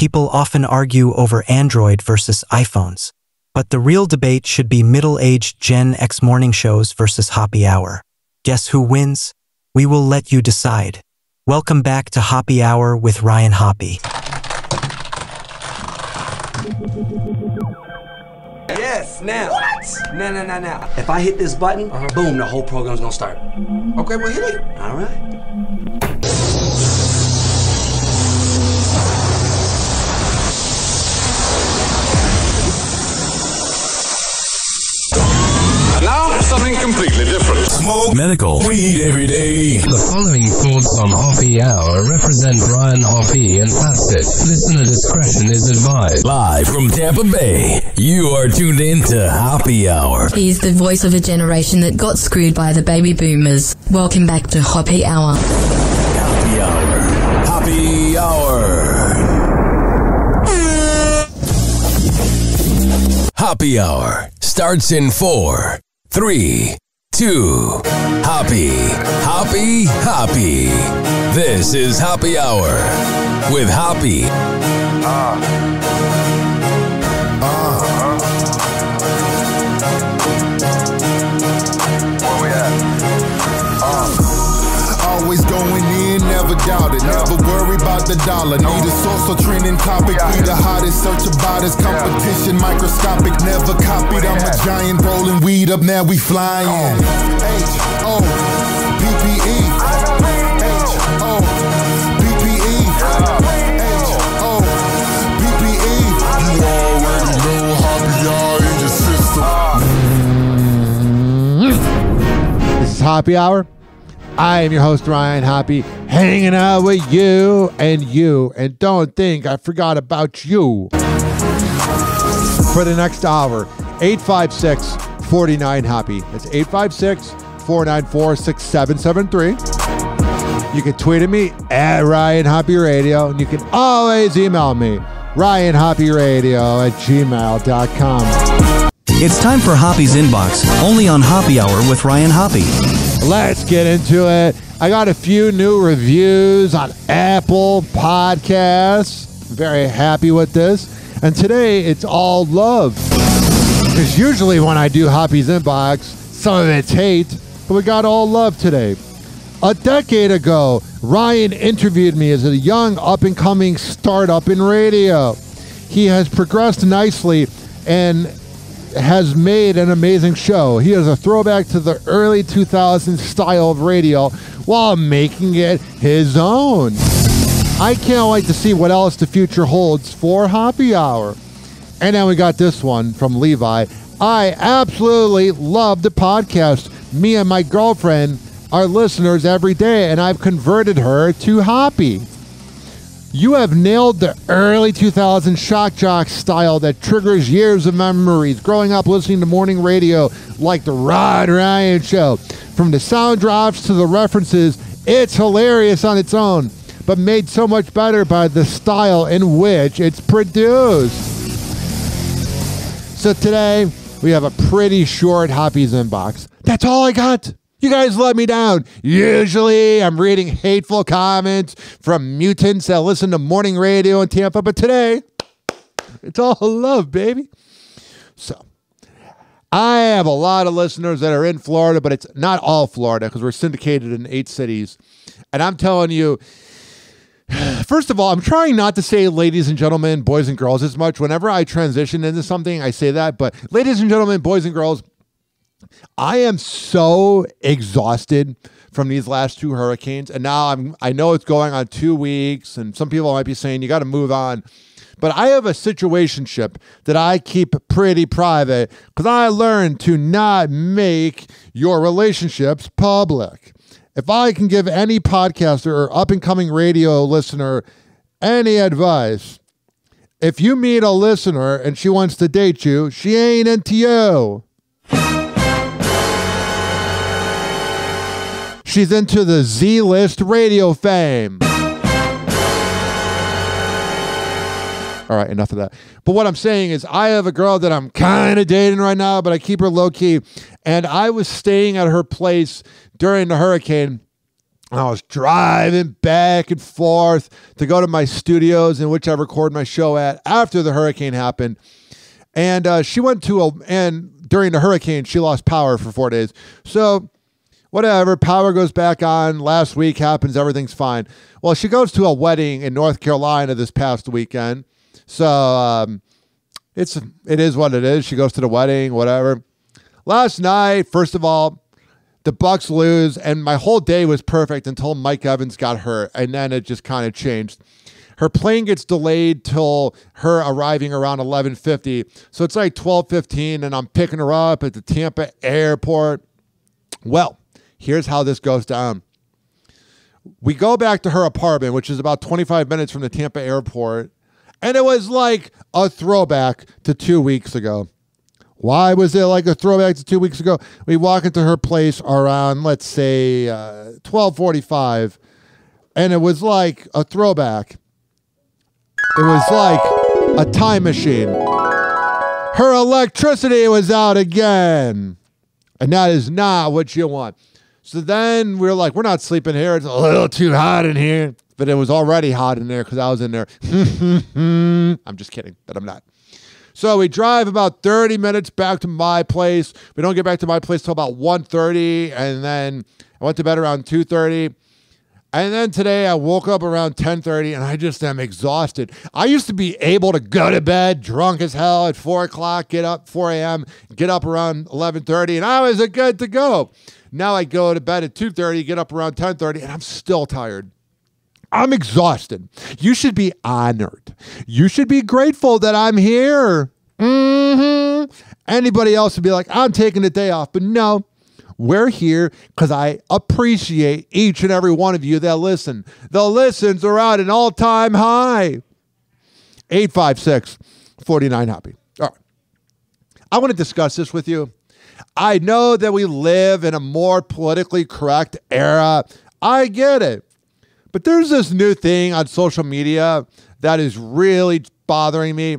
People often argue over Android versus iPhones, but the real debate should be middle-aged Gen X morning shows versus Happy Hour. Guess who wins? We will let you decide. Welcome back to Happy Hour with Ryan Hoppy. Yes, now. What? Now. If I hit this button, boom, the whole program's gonna start. Okay, well, hit it. All right. Now, something completely different. Smoke medical weed every day. The following thoughts on Hoppy Hour represent Ryan Hoppy, and that's it. Listener discretion is advised. Live from Tampa Bay, you are tuned in to Happy Hour. He's the voice of a generation that got screwed by the baby boomers. Welcome back to Happy Hour. Happy Hour. Happy Hour. Happy Hour starts in 4, 3, 2. Happy. This is Happy Hour with Happy. Where we at? Always going in, never doubt it. Never worry about the dollar. Need a source or trending topic. Be the hottest, search about his competition. Microscopic, never copied. I'm a giant rolling weed up, now we flying. H-O-P-P-E. H-O-P-P-E. H-O-P-P-E. You already know Happy Hour in your system. This is Happy Hour. I am your host, Ryan Hoppy, hanging out with you, and don't think I forgot about you. For the next hour, 856-49-HOPPY. That's 856-494-6773. You can tweet at me at Ryan Hoppy Radio, and you can always email me, ryanhoppyradio@gmail.com. It's time for Hoppy's Inbox, only on Happy Hour with Ryan Hoppy. Let's get into it. I got a few new reviews on Apple Podcasts. Very happy with this. And today, it's all love. Because usually when I do Hoppy's Inbox, some of it's hate, but we got all love today. A decade ago, Ryan interviewed me as a young up-and-coming startup in radio. He has progressed nicely and has made an amazing show. He is a throwback to the early 2000s style of radio while making it his own. I can't wait to see what else the future holds for Happy Hour. And then we got this one from Levi. I absolutely love the podcast. Me and my girlfriend are listeners every day, and I've converted her to Hoppy. You have nailed the early 2000s shock jock style that triggers years of memories. Growing up listening to morning radio like the Rod Ryan Show. From the sound drops to the references, it's hilarious on its own, but made so much better by the style in which it's produced. So today, we have a pretty short Hoppy's Inbox. That's all I got. You guys let me down. Usually, I'm reading hateful comments from mutants that listen to morning radio in Tampa, but today, it's all love, baby. So, I have a lot of listeners that are in Florida, but it's not all Florida because we're syndicated in 8 cities. And I'm telling you, first of all, I'm trying not to say ladies and gentlemen, boys and girls as much. Whenever I transition into something, I say that. But ladies and gentlemen, boys and girls, I am so exhausted from these last 2 hurricanes. And now I know it's going on 2 weeks, and some people might be saying you got to move on. But I have a situationship that I keep pretty private because I learned to not make your relationships public. If I can give any podcaster or up-and-coming radio listener any advice, if you meet a listener and she wants to date you, she ain't into you. She's into the Z-list radio fame. All right, enough of that. But what I'm saying is I have a girl that I'm kind of dating right now, but I keep her low-key. And I was staying at her place during the hurricane, I was driving back and forth to go to my studios in which I record my show at after the hurricane happened. And and during the hurricane, she lost power for 4 days. So whatever, power goes back on. Last week happens, everything's fine. Well, she goes to a wedding in North Carolina this past weekend. So it is what it is. She goes to the wedding, whatever. Last night, first of all, the Bucks lose, and my whole day was perfect until Mike Evans got hurt, and then it just kind of changed. Her plane gets delayed till her arriving around 11:50, so it's like 12:15, and I'm picking her up at the Tampa airport. Well, here's how this goes down. We go back to her apartment, which is about 25 minutes from the Tampa airport, and it was like a throwback to 2 weeks ago. Why was it like a throwback to 2 weeks ago? We walk into her place around, let's say, 12:45, and it was like a throwback. It was like a time machine. Her electricity was out again, and that is not what you want. So then we were like, we're not sleeping here. It's a little too hot in here. But it was already hot in there because I was in there. I'm just kidding, but I'm not. So we drive about 30 minutes back to my place. We don't get back to my place till about 1:30, and then I went to bed around 2:30. And then today I woke up around 10:30, and I just am exhausted. I used to be able to go to bed drunk as hell at 4 o'clock, get up 4 a.m., get up around 11:30, and I was good to go. Now I go to bed at 2:30, get up around 10:30, and I'm still tired. I'm exhausted. You should be honored. You should be grateful that I'm here. Anybody else would be like, I'm taking the day off. But no, we're here because I appreciate each and every one of you that listen. The listens are at an all-time high. 856-49-HAPPY. All right. I want to discuss this with you. I know that we live in a more politically correct era. I get it. But there's this new thing on social media that is really bothering me.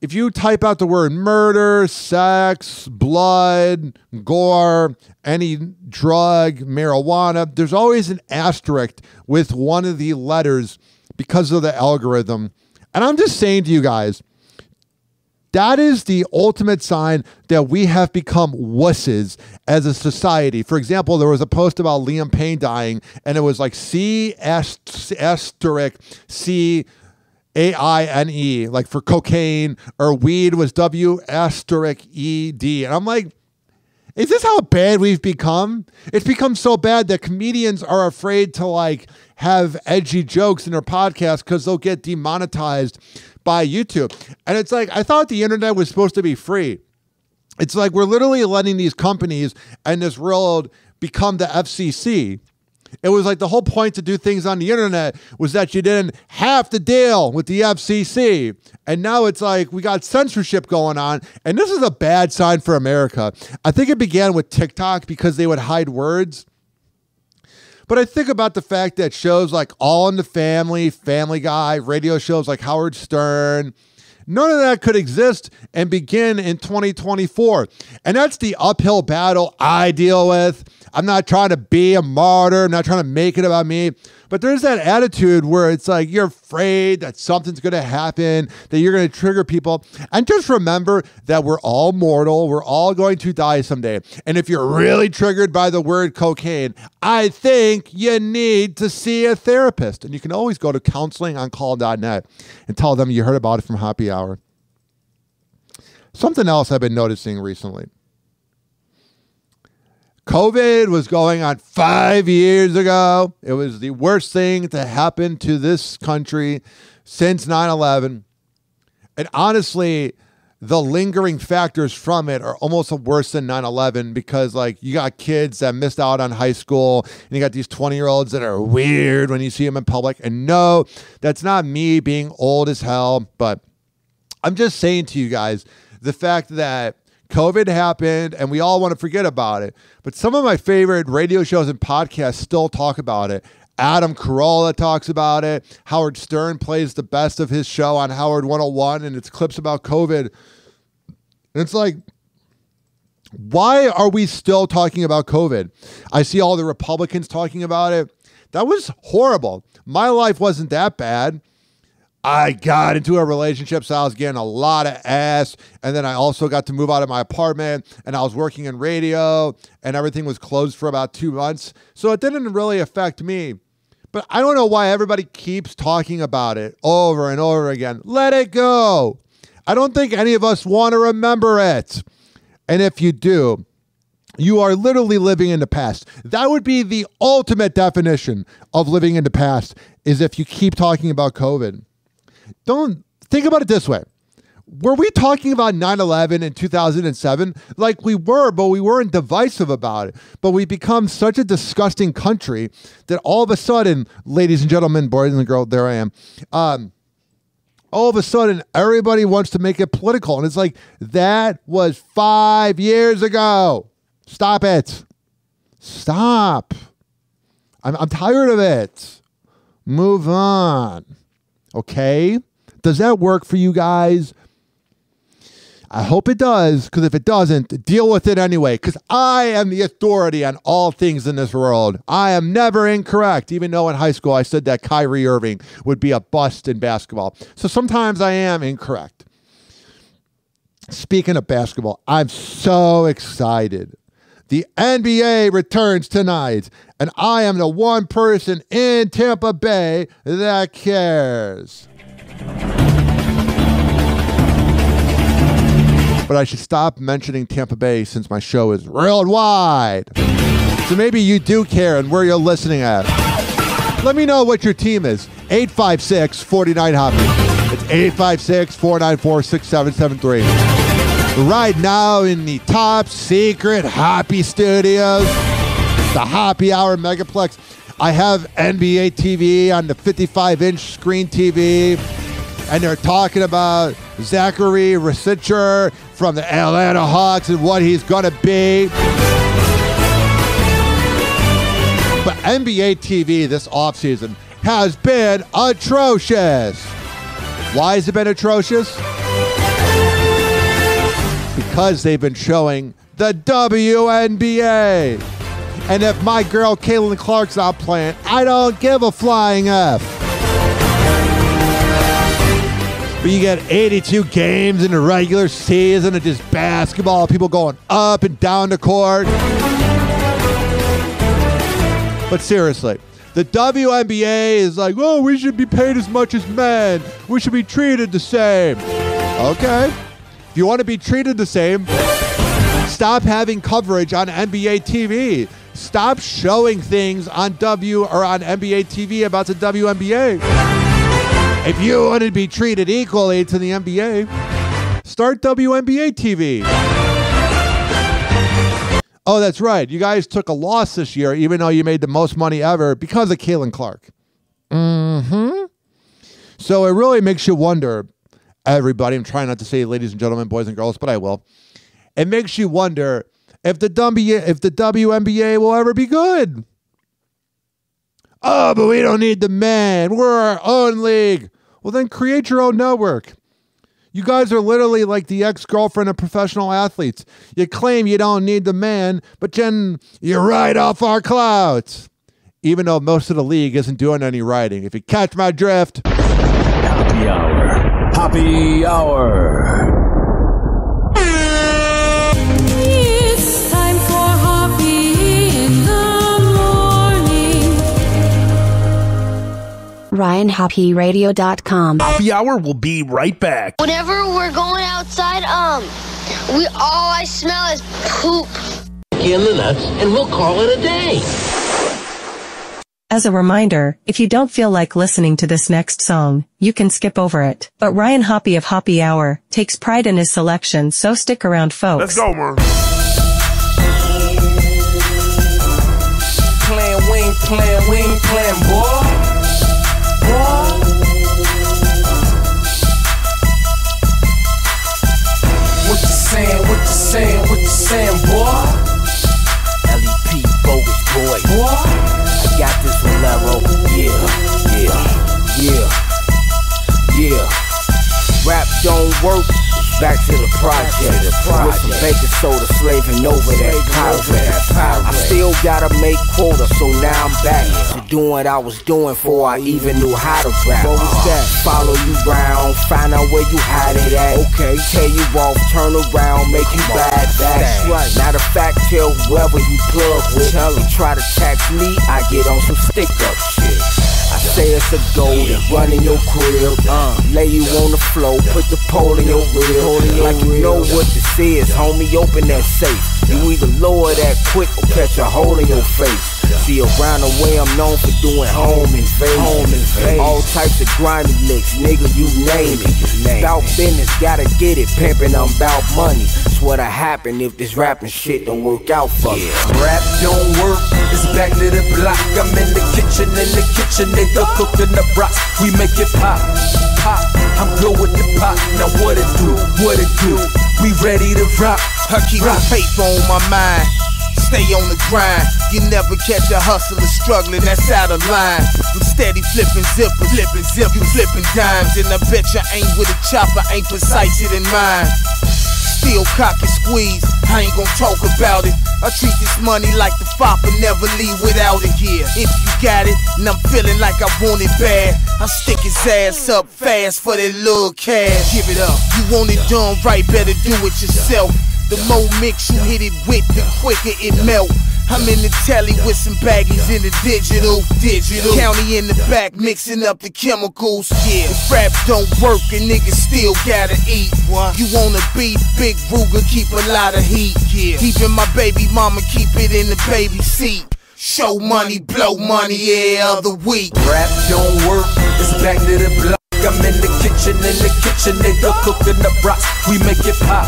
If you type out the word murder, sex, blood, gore, any drug, marijuana, there's always an asterisk with one of the letters because of the algorithm. And I'm just saying to you guys, that is the ultimate sign that we have become wusses as a society. For example, there was a post about Liam Payne dying, and it was like C****, C-A-I-N-E, like for cocaine, or weed was W***E-D. And I'm like, is this how bad we've become? It's become so bad that comedians are afraid to like have edgy jokes in their podcast because they'll get demonetized by YouTube. And it's like, I thought the internet was supposed to be free. It's like we're literally letting these companies and this world become the FCC. It was like the whole point to do things on the internet was that you didn't have to deal with the FCC. And now it's like we got censorship going on. And this is a bad sign for America. I think it began with TikTok because they would hide words. But I think about the fact that shows like All in the Family, Family Guy, radio shows like Howard Stern, none of that could exist and begin in 2024. And that's the uphill battle I deal with. I'm not trying to be a martyr. I'm not trying to make it about me. But there's that attitude where it's like you're afraid that something's going to happen, that you're going to trigger people. And just remember that we're all mortal. We're all going to die someday. And if you're really triggered by the word cocaine, I think you need to see a therapist. And you can always go to counselingoncall.net and tell them you heard about it from Happy Hour. Something else I've been noticing recently. COVID was going on 5 years ago. It was the worst thing to happen to this country since 9/11. And honestly, the lingering factors from it are almost worse than 9/11 because like you got kids that missed out on high school and you got these 20-year-olds that are weird when you see them in public. And no, that's not me being old as hell, but I'm just saying to you guys, the fact that COVID happened and we all want to forget about it. But some of my favorite radio shows and podcasts still talk about it. Adam Carolla talks about it. Howard Stern plays the best of his show on Howard 101 and it's clips about COVID. And it's like, Why are we still talking about COVID? I see all the Republicans talking about it. That was horrible. My life wasn't that bad. I got into a relationship, so I was getting a lot of ass. And then I also got to move out of my apartment, and I was working in radio, and everything was closed for about 2 months. So it didn't really affect me. But I don't know why everybody keeps talking about it over and over again. Let it go. I don't think any of us want to remember it. And if you do, you are literally living in the past. That would be the ultimate definition of living in the past, is if you keep talking about COVID. Don't think about it this way. Were we talking about 9/11 in 2007? Like we were, but we weren't divisive about it. But we become such a disgusting country that all of a sudden, ladies and gentlemen, boys and girls, there I am. All of a sudden, everybody wants to make it political. And it's like, that was 5 years ago. Stop it. Stop. I'm tired of it. Move on. Okay? Does that work for you guys? I hope it does, because if it doesn't, deal with it anyway, because I am the authority on all things in this world. I am never incorrect, even though in high school I said that Kyrie Irving would be a bust in basketball. So sometimes I am incorrect. Speaking of basketball, I'm so excited. The NBA returns tonight, and I am the one person in Tampa Bay that cares. But I should stop mentioning Tampa Bay since my show is worldwide. So maybe you do care and where you're listening at. Let me know what your team is. 856-49-HOPPY. It's 856-494-6773. Right now in the top secret Hoppy Studios, the Hoppy Hour Megaplex, I have NBA TV on the 55-inch screen TV, and they're talking about Zachary Rosicher from the Atlanta Hawks and what he's going to be. But NBA TV this offseason has been atrocious. Why has it been atrocious? Because they've been showing the WNBA. And if my girl Caitlin Clark's not playing, I don't give a flying F. But you get 82 games in the regular season of just basketball, people going up and down the court. But seriously, the WNBA is like, oh, we should be paid as much as men. We should be treated the same. Okay. If you want to be treated the same, stop having coverage on NBA TV. Stop showing things on NBA TV about the WNBA. If you want to be treated equally to the NBA, start WNBA TV. Oh, that's right. You guys took a loss this year, even though you made the most money ever because of Caitlin Clark. So it really makes you wonder, everybody. I'm trying not to say ladies and gentlemen, boys and girls, but I will. It makes you wonder if the WNBA will ever be good. Oh, but we don't need the men. We're our own league. Well, then create your own network. You guys are literally like the ex-girlfriend of professional athletes. You claim you don't need the man, but then you ride off our clouds. Even though most of the league isn't doing any riding. If you catch my drift. Happy Hour. Happy Hour. It's time for Hoppy in the morning. RyanHoppyRadio.com. Happy Hour will be right back. Whenever we're going outside, all I smell is poop. In the nuts, and we'll call it a day. As a reminder, if you don't feel like listening to this next song, you can skip over it. But Ryan Hoppy of Hoppy Hour takes pride in his selection, so stick around, folks. Let's go, man. We ain't playing, boy. What you saying, boy? LEP, bogus boy. Boy? Got this one, Laro. Yeah. Rap don't work, Back to the project. With some baking soda slaving over that pirate. I still gotta make quota, so now I'm back to doing what I was doing before I even knew how to rap. What was that? Follow you round, find out where you hide it at. Okay, tell you off, turn around, make you bad back. That's right. Matter of fact, tell whoever you plug with. They try to tax me, I get on some stick up shit. I say it's a goal to run in your crib, lay you on the floor, put the pole in your rib, like you know what this is, homie, open that safe. You either lower that quick or catch a hole in your face. See, around the way I'm known for doing home invasion. All types of grimy licks, nigga, you name it. Bout business, gotta get it, pimpin', I'm bout money. It's what'll happen if this rapping shit don't work out for me. Rap don't work, it's back to the block. I'm in the kitchen, nigga, cooking the rocks. We make it pop, pop. I'm good with the pop, now what it do, we ready to rock. I keep the paper on my mind, stay on the grind. You never catch a hustler struggling, that's out of line. I'm steady flipping zippers, you flipping dimes. And I bet you ain't with a chopper, ain't precise it in mine. Still cock and squeeze, I ain't gon' talk about it. I treat this money like the fop and never leave without it. Yeah, if you got it, and I'm feeling like I want it bad, I stick his ass up fast for that little cash. Give it up, you want it done right, better do it yourself. The more mix you hit it with, the quicker it melt. I'm in the telly with some baggies in the digital. County in the back mixing up the chemicals. Yeah, if rap don't work, a nigga still gotta eat. You wanna be Big Ruger, keep a lot of heat. Yeah, even my baby mama keep it in the baby seat. Show money, blow money every other week. Rap don't work, it's back to the block. I'm in the kitchen, nigga, cooking the rocks. We make it pop,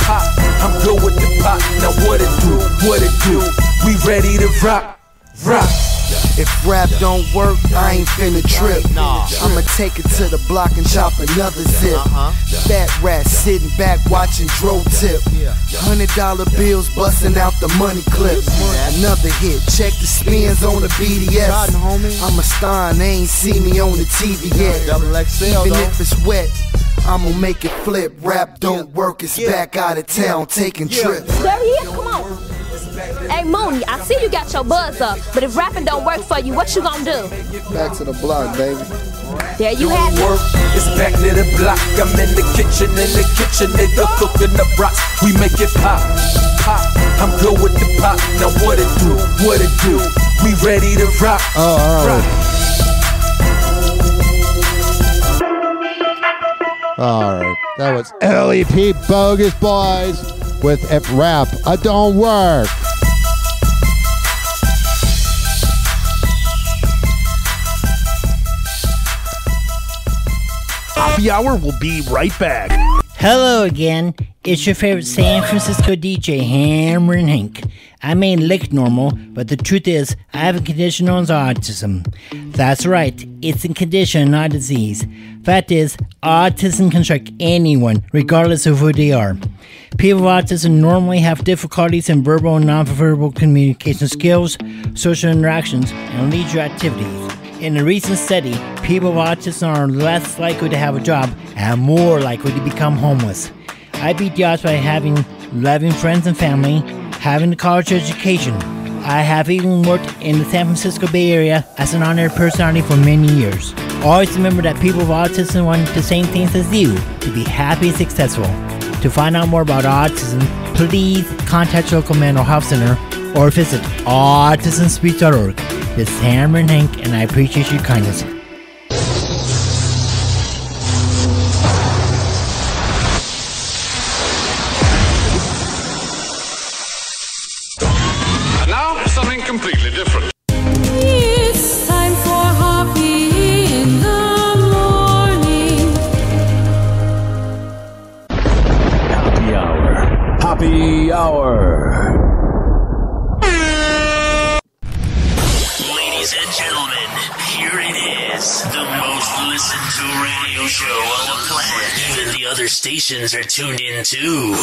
pop. I'm good with the pop, now what it do, we ready to rock, rock. If rap don't work, I ain't finna trip. I'ma take it to the block and chop another zip. Fat rat sitting back watching Dro tip. $100 bills busting out the money clips. Another hit, check the spins on the BDS. I'm a star and they ain't see me on the TV yet. Even if it's wet, I'ma make it flip. Rap don't work, it's back out of town taking trips. There he is, come on. Hey Mooney, I see you got your buzz up, but if rapping don't work for you, what you gonna do? Back to the block, baby. There you have it. It's back to the block. I'm in the kitchen, nigga, cooking the rocks. We make it pop, pop. I'm good with the pop. Now what it do, we ready to rock. Alright, that was LEP Bogus Boys with If Rap Don't Work. Happy Hour will be right back. Hello again. It's your favorite San Francisco DJ, Hammer and Hank. I may look normal, but the truth is, I have a condition known as autism. That's right, it's a condition, not a disease. Fact is, autism can strike anyone, regardless of who they are. People with autism normally have difficulties in verbal and non-verbal communication skills, social interactions, and leisure activities. In a recent study, people with autism are less likely to have a job and more likely to become homeless. I beat the odds by having loving friends and family, having a college education. I have even worked in the San Francisco Bay Area as an honored personality for many years. Always remember that people with autism want the same things as you, to be happy and successful. To find out more about autism, please contact your local mental health center or visit autismspeech.org. This is Hammer and Hank, and I appreciate your kindness. And now, something completely different. It's time for Hoppy in the morning. Happy Hour. Happy Hour. Ladies and gentlemen, here it is. The most listened to radio show on the planet. Even the other stations are tuned in too.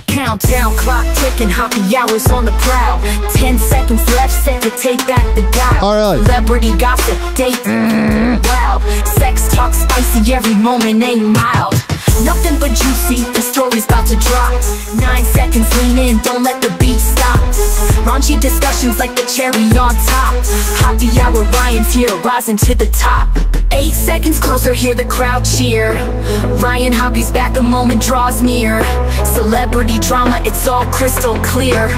Count countdown, clock ticking, happy hours on the prowl. 10 seconds left, set to take back the dial. All right. Celebrity gossip, date, wow. Sex talk spicy, every moment ain't mild. Nothing but juicy, the story's about to drop. 9 seconds, lean in, don't let the beat stop. Raunchy discussions like the cherry on top. Happy hour, Ryan's here, rising to the top. 8 seconds closer, hear the crowd cheer. Ryan Hoppy's back, the moment draws near. Celebrity drama, it's all crystal clear.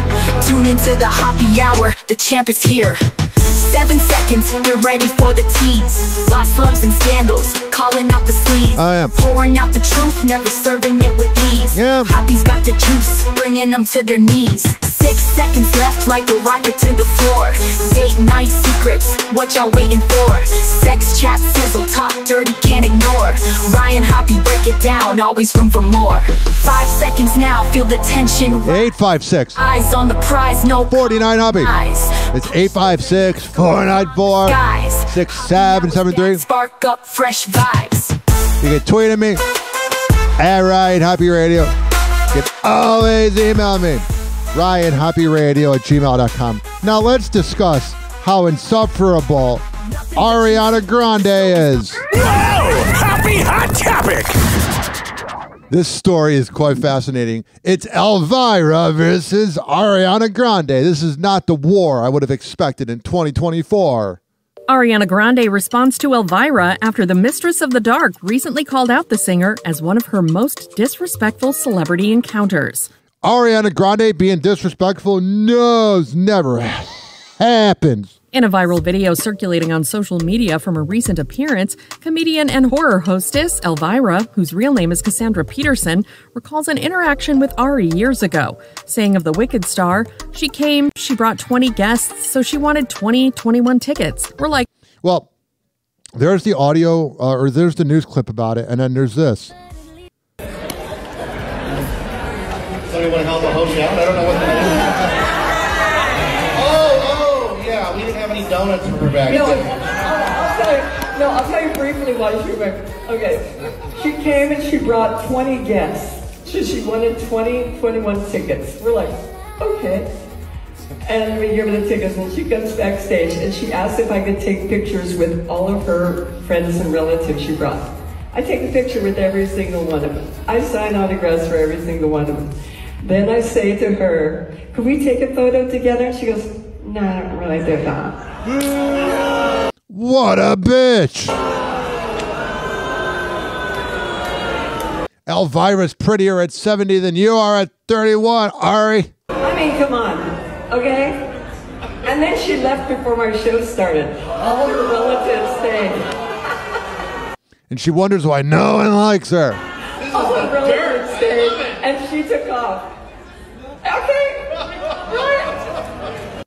Tune into the Hoppy Hour, the champ is here. 7 seconds, we're ready for the tease. Lost loves and scandals, calling out the sleaze. I am pouring out the truth, never serving it with ease. Yeah. Hoppy's got the juice, bringing them to their knees. 6 seconds left, like a rocket to the floor. Date night secrets, what y'all waiting for? Sex chat, sizzle, talk dirty, can't ignore. Ryan Hoppy, break it down, always room for more. 5 seconds now, feel the tension. 856. Eyes on the prize, no 49 Hoppy. eyes. It's 856 494 Guys. 6773. Spark up fresh vibes. You can tweet at me at Ryan Hoppy Radio. You can always email me, RyanHoppyRadio@gmail.com. Now let's discuss how insufferable Ariana Grande is. Whoa! Happy hot topic! This story is quite fascinating. It's Elvira versus Ariana Grande. This is not the war I would have expected in 2024. Ariana Grande responds to Elvira after the Mistress of the Dark recently called out the singer as one of her most disrespectful celebrity encounters. Ariana Grande being disrespectful? No, never happens. In a viral video circulating on social media from a recent appearance, comedian and horror hostess Elvira, whose real name is Cassandra Peterson, recalls an interaction with Ari years ago, saying of the Wicked star, "She came, she brought 20 guests, so she wanted 21 tickets. We're like..." Well, there's the audio, or there's the news clip about it, and then there's this. Somebody want to help the host out? I don't know what that is. Oh, yeah, we didn't have any donuts for her back. I'll tell you briefly why she went. Okay, she came and she brought 20 guests. She wanted 21 tickets. We're like, okay. And we give her the tickets, and she comes backstage, and she asked if I could take pictures with all of her friends and relatives she brought. I take a picture with every single one of them. I sign autographs for every single one of them. Then I say to her, "Could we take a photo together?" She goes, "No, I don't really do that." What a bitch! Elvira's prettier at 70 than you are at 31, Ari. I mean, come on, okay? And then she left before my show started. All her relatives stayed. And she wonders why no one likes her. All her relatives stayed, and she took off. Okay, right?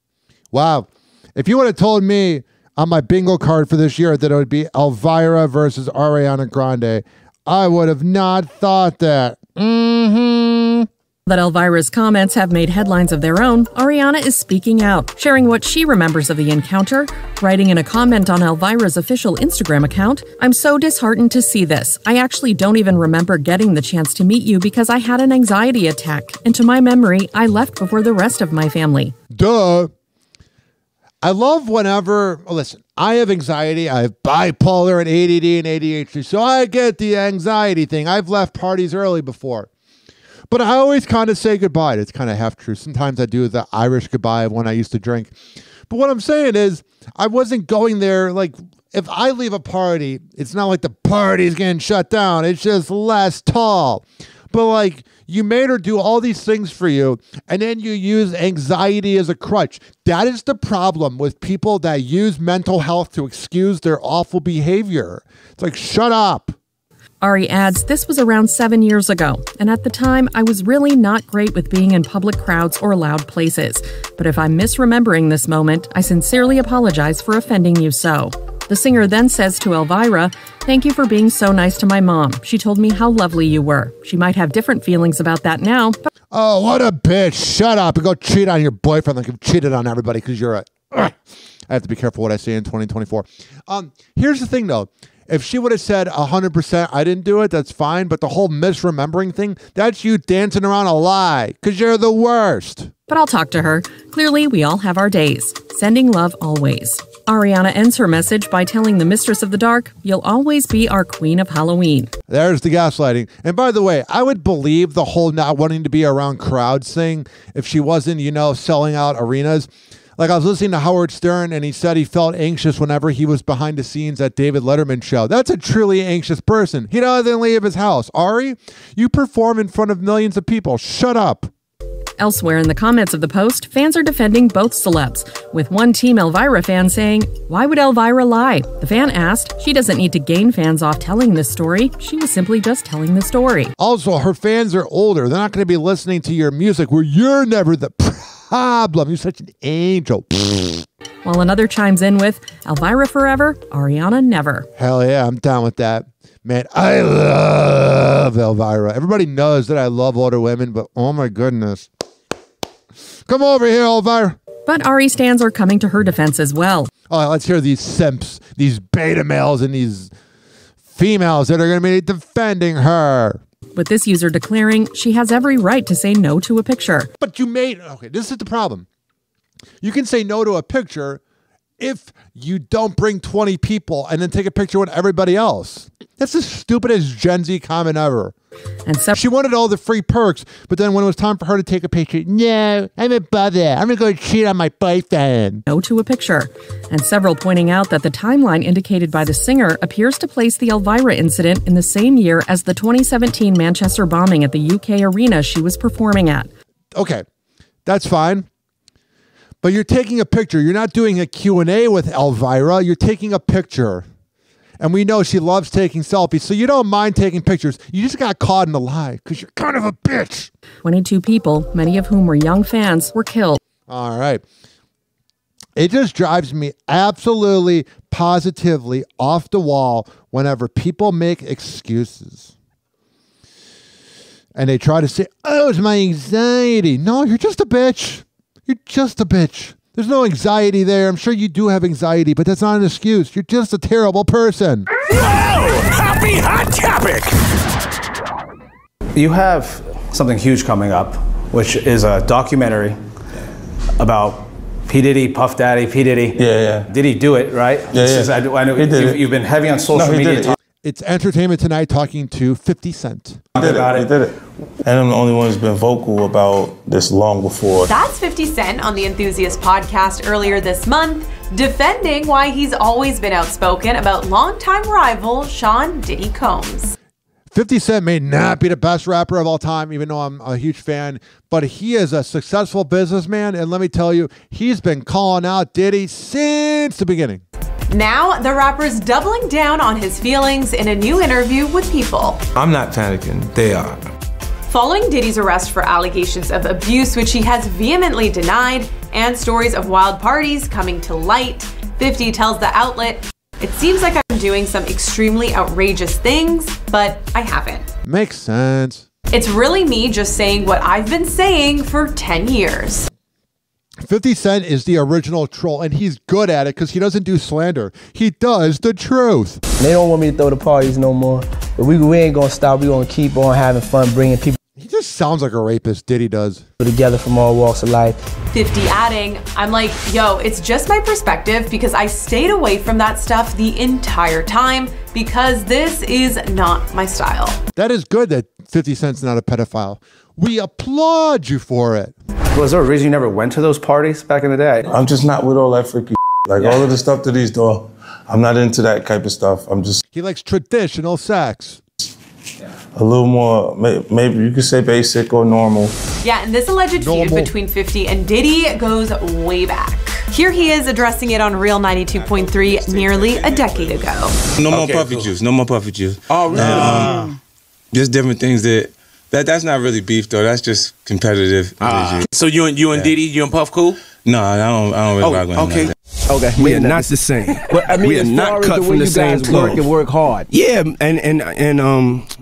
Wow. If you would have told me on my bingo card for this year that it would be Elvira versus Ariana Grande, I would have not thought that. That Elvira's comments have made headlines of their own, Ariana is speaking out, sharing what she remembers of the encounter, writing in a comment on Elvira's official Instagram account, "I'm so disheartened to see this. I actually don't even remember getting the chance to meet you because I had an anxiety attack, and to my memory, I left before the rest of my family." Duh. I love whenever, listen, I have anxiety, I have bipolar and ADD and ADHD, so I get the anxiety thing. I've left parties early before. But I always kind of say goodbye. It's kind of half true. Sometimes I do the Irish goodbye of when I used to drink. But what I'm saying is, I wasn't going there, like, if I leave a party, it's not like the party's getting shut down. It's just less tall. But, like, you made her do all these things for you, and then you use anxiety as a crutch. That is the problem with people that use mental health to excuse their awful behavior. It's like, shut up. Ari adds, "This was around 7 years ago, and at the time, I was really not great with being in public crowds or loud places. But if I'm misremembering this moment, I sincerely apologize for offending you so." The singer then says to Elvira, "Thank you for being so nice to my mom. She told me how lovely you were. She might have different feelings about that now, but..." Oh, what a bitch. Shut up and go cheat on your boyfriend like you've cheated on everybody because you're a... I have to be careful what I say in 2024. Here's the thing, though. If she would have said 100%, I didn't do it, that's fine. But the whole misremembering thing, that's you dancing around a lie because you're the worst. But I'll talk to her. Clearly, we all have our days. Sending love always. Ariana ends her message by telling the Mistress of the Dark, "You'll always be our Queen of Halloween." There's the gaslighting. And by the way, I would believe the whole not wanting to be around crowds thing if she wasn't, selling out arenas. Like, I was listening to Howard Stern, and he said he felt anxious whenever he was behind the scenes at David Letterman's show. That's a truly anxious person. He doesn't leave his house. Ari, you perform in front of millions of people. Shut up. Elsewhere in the comments of the post, fans are defending both celebs, with one Team Elvira fan saying, "Why would Elvira lie?" The fan asked, "She doesn't need to gain fans off telling this story. She was simply just telling the story." Also, her fans are older. They're not going to be listening to your music where you're never the problem. You're such an angel. While another chimes in with, "Elvira forever, Ariana never." Hell yeah, I'm down with that. Man, I love Elvira. Everybody knows that I love older women, but oh my goodness. Come over here, Elvira. But Ari stans are coming to her defense as well. Oh, let's hear these simps, these beta males, and these females that are going to be defending her. With this user declaring she has every right to say no to a picture. But okay, this is the problem. You can say no to a picture if you don't bring 20 people and then take a picture with everybody else. That's the stupidest Gen Z comment ever. And so she wanted all the free perks, but then when it was time for her to take a picture, no, I'm above it. I'm going to go cheat on my boyfriend. No to a picture. And several pointing out that the timeline indicated by the singer appears to place the Elvira incident in the same year as the 2017 Manchester bombing at the UK arena she was performing at. Okay, that's fine. But you're taking a picture. You're not doing a Q&A with Elvira. You're taking a picture. And we know she loves taking selfies, so you don't mind taking pictures. You just got caught in a lie because you're kind of a bitch. 22 people, many of whom were young fans, were killed. All right. It just drives me absolutely, positively off the wall whenever people make excuses. And they try to say, oh, it's my anxiety. No, you're just a bitch. You're just a bitch. There's no anxiety there. I'm sure you do have anxiety, but that's not an excuse. You're just a terrible person. Whoa! Happy Hot Topic! You have something huge coming up, which is a documentary about P. Diddy, Puff Daddy, P. Diddy. Yeah. Did he do it, right? I know you've been heavy on social media. It's Entertainment Tonight talking to 50 Cent. He did it. And I'm the only one who's been vocal about this long before. That's 50 Cent on the Enthusiast podcast earlier this month, defending why he's always been outspoken about longtime rival Sean Diddy Combs. 50 Cent may not be the best rapper of all time, even though I'm a huge fan, but he is a successful businessman, and let me tell you, he's been calling out Diddy since the beginning. Now, the rapper's doubling down on his feelings in a new interview with People. I'm not panicking. They are. Following Diddy's arrest for allegations of abuse, which he has vehemently denied, and stories of wild parties coming to light, 50 tells the outlet, "It seems like I'm doing some extremely outrageous things, but I haven't. Makes sense. It's really me just saying what I've been saying for 10 years. 50 Cent is the original troll, and he's good at it because he doesn't do slander. He does the truth. They don't want me to throw the parties no more, but we ain't gonna stop. We gonna keep on having fun, bringing people. He just sounds like a rapist, Diddy does. Together from all walks of life. 50 adding, I'm like, yo, it's just my perspective because I stayed away from that stuff the entire time because this is not my style. That is good that 50 Cent's not a pedophile. We applaud you for it. Was there a reason you never went to those parties back in the day? I'm just not with all that freaky like all of the stuff that he's doing. I'm not into that type of stuff. I'm just... He likes traditional sex. A little more, maybe you could say basic or normal. Yeah, and this alleged feud between 50 and Diddy goes way back. Here he is addressing it on Real 92.3 nearly a decade ago. No more puffy juice, no more puffy juice. Oh, really? And, just different things that's not really beef though. That's just competitive. So you and Diddy, you and Puff cool? No, I don't really rock with him like that. Okay, we are not the same. But I mean, we are not cut from the same cloth. Work hard. Yeah, and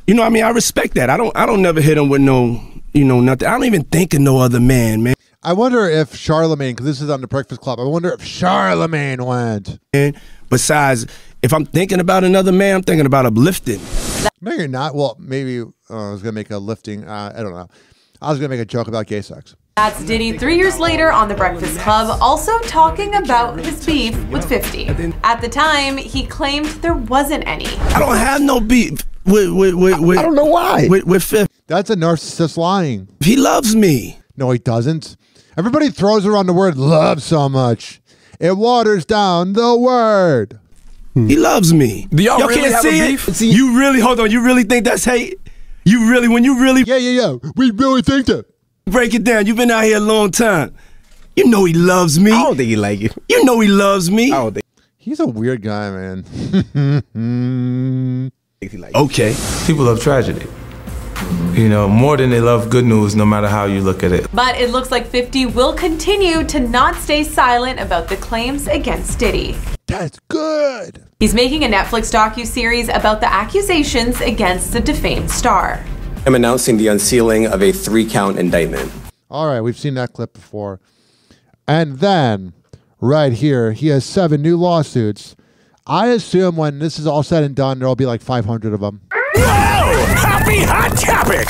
you know, I mean, I respect that. I don't never hit him with no, nothing. I don't even think of no other man. I wonder if Charlemagne, because this is on the Breakfast Club. I wonder if Charlemagne went. And besides, If I'm thinking about another man, I'm thinking about uplifting. No, you're not. Well, maybe I was going to make a lifting. I don't know. I was going to make a joke about gay sex. That's Diddy 3 years later on The Breakfast Club, also talking about his beef with 50. At the time, he claimed there wasn't any. I don't have no beef with I don't know why. With 50. That's a narcissist lying. He loves me. No, he doesn't. Everybody throws around the word love so much. It waters down the word. He loves me. Do y'all really can't have see a it? beef? You really, hold on, you really think that's hate? You really, when you really... Yeah. We really think that. Break it down. You've been out here a long time. You know he loves me. I don't think he like you. You know he loves me. I don't think he's a weird guy, man. he like Okay. People love tragedy. You know, more than they love good news, no matter how you look at it. But it looks like 50 will continue to not stay silent about the claims against Diddy. That's good. He's making a Netflix docuseries about the accusations against the defamed star. I'm announcing the unsealing of a 3-count indictment. All right, we've seen that clip before. And then, right here, he has 7 new lawsuits. I assume when this is all said and done, there'll be like 500 of them. Whoa! Happy Hot Topic!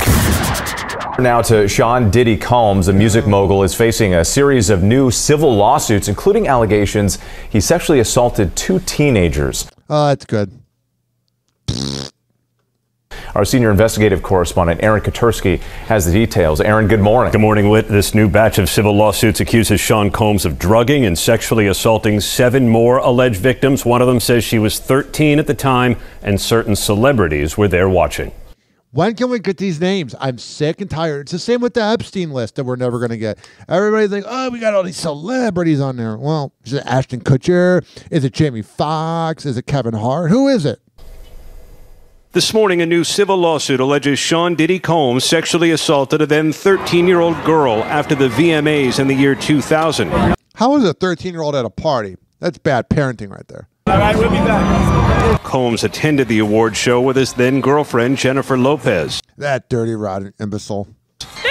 Now to Sean Diddy Combs. The music mogul is facing a series of new civil lawsuits, including allegations he sexually assaulted 2 teenagers. Oh, that's good. Our senior investigative correspondent, Aaron Katursky, has the details. Aaron, good morning. Good morning, Whit. This new batch of civil lawsuits accuses Sean Combs of drugging and sexually assaulting 7 more alleged victims. One of them says she was 13 at the time, and certain celebrities were there watching. When can we get these names? I'm sick and tired. It's the same with the Epstein list that we're never going to get. Everybody's like, oh, we got all these celebrities on there. Well, is it Ashton Kutcher? Is it Jamie Foxx? Is it Kevin Hart? Who is it? This morning, a new civil lawsuit alleges Sean Diddy Combs sexually assaulted a then 13-year-old girl after the VMAs in the year 2000. How is a 13-year-old at a party? That's bad parenting right there. All right, we'll be back. Combs attended the award show with his then girlfriend, Jennifer Lopez. That dirty, rotten imbecile. Baby, you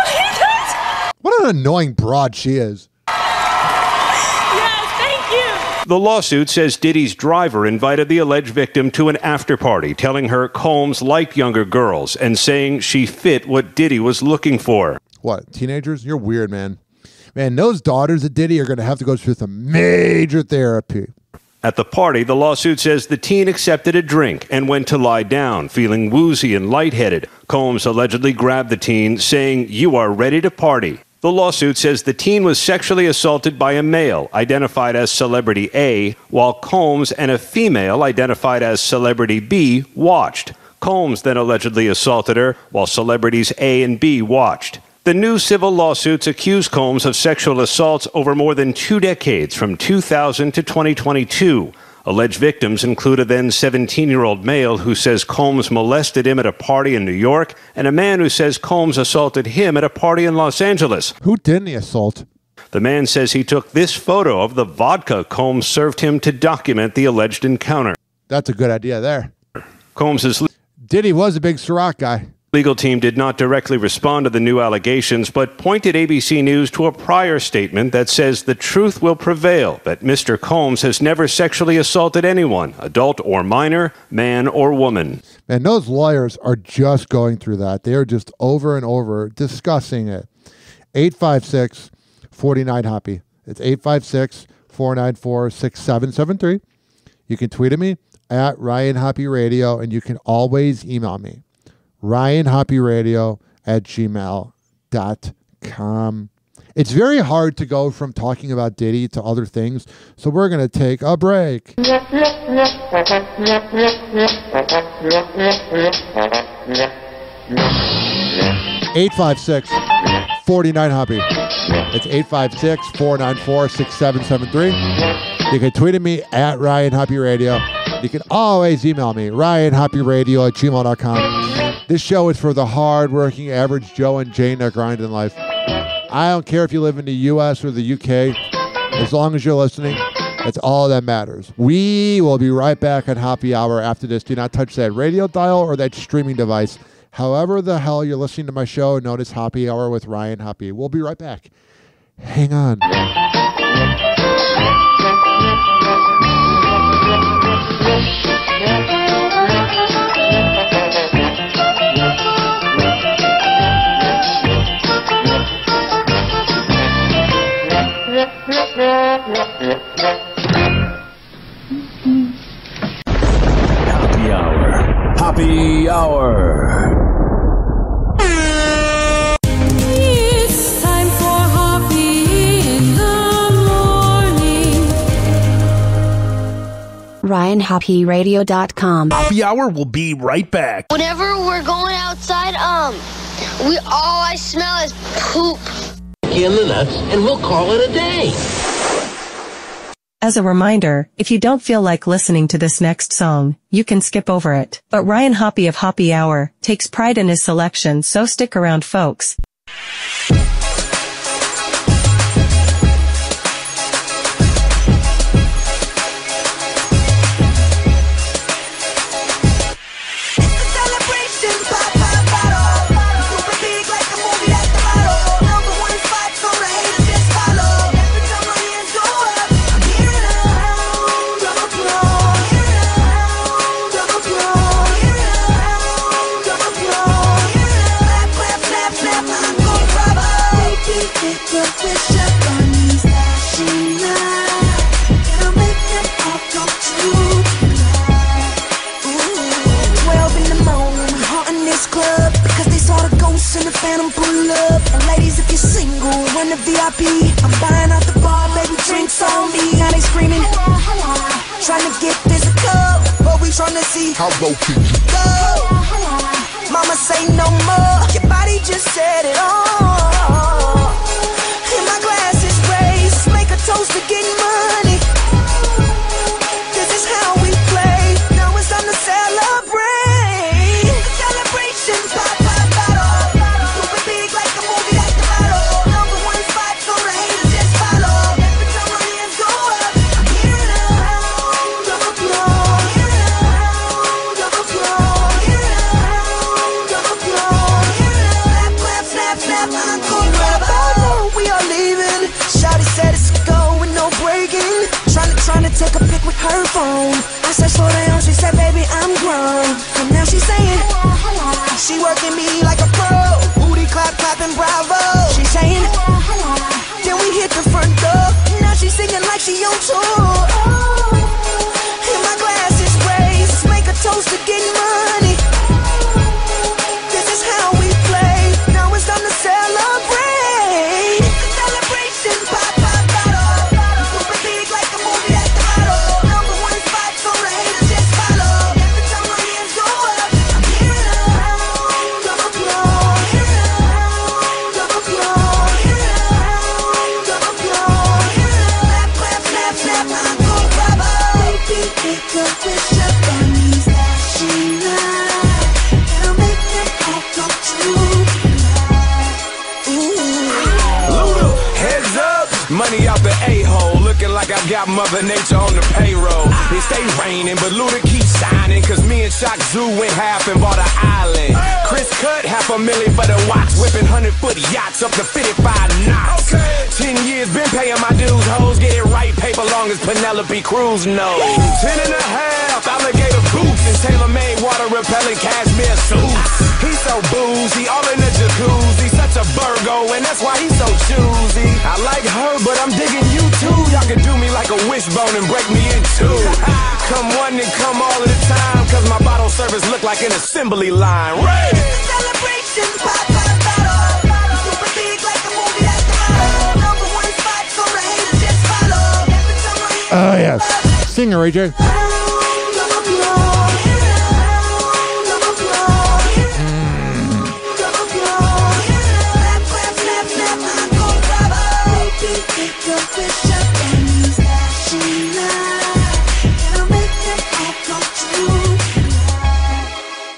hate it? What an annoying broad she is. Yes, thank you. The lawsuit says Diddy's driver invited the alleged victim to an after-party, telling her Combs liked younger girls and saying she fit what Diddy was looking for. What, teenagers? You're weird, man. Man, those daughters of Diddy are going to have to go through some major therapy. At the party, the lawsuit says the teen accepted a drink and went to lie down, feeling woozy and lightheaded. Combs allegedly grabbed the teen, saying, "You are ready to party." The lawsuit says the teen was sexually assaulted by a male, identified as Celebrity A, while Combs and a female, identified as Celebrity B, watched. Combs then allegedly assaulted her, while Celebrities A and B watched. The new civil lawsuits accuse Combs of sexual assaults over more than 2 decades, from 2000 to 2022. Alleged victims include a then 17-year-old male who says Combs molested him at a party in New York, and a man who says Combs assaulted him at a party in Los Angeles. Who didn't he assault? The man says he took this photo of the vodka Combs served him to document the alleged encounter. That's a good idea there. Combs's Diddy was a big Ciroc guy. Legal team did not directly respond to the new allegations, but pointed ABC News to a prior statement that says the truth will prevail, that Mr. Combs has never sexually assaulted anyone, adult or minor, man or woman. Man, those lawyers are just going through that. They are just over and over discussing it. 856-49-HOPPY. It's 856-494-6773. You can tweet at me at Ryan Hoppy Radio, and you can always email me. RyanHoppyRadio@gmail.com. It's very hard to go from talking about Diddy to other things, so we're going to take a break. 856-49-HOPPY. It's 856-494-6773. You can tweet at me at Ryan Hoppy Radio. You can always email me, RyanHoppyRadio@gmail.com. This show is for the hard-working average Joe and Jane that grind in life. I don't care if you live in the U.S. or the U.K. As long as you're listening, that's all that matters. We will be right back on Hoppy Hour after this. Do not touch that radio dial or that streaming device. However the hell you're listening to my show, known as Hoppy Hour with Ryan Hoppy. We'll be right back. Hang on. Happy hour. Happy hour. It's time for Hoppy in the morning. RyanHoppyRadio.com. Happy hour will be right back. Whenever we're going outside, all I smell is poop. In the nuts, and we'll call it a day. As a reminder, if you don't feel like listening to this next song, you can skip over it. But Ryan Hoppy of Hoppy Hour takes pride in his selection, so stick around, folks. Phantom pull up, and ladies, if you're single, run the VIP. I'm buying out the bar, baby, drinks on me. Now they screaming, trying to get physical, but we trying to see how low can you go. Mama say no more, your body just said it all. And my glass is raised, make a toast to getting money. This is how we play. Now it's time to celebrate. The celebration pop. Trying to take a pic with her phone. I said slow down, she said baby I'm grown. And now she's saying she working me like a pro. Booty clap clapping bravo. She's saying then we hit the front door. Now she's singing like she on tour. And my glass is raised, make a toast to getting money. This is how we play. Now it's time to celebrate. Celebration pop. Money out the a-hole, looking like I got Mother Nature on the payroll. It stay raining, but Luda keeps signing, cause me and Shock Zoo went half and bought an island. Chris cut $500,000 for the watch, whipping 100-foot yachts up to 55 knots. 10 years been paying my dues, hoes get it right, paper long as Penelope Cruz knows. 10 and a half alligator boots and tailor-made water repellent cashmere suits. He's so boozy, all in the jacuzzi, such a Virgo, and that's why he's so choosy. I like her, but I'm digging you too. Y'all can do me like a wishbone and break me in two. Come one and come all of the time, cause my bottle service look like an assembly line. Right? Celebration pop, pop, bottle. Super big like a movie that's the number one spot for the haters, just follow. Every time I hear Oh, yes. Singer, Ray J.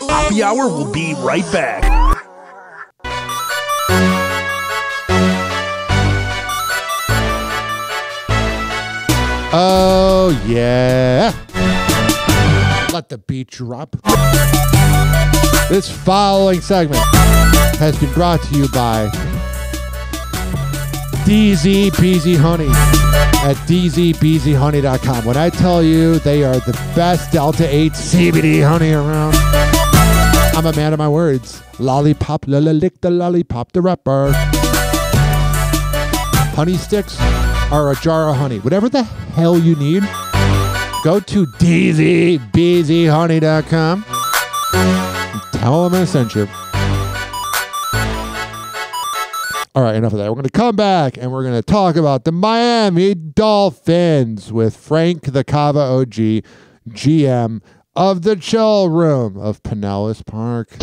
Happy hour will be right back. Oh, yeah. Let the beat drop. This following segment has been brought to you by DZ Beezy Honey at dzbeezyhoney.com. When I tell you they are the best Delta 8 CBD honey around, I'm a man of my words. Lollipop, lick the lollipop, the rapper. Honey sticks are a jar of honey. Whatever the hell you need, go to dzbeezyhoney.com. Tell them I sent you. All right, enough of that. We're going to come back and we're going to talk about the Miami Dolphins with Frank the Cava OG, GM of the Chill Room of Pinellas Park.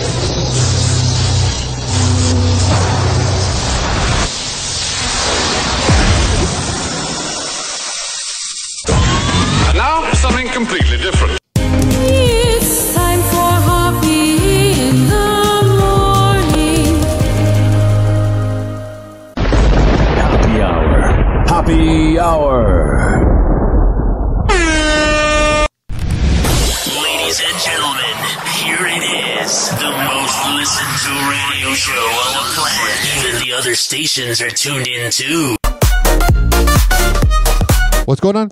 And now, something completely different. It's time for Hoppy in the morning. Happy Hour. Happy Hour. Ladies and gentlemen, here it is. The most listened to radio show on the planet. Even the other stations are tuned in too. What's going on?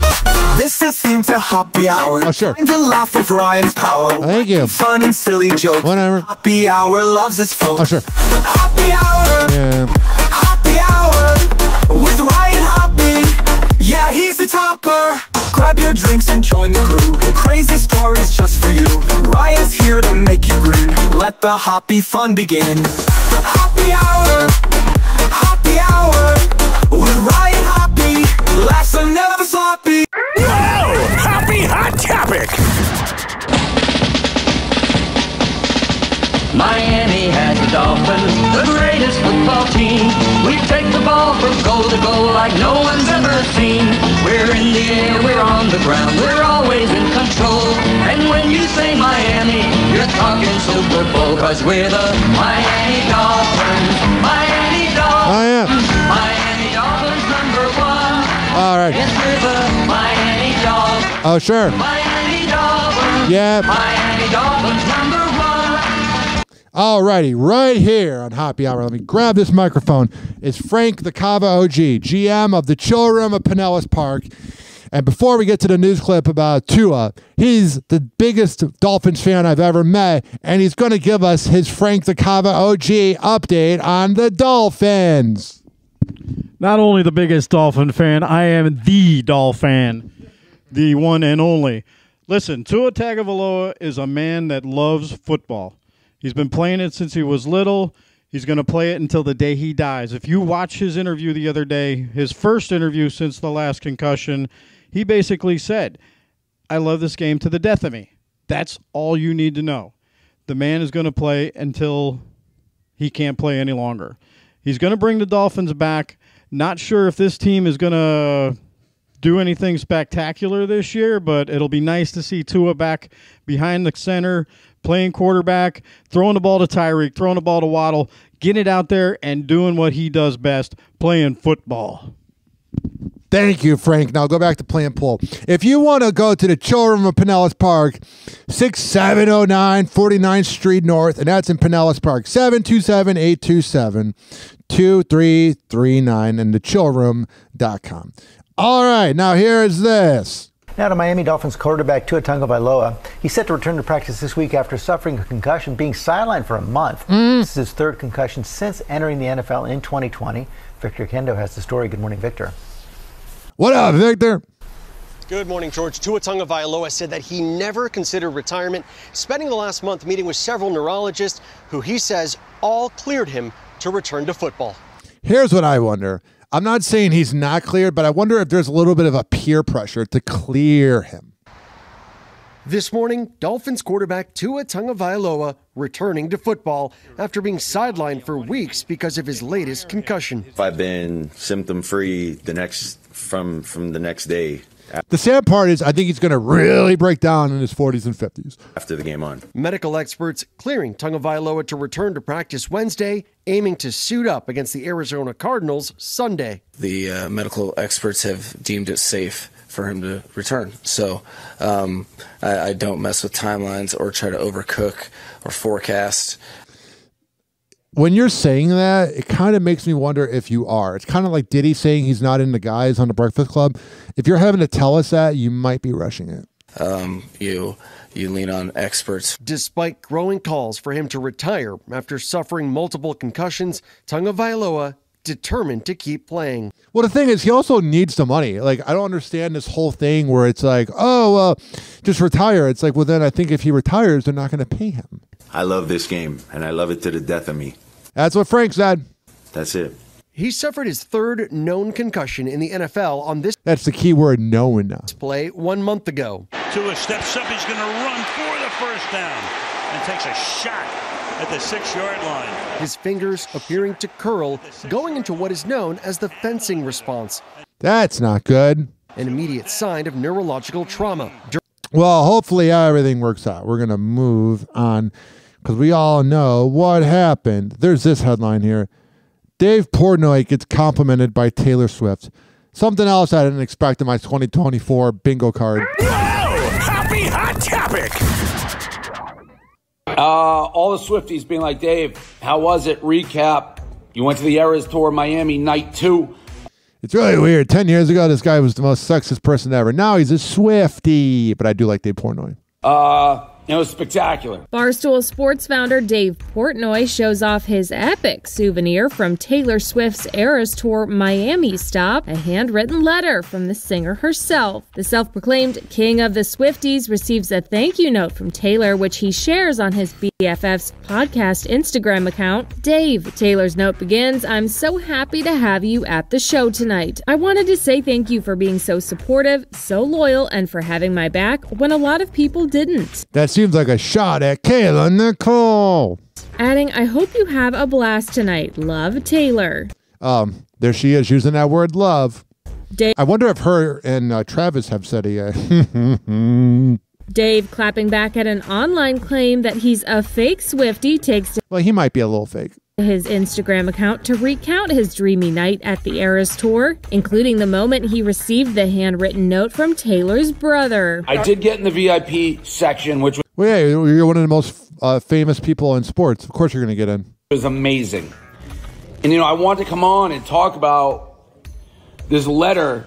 This is theme to Happy Hour. Oh, sure. Time to laugh with Ryan's power. Thank you. Fun and silly jokes. Whatever. Happy Hour loves its folks. Oh, sure. Happy Hour. Yeah. Happy Hour with Ryan Hoppy. Yeah, he's the topper. Grab your drinks and join the crew. Crazy stories just for you. Ryan's here to make you grin. Let the Hoppy fun begin. Happy Hour. Happy Hour with Ryan Hoppy. Laughs are never sloppy. Whoa! Happy Hot Topic! Miami has the Dolphins, the greatest football team. We take the ball from goal to goal like no one's ever seen. We're in the air, we're on the ground, we're always in control. And when you say Miami, you're talking Super Bowl, 'cause we're the Miami Dolphins. Miami Dolphins. I am. Miami Dolphins #1. All right. Yes, we're the Miami Dolphins. Oh, sure. Miami Dolphins. Yeah. Miami Dolphins #1. Alrighty, right here on Happy Hour. Let me grab this microphone. It's Frank the Cava OG, GM of the Chill Room of Pinellas Park. And before we get to the news clip about Tua, he's the biggest Dolphins fan I've ever met, and he's going to give us his Frank the Cava OG update on the Dolphins. Not only the biggest Dolphin fan, I am the Dolphin, the one and only. Listen, Tua Tagovailoa is a man that loves football. He's been playing it since he was little. He's going to play it until the day he dies. If you watch his interview the other day, his first interview since the last concussion, he basically said, I love this game to the death of me. That's all you need to know. The man is going to play until he can't play any longer. He's going to bring the Dolphins back. Not sure if this team is going to do anything spectacular this year, but it'll be nice to see Tua back behind the center, playing quarterback, throwing the ball to Tyreek, throwing the ball to Waddle, getting it out there and doing what he does best, playing football. Thank you, Frank. Now go back to playing pool. If you want to go to the Chill Room of Pinellas Park, 6709 49th Street North, and that's in Pinellas Park, 727-827-2339 and thechillroom.com. All right, now here is this. Now to Miami Dolphins quarterback Tua Tagovailoa. He's set to return to practice this week after suffering a concussion, being sidelined for a month. This is his third concussion since entering the NFL in 2020. Victor Kendo has the story. Good morning, Victor. What up, Victor? Good morning, George. Tua Tagovailoa said that he never considered retirement, spending the last month meeting with several neurologists who he says all cleared him to return to football. Here's what I wonder. I'm not saying he's not cleared, but I wonder if there's a little bit of a peer pressure to clear him. This morning, Dolphins quarterback Tua Tagovailoa returning to football after being sidelined for weeks because of his latest concussion. I've been symptom-free from the next day. The sad part is I think he's going to really break down in his 40s and 50s. After the game on. Medical experts clearing Tagovailoa to return to practice Wednesday, aiming to suit up against the Arizona Cardinals Sunday. The medical experts have deemed it safe for him to return. So I don't mess with timelines or try to overcook or forecast. when you're saying that, it kind of makes me wonder if you are. It's kind of like Diddy saying he's not into guys on the Breakfast Club. If you're having to tell us that, you might be rushing it. You lean on experts. Despite growing calls for him to retire after suffering multiple concussions, Tagovailoa determined to keep playing. Well, the thing is, he also needs the money. Like, I don't understand this whole thing where it's like, oh, well, just retire. It's like, well, then I think if he retires, they're not going to pay him. I love this game, and I love it to the death of me. That's what Frank said. That's it. He suffered his third known concussion in the NFL on this That's the key word, known. play 1 month ago. Tua steps up, he's going to run for the first down and takes a shot at the 6-yard line. His fingers appearing to curl, going into what is known as the fencing response. That's not good. An immediate sign of neurological trauma. Well, hopefully everything works out. We're going to move on because we all know what happened. There's this headline here. Dave Portnoy gets complimented by Taylor Swift. Something else I didn't expect in my 2024 bingo card. Happy hot topic. All the Swifties being like, Dave, how was it? Recap. You went to the Eras Tour Miami night 2. It's really weird. 10 years ago, this guy was the most sexist person ever. Now he's a Swiftie. But I do like Dave Portnoy. It was spectacular. Barstool Sports founder Dave Portnoy shows off his epic souvenir from Taylor Swift's Eras Tour Miami stop, a handwritten letter from the singer herself. The self-proclaimed king of the Swifties receives a thank you note from Taylor, which he shares on his BFF's podcast Instagram account. Dave, Taylor's note begins, I'm so happy to have you at the show tonight. I wanted to say thank you for being so supportive, so loyal, and for having my back when a lot of people didn't. That seems like a shot at Kayla Nicole. Adding, I hope you have a blast tonight. Love, Taylor. There she is using that word love. Dave, I wonder if her and Travis have said it yet. Dave, clapping back at an online claim that he's a fake Swiftie, takes to Well, he might be a little fake. his Instagram account to recount his dreamy night at the Eras Tour, including the moment he received the handwritten note from Taylor's brother. I did get in the VIP section, which Well, yeah, you're one of the most famous people in sports. Of course you're going to get in. was amazing. And, I want to come on and talk about this letter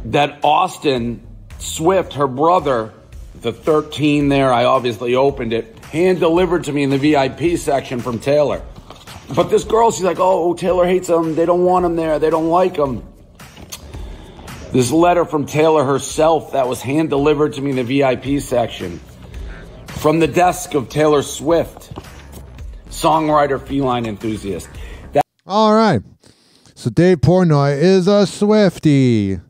that Austin Swift, her brother, the 13 there, I obviously opened it, hand-delivered to me in the VIP section from Taylor. But this girl, she's like, oh, Taylor hates him. They don't want him there. They don't like him. This letter from Taylor herself that was hand-delivered to me in the VIP section from the desk of Taylor Swift, songwriter, feline enthusiast. All right. So Dave Portnoy is a Swiftie.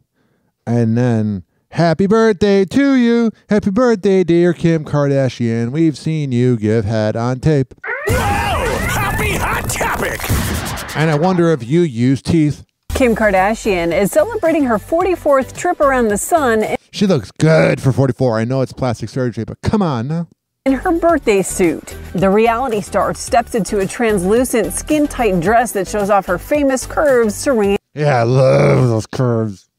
And then, happy birthday to you. Happy birthday, dear Kim Kardashian. We've seen you give head on tape. Happy hot topic. And I wonder if you use teeth. Kim Kardashian is celebrating her 44th trip around the sun She looks good for 44. I know it's plastic surgery, but come on now. in her birthday suit. The reality star steps into a translucent, skin-tight dress that shows off her famous curves, serene Yeah, I love those curves.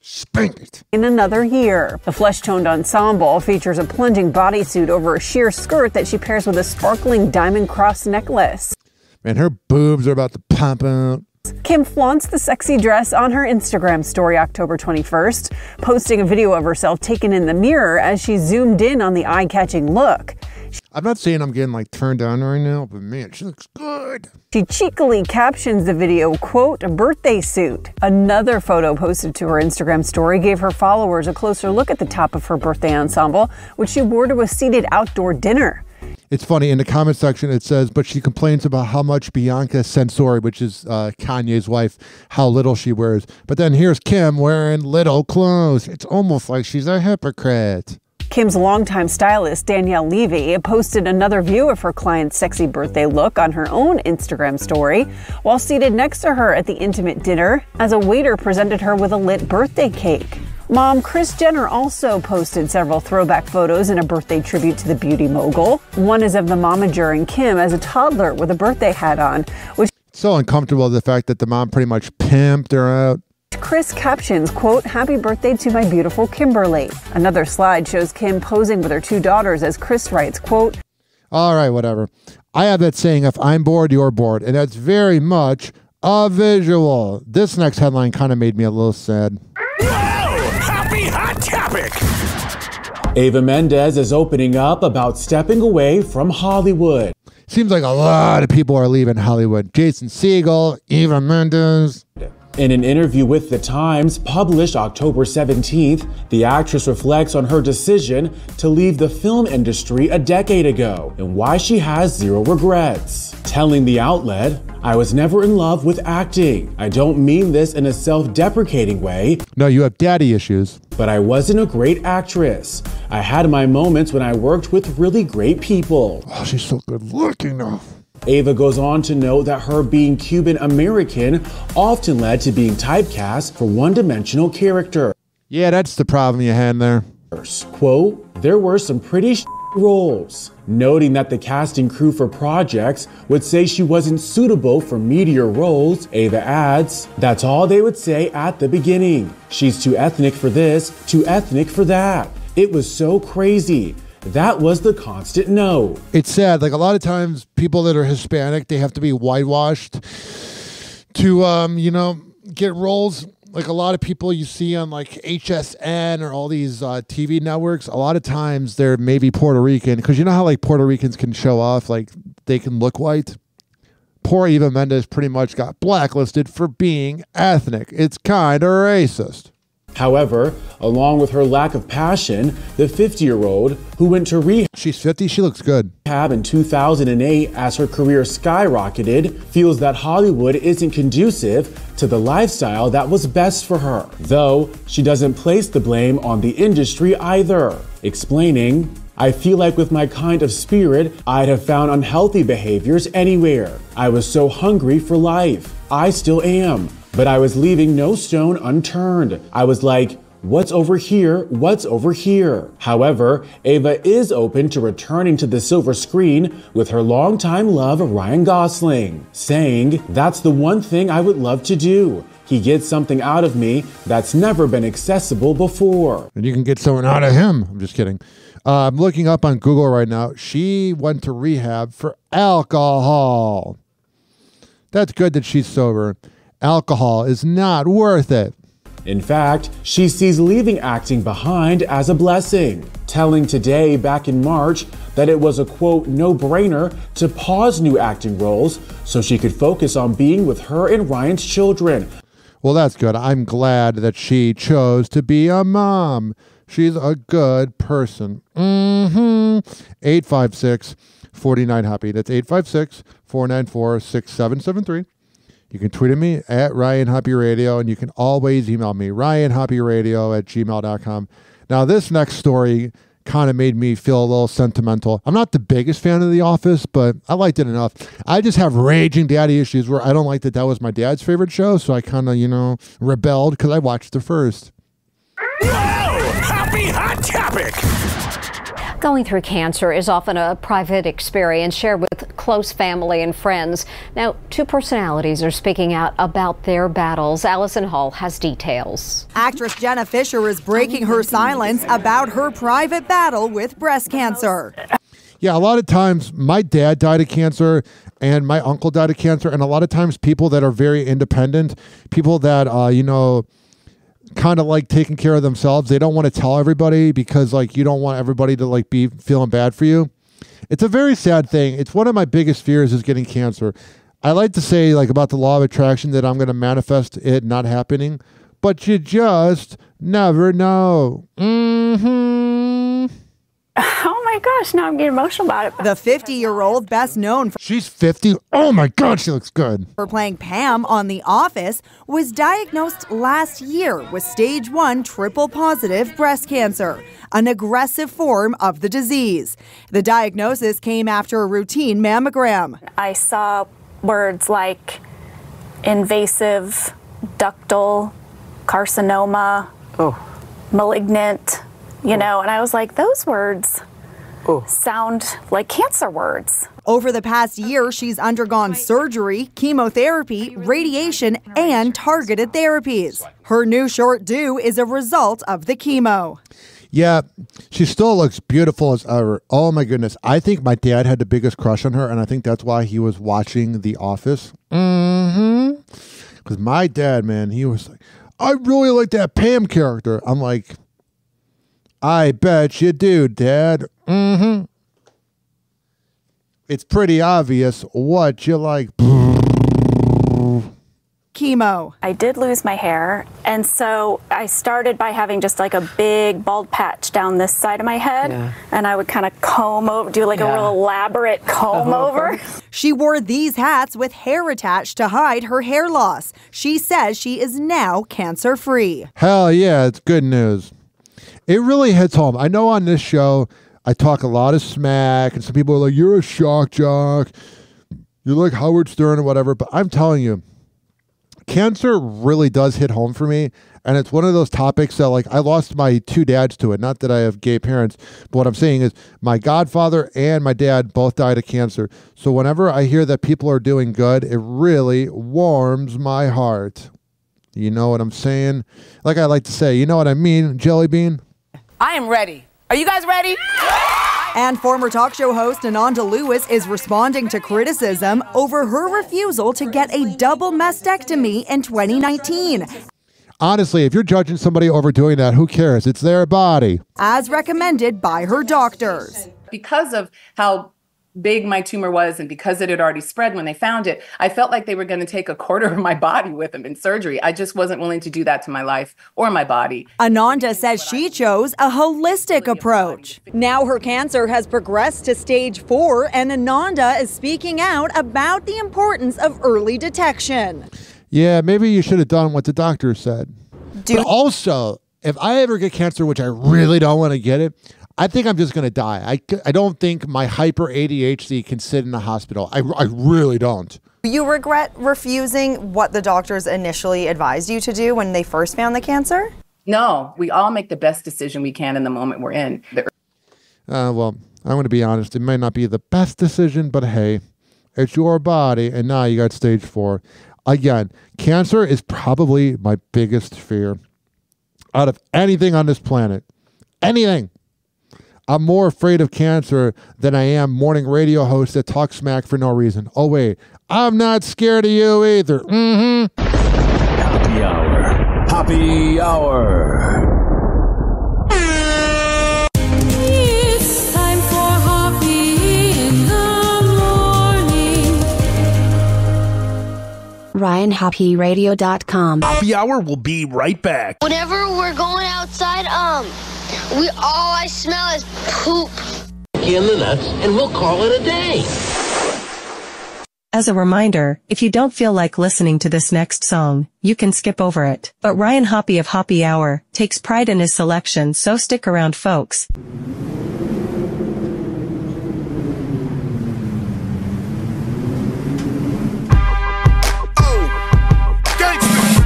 Spank it. in another year. The flesh-toned ensemble features a plunging bodysuit over a sheer skirt that she pairs with a sparkling diamond cross necklace. Man, her boobs are about to pump out. Kim flaunts the sexy dress on her Instagram story October 21st, posting a video of herself taken in the mirror as she zoomed in on the eye-catching look. I'm not saying I'm getting turned on right now, but man, she looks good. She cheekily captions the video, quote, a birthday suit. Another photo posted to her Instagram story gave her followers a closer look at the top of her birthday ensemble, which she wore to a seated outdoor dinner. It's funny, in the comment section it says, but she complains about how much Bianca Censori, which is Kanye's wife, how little she wears. But then here's Kim wearing little clothes. It's almost like she's a hypocrite. Kim's longtime stylist, Danielle Levy, posted another view of her client's sexy birthday look on her own Instagram story, while seated next to her at the intimate dinner as a waiter presented her with a lit birthday cake. Mom Kris Jenner also posted several throwback photos in a birthday tribute to the beauty mogul. One is of the momager and Kim as a toddler with a birthday hat on, which So uncomfortable, the fact that the mom pretty much pimped her out. Kris captions, quote, happy birthday to my beautiful Kimberly. Another slide shows Kim posing with her two daughters as Kris writes, quote, All right, whatever. I have that saying, if I'm bored, you're bored. And that's very much a visual. This next headline kind of made me a little sad. Whoa! Happy Hot Topic! Eva Mendes is opening up about stepping away from Hollywood. Seems like a lot of people are leaving Hollywood. Jason Segel, Eva Mendes. In an interview with The Times, published October 17th, the actress reflects on her decision to leave the film industry a decade ago and why she has zero regrets. Telling the outlet, "I was never in love with acting. I don't mean this in a self-deprecating way. No, you have daddy issues. But I wasn't a great actress. I had my moments when I worked with really great people." Oh, she's so good looking though. Ava goes on to note that her being Cuban American often led to being typecast for one-dimensional character. Yeah, that's the problem you had there. Quote, "There were some pretty roles," noting that the casting crew for projects would say she wasn't suitable for meatier roles. Ava adds, "That's all they would say at the beginning. She's too ethnic for this, too ethnic for that. It was so crazy. That was the constant no." It's sad. Like a lot of times people that are Hispanic, they have to be whitewashed to, get roles. Like a lot of people you see on like HSN or all these TV networks, a lot of times they're maybe Puerto Rican. Because you know how like Puerto Ricans can show off, like they can look white? Poor Eva Mendes pretty much got blacklisted for being ethnic. It's kind of racist. However, along with her lack of passion, the 50-year-old who went to rehab, she's 50, she looks good, in 2008 as her career skyrocketed, feels that Hollywood isn't conducive to the lifestyle that was best for her. Though, she doesn't place the blame on the industry either, explaining, "I feel like with my kind of spirit, I'd have found unhealthy behaviors anywhere. I was so hungry for life. I still am. But I was leaving no stone unturned. I was like, what's over here? What's over here?" However, Ava is open to returning to the silver screen with her longtime love, Ryan Gosling, saying, "That's the one thing I would love to do. He gets something out of me that's never been accessible before." And you can get someone out of him. I'm just kidding. I'm looking up on Google right now. She went to rehab for alcohol. That's good that she's sober. Alcohol is not worth it. In fact, she sees leaving acting behind as a blessing, telling Today back in March that it was a, quote, "no-brainer" to pause new acting roles so she could focus on being with her and Ryan's children. Well, that's good. I'm glad that she chose to be a mom. She's a good person. 856-49-HAPPY. That's 856-494-6773. You can tweet at me at Ryan Hoppy Radio, and you can always email me, ryanhoppyradio@gmail.com. Now, this next story kind of made me feel a little sentimental. I'm not the biggest fan of The Office, but I liked it enough. I just have raging daddy issues where I don't like that was my dad's favorite show, so I kind of, rebelled because I watched it first. Whoa! Happy Hot Topic! Going through cancer is often a private experience shared with close family and friends. Now, two personalities are speaking out about their battles. Allison Hall has details. Actress Jenna Fisher is breaking her silence about her private battle with breast cancer. Yeah, a lot of times my dad died of cancer and my uncle died of cancer. And a lot of times people that are very independent, people that, kind of like taking care of themselves, they don't want to tell everybody because you don't want everybody to be feeling bad for you. It's a very sad thing. It's one of my biggest fears is getting cancer. I like to say about the law of attraction that I'm going to manifest it not happening, but you just never know. Oh my gosh, now I'm getting emotional about it. The 50-year-old, best known for... She's 50? Oh my God, she looks good. ...for playing Pam on The Office, was diagnosed last year with stage 1 triple-positive breast cancer, an aggressive form of the disease. The diagnosis came after a routine mammogram. I saw words like invasive ductal carcinoma, malignant, and I was like, those words sound like cancer words. Over the past year, she's undergone surgery, chemotherapy, radiation, and targeted therapies. Her new short due is a result of the chemo. Yeah, she still looks beautiful as ever. Oh my goodness. I think my dad had the biggest crush on her, and I think that's why he was watching The Office. Mm-hmm. Because my dad, man, he was like, I really like that Pam character. I'm like, I bet you do, Dad. Mm-hmm. It's pretty obvious what you like. Chemo. I did lose my hair, and so I started by having just like a big bald patch down this side of my head, and I would kind of comb over, do like a real elaborate comb over. She wore these hats with hair attached to hide her hair loss. She says she is now cancer-free. Hell yeah, it's good news. It really hits home. I know on this show, I talk a lot of smack, and some people are like, you're a shock jock. You're like Howard Stern or whatever, but I'm telling you, cancer really does hit home for me, and it's one of those topics that, like, I lost my two dads to it. Not that I have gay parents, but what I'm saying is my godfather and my dad both died of cancer. So whenever I hear that people are doing good, it really warms my heart. You know what I'm saying? Like I like to say, you know what I mean, Jelly Bean? I am ready. Are you guys ready? And former talk show host Ananda Lewis is responding to criticism over her refusal to get a double mastectomy in 2019. Honestly, if you're judging somebody over doing that, who cares? It's their body. As recommended by her doctors. Because of how big my tumor was and because it had already spread when they found it, I felt like they were going to take a quarter of my body with them in surgery. I just wasn't willing to do that to my life or my body. Ananda says she chose a holistic approach. Now her cancer has progressed to stage 4, and Ananda is speaking out about the importance of early detection. Yeah, maybe you should have done what the doctor said. But also, if I ever get cancer, which I really don't want to get it, I think I'm just going to die. I don't think my hyper ADHD can sit in a hospital. I really don't. You regret refusing what the doctors initially advised you to do when they first found the cancer? No, we all make the best decision we can in the moment we're in. Well, I'm going to be honest. It may not be the best decision, but hey, it's your body, and now you got stage 4. Again, cancer is probably my biggest fear out of anything on this planet. Anything. I'm more afraid of cancer than I am morning radio hosts that talk smack for no reason. Oh, wait. I'm not scared of you either. Mm-hmm. Happy Hour. Happy Hour. It's time for Hoppy in the morning. RyanHappyRadio.com. Happy Hour will be right back. Whenever we're going outside, all I smell is poop. In the nuts, and we'll call it a day. As a reminder, if you don't feel like listening to this next song, you can skip over it. But Ryan Hoppy of Hoppy Hour takes pride in his selection, so stick around, folks.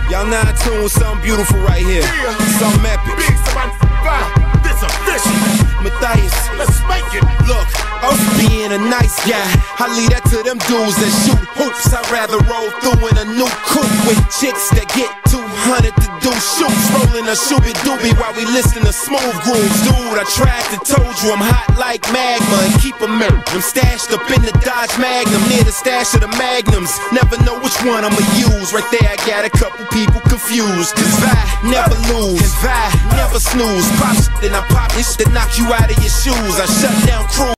Y'all now tuned something beautiful right here. Something epic. This official. Matthias, let's make it. Look, I was being a nice guy. I leave that to them dudes that shoot hoops. I'd rather roll through in a new coupe with chicks that get 200 to do shoots. Rolling a shooby doobie while we listen to smooth grooves. Dude, I tried to told you I'm hot like magma and keep a mirror. I'm stashed up in the Dodge Magnum near the stash of the Magnums. Never know which one I'ma use. Right there, I got a couple people confused. Cause I never lose. Cause I never snooze. Pop shit, then I pop this shit, knock you out of your shoes. I shut down crews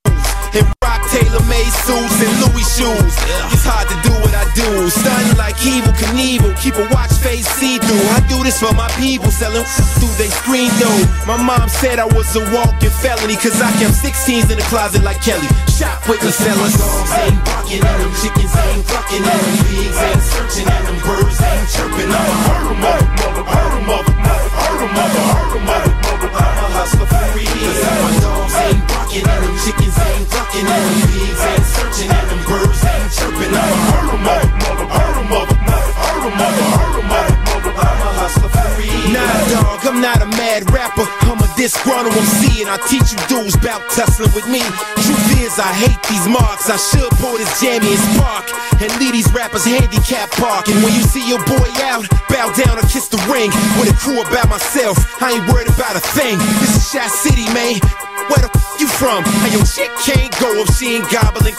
and rock tailor-made suits and Louis shoes. It's hard to do what I do. Stunning like Evel Knievel. Keep a watch face see-through. I do this for my people selling through they screen though. My mom said I was a walking felony cause I kept 16s in the closet like Kelly. Shop with the sellers. Dogs ain't barking at them, chickens ain't clucking at them, pigs ain't searching at them, birds ain't chirping. I'ma hurt them, mother, hurt them, mother, hurt them, mother, hurt them, mother. I'm a hustler for real. My dogs ain't barking at them, chickens ain't clucking at them, pigs ain't searching at them, birds ain't chirping. I'ma hurt them, mother, hurt them, mother, hurt them, mother, hurt them, mother. I'm a hustler for real. Nah, dog, I'm I'm not a mad rapper, I'm a disgruntled MC, and I teach you dudes about tussling with me. Truth is, I hate these marks. I should pull this jammy and spark and leave these rappers handicap park. And when you see your boy out, bow down and kiss the ring. With a crew about myself, I ain't worried about a thing. This is Shot City, man. Where the f you from? How your chick can't go if she ain't gobbling.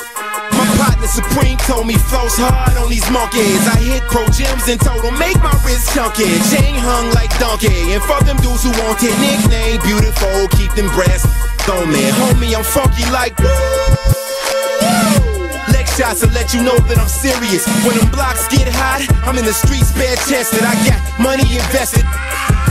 My partner Supreme told me flows hard on these monkeys. I hit Pro Gyms and told them make my wrist chunky. Chain hung like donkey. And for them dudes who want it, nickname beautiful, keep them brass on me. Homie, I'm funky like woo. Leg shots to let you know that I'm serious. When them blocks get hot, I'm in the streets bare chested. I got money invested.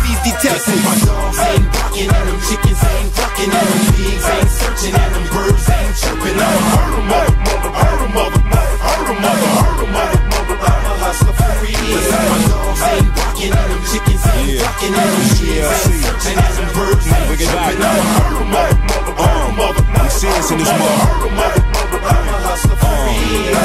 These detectives. My dogs ain't barking at them, chickens ain't clucking at them, pigs ain't searching at them, birds ain't chirping. I'ma hurt them, hurt them, hurt them, hurt them, hurt them, I'm a hustler for real. My dogs ain't barking at them, chickens ain't clucking at them, pigs ain't searching at them, birds ain't chirping. I'ma hurt them, hurt them, I'm serious in this mother. I'm a hustler for real.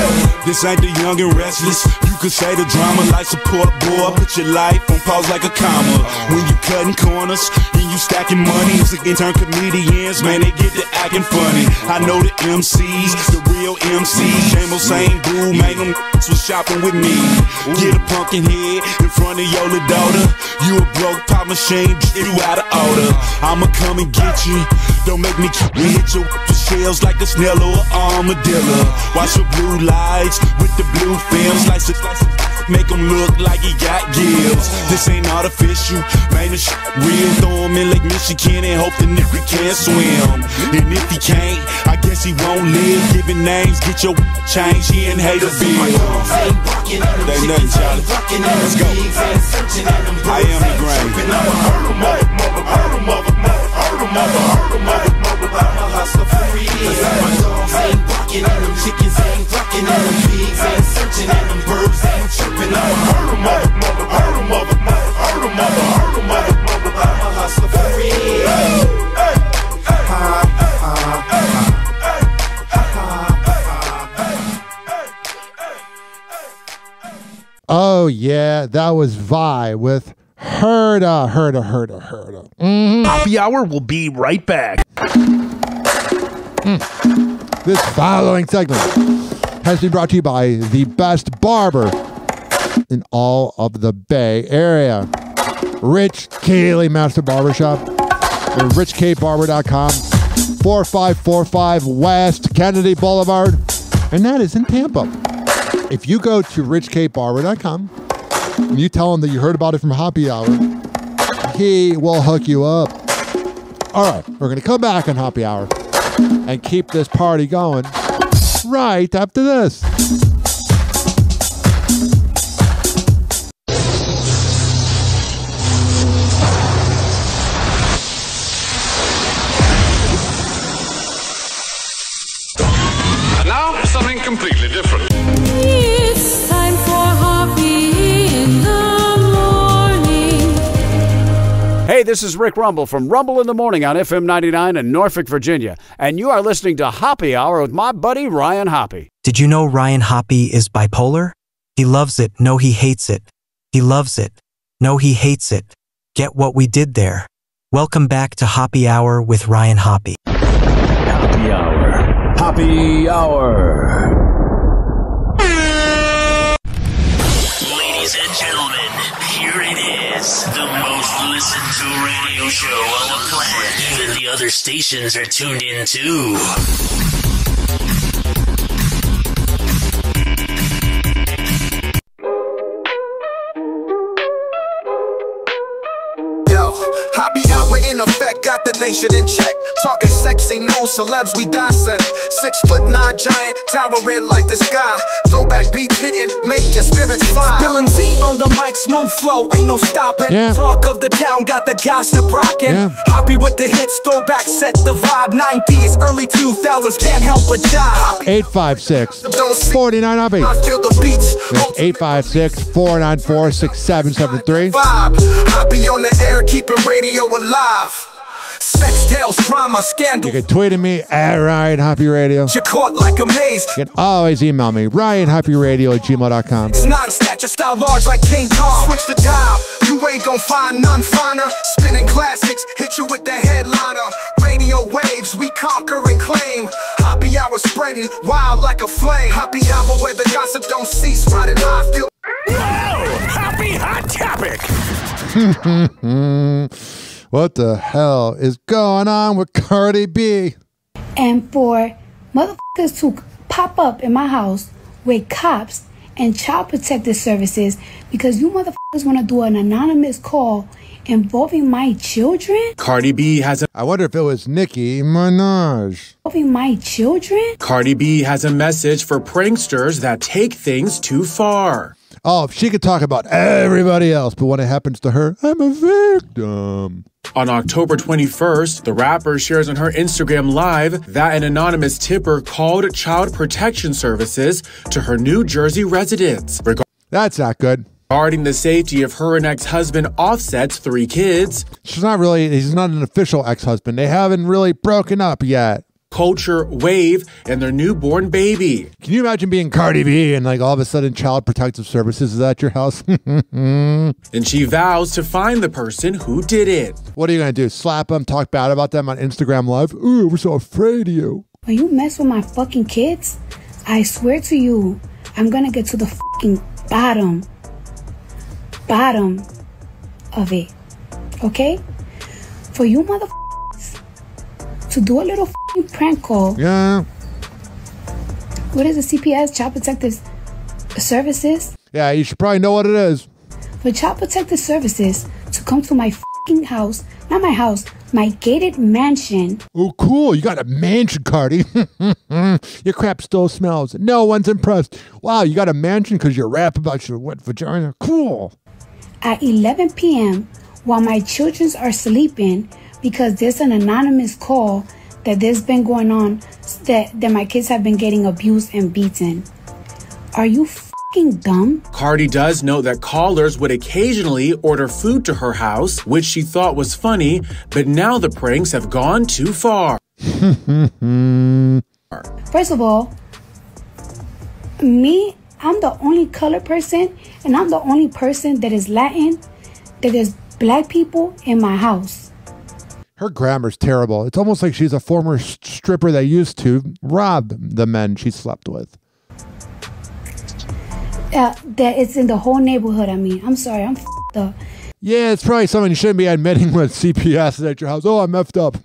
This ain't the young and restless. You could say the drama like support boy. Put your life on pause like a comma. When you cutting corners and you stacking money, it's like intern comedians, man, they get to acting funny. I know the MCs, the real MCs. Same old same dude, man, them was shopping with me. Get a pumpkin head in front of your little daughter. You a broke pop machine, you out of order. I'ma come and get you. Don't make me hit your shells like a snail or an armadillo. Watch your blue lights with the blue films, like make him look like he got gills. This ain't artificial, man, this real. Throw him in Lake Michigan and hope the nigga can't swim. And if he can't, I guess he won't live. Giving names, get your change, he ain't hate a bill. They nothing, Charlie. Let's go. I am the grain. I'm a hustler for real. My dogs ain't barking at them, chickens ain't clucking at them, pigs ain't searching at them, birds ain't chirping. I'ma hurt them, hurt them, hurt them, I'm a hustler for real. Oh yeah, that was Vi with Herda. Happy Hour will be right back. This following segment has been brought to you by the best barber in all of the Bay Area. Rich Keeley Master Barbershop. RichKbarber.com. 4545 West Kennedy Boulevard. And that is in Tampa. If you go to RichKbarber.com and you tell him that you heard about it from Happy Hour, he will hook you up. All right, we're going to come back on Happy Hour and keep this party going right after this. And now, something completely different. It's time for Hoppy in the morning. Hey, this is Rick Rumble from Rumble in the Morning on FM 99 in Norfolk, Virginia. And you are listening to Hoppy Hour with my buddy Ryan Hoppy. Did you know Ryan Hoppy is bipolar? He loves it. No, he hates it. He loves it. No, he hates it. Get what we did there. Welcome back to Hoppy Hour with Ryan Hoppy. Happy Hour. Happy Hour. Ladies and gentlemen, here it is. The most listened to radio show on the planet. Even the other stations are tuned in too. Happy Hour in effect, got the nation in check. Talking sexy news, celebs we dissect. 6'9" giant, towering like the sky. Throwback beat hitting, make your spirits fly. Spilling Z on the mic, smooth flow, ain't no stopping. Talk of the town, got the gossip rocking. Happy with the hits, throwback set the vibe. 90s, early 2000s, can't help but jive. 856-49 Hoppy. 856-494-6773. Happy on the air, keeping radio alive. Sex tales, drama, scandal. You can tweet at me at Ryan Hoppy Radio. You're caught like a maze. You can always email me, RyanHoppyRadio@gmail.com. It's non-stature style large like King Kong. Switch the dial, You ain't gon' find none finer. Spinning classics, hit you with the headliner. Radio waves, we conquer and claim. Happy hour spreading wild like a flame. Happy hour where the gossip don't cease. Riding high, feel. Whoa! Happy Hot Topic! What the hell is going on with Cardi B? And for motherfuckers to pop up in my house with cops and child protective services because you motherfuckers want to do an anonymous call involving my children? Cardi B has a... I wonder if it was Nicki Minaj. Involving my children? Cardi B has a message for pranksters that take things too far. Oh, if she could talk about everybody else, but when it happens to her, I'm a victim. On October 21st, the rapper shares on her Instagram Live that an anonymous tipper called Child Protection Services to her New Jersey residence. That's not good. Regarding the safety of her and ex-husband Offset's 3 kids. He's not an official ex-husband. They haven't really broken up yet. Culture, Wave, and their newborn baby. Can you imagine being Cardi B and like all of a sudden Child Protective Services is at your house? And she vows to find the person who did it. What are you going to do? Slap them, talk bad about them on Instagram Live? Ooh, we're so afraid of you. When you mess with my fucking kids, I swear to you, I'm going to get to the fucking bottom of it. Okay? For you motherfuckers to do a little fucking prank call. Yeah. What is it? CPS, Child Protective Services? Yeah, you should probably know what it is. For Child Protective Services to come to my fucking house, not my house, my gated mansion. Oh, cool. You got a mansion, Cardi. Your crap still smells. No one's impressed. Wow, you got a mansion because you rap about your wet vagina. Cool. At 11 p.m. while my children are sleeping because there's an anonymous call that there's been going on that my kids have been getting abused and beaten. Are you fucking dumb? Cardi does note that callers would occasionally order food to her house, which she thought was funny, but now the pranks have gone too far. First of all, I'm the only colored person, and I'm the only person that is Latin, that there's black people in my house. Her grammar's terrible. It's almost like she's a former stripper that used to rob the men she slept with. That it's in the whole neighborhood. I mean, I'm sorry, I'm f***ed up. Yeah, it's probably something you shouldn't be admitting with CPS at your house. Oh, I'm effed up.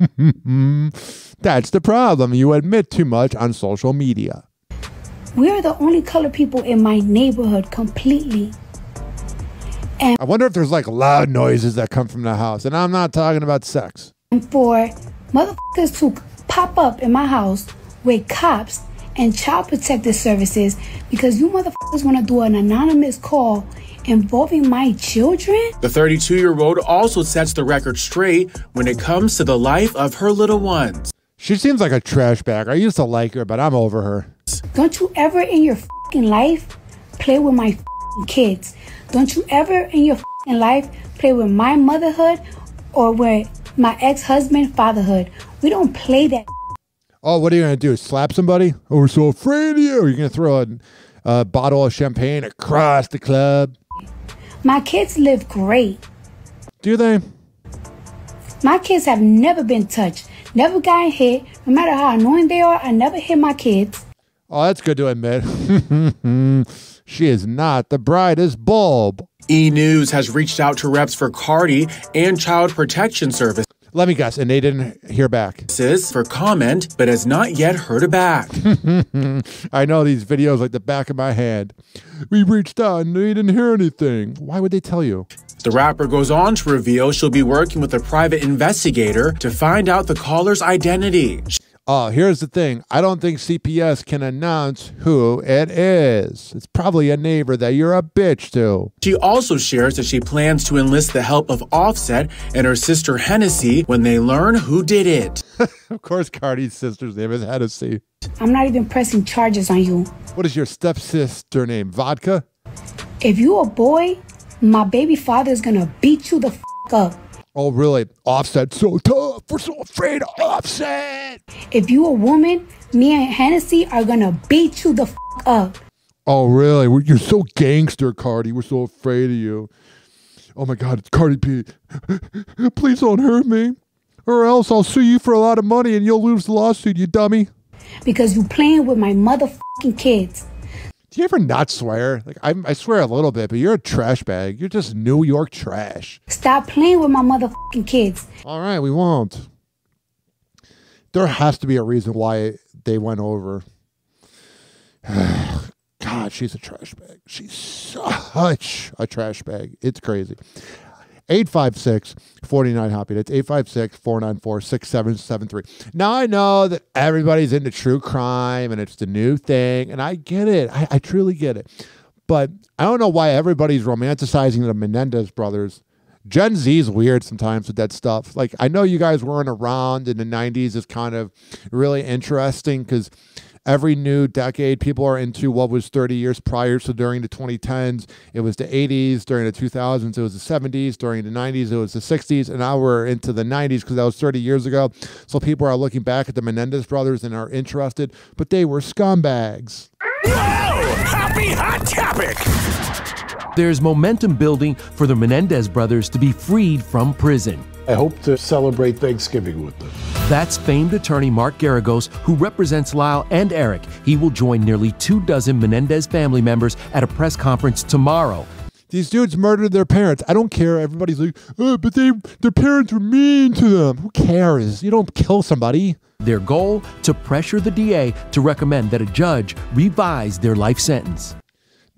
That's the problem. You admit too much on social media. We are the only colored people in my neighborhood completely. And I wonder if there's like loud noises that come from the house. And I'm not talking about sex. And for motherfuckers to pop up in my house with cops and Child Protective Services because you motherfuckers want to do an anonymous call involving my children? The 32-year-old also sets the record straight when it comes to the life of her little ones. She seems like a trash bag. I used to like her, but I'm over her. Don't you ever in your fucking life play with my fucking kids. Don't you ever in your fucking life play with my motherhood or with my ex-husband fatherhood. We don't play that. Oh, what are you going to do? Slap somebody? Oh, we're so afraid of you. You're going to throw a bottle of champagne across the club? My kids live great. Do they? My kids have never been touched, never gotten hit. No matter how annoying they are, I never hit my kids. Oh, that's good to admit. She is not the brightest bulb. E! News has reached out to reps for Cardi and Child Protection Service. Let me guess, and they didn't hear back. For comment, but has not yet heard back. I know these videos like the back of my hand. We reached out and they didn't hear anything. Why would they tell you? The rapper goes on to reveal she'll be working with a private investigator to find out the caller's identity. Oh, here's the thing. I don't think CPS can announce who it is. It's probably a neighbor that you're a bitch to. She also shares that she plans to enlist the help of Offset and her sister Hennessy when they learn who did it. Of course, Cardi's sister's name is Hennessy. I'm not even pressing charges on you. What is your stepsister name? Vodka? If you a boy, my baby father is gonna beat you the f*** up. Oh, really? Offset's so tough. We're so afraid of Offset. If you a woman, me and Hennessy are gonna beat you the f*** up. Oh, really? You're so gangster, Cardi. We're so afraid of you. Oh my God, it's Cardi B. Please don't hurt me, or else I'll sue you for a lot of money and you'll lose the lawsuit, you dummy. Because you playing with my motherfucking kids. Do you ever not swear? Like I swear a little bit, but you're a trash bag. You're just New York trash. Stop playing with my motherfucking kids. All right, we won't. There has to be a reason why they went over. God, she's a trash bag. She's such a trash bag. It's crazy. 856-49-HOPPY. That's 856-494-6773. Now, I know that everybody's into true crime and it's the new thing, and I get it. I truly get it. But I don't know why everybody's romanticizing the Menendez brothers. Gen Z is weird sometimes with that stuff. Like, I know you guys weren't around in the 90s. It's kind of really interesting because every new decade, people are into what was 30 years prior. So during the 2010s, it was the 80s. During the 2000s, it was the 70s. During the 90s, it was the 60s. And now we're into the 90s because that was 30 years ago. So people are looking back at the Menendez brothers and are interested. But they were scumbags. Whoa! Happy Hot Topic! There's momentum building for the Menendez brothers to be freed from prison. I hope to celebrate Thanksgiving with them. That's famed attorney Mark Garagos, who represents Lyle and Eric. He will join nearly 24 Menendez family members at a press conference tomorrow. These dudes murdered their parents. I don't care. Everybody's like, oh, but their parents were mean to them. Who cares? You don't kill somebody. Their goal, to pressure the DA to recommend that a judge revise their life sentence.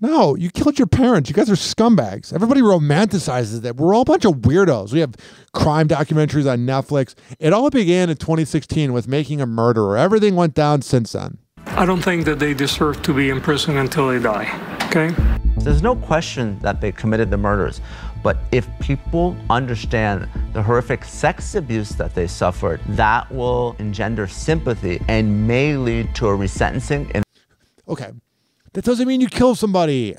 No, you killed your parents. You guys are scumbags. Everybody romanticizes that. We're all a bunch of weirdos. We have crime documentaries on Netflix. It all began in 2016 with Making a Murderer. Everything went down since then. I don't think that they deserve to be in prison until they die, okay? There's no question that they committed the murders, but if people understand the horrific sex abuse that they suffered, that will engender sympathy and may lead to a resentencing. Okay. That doesn't mean you kill somebody. In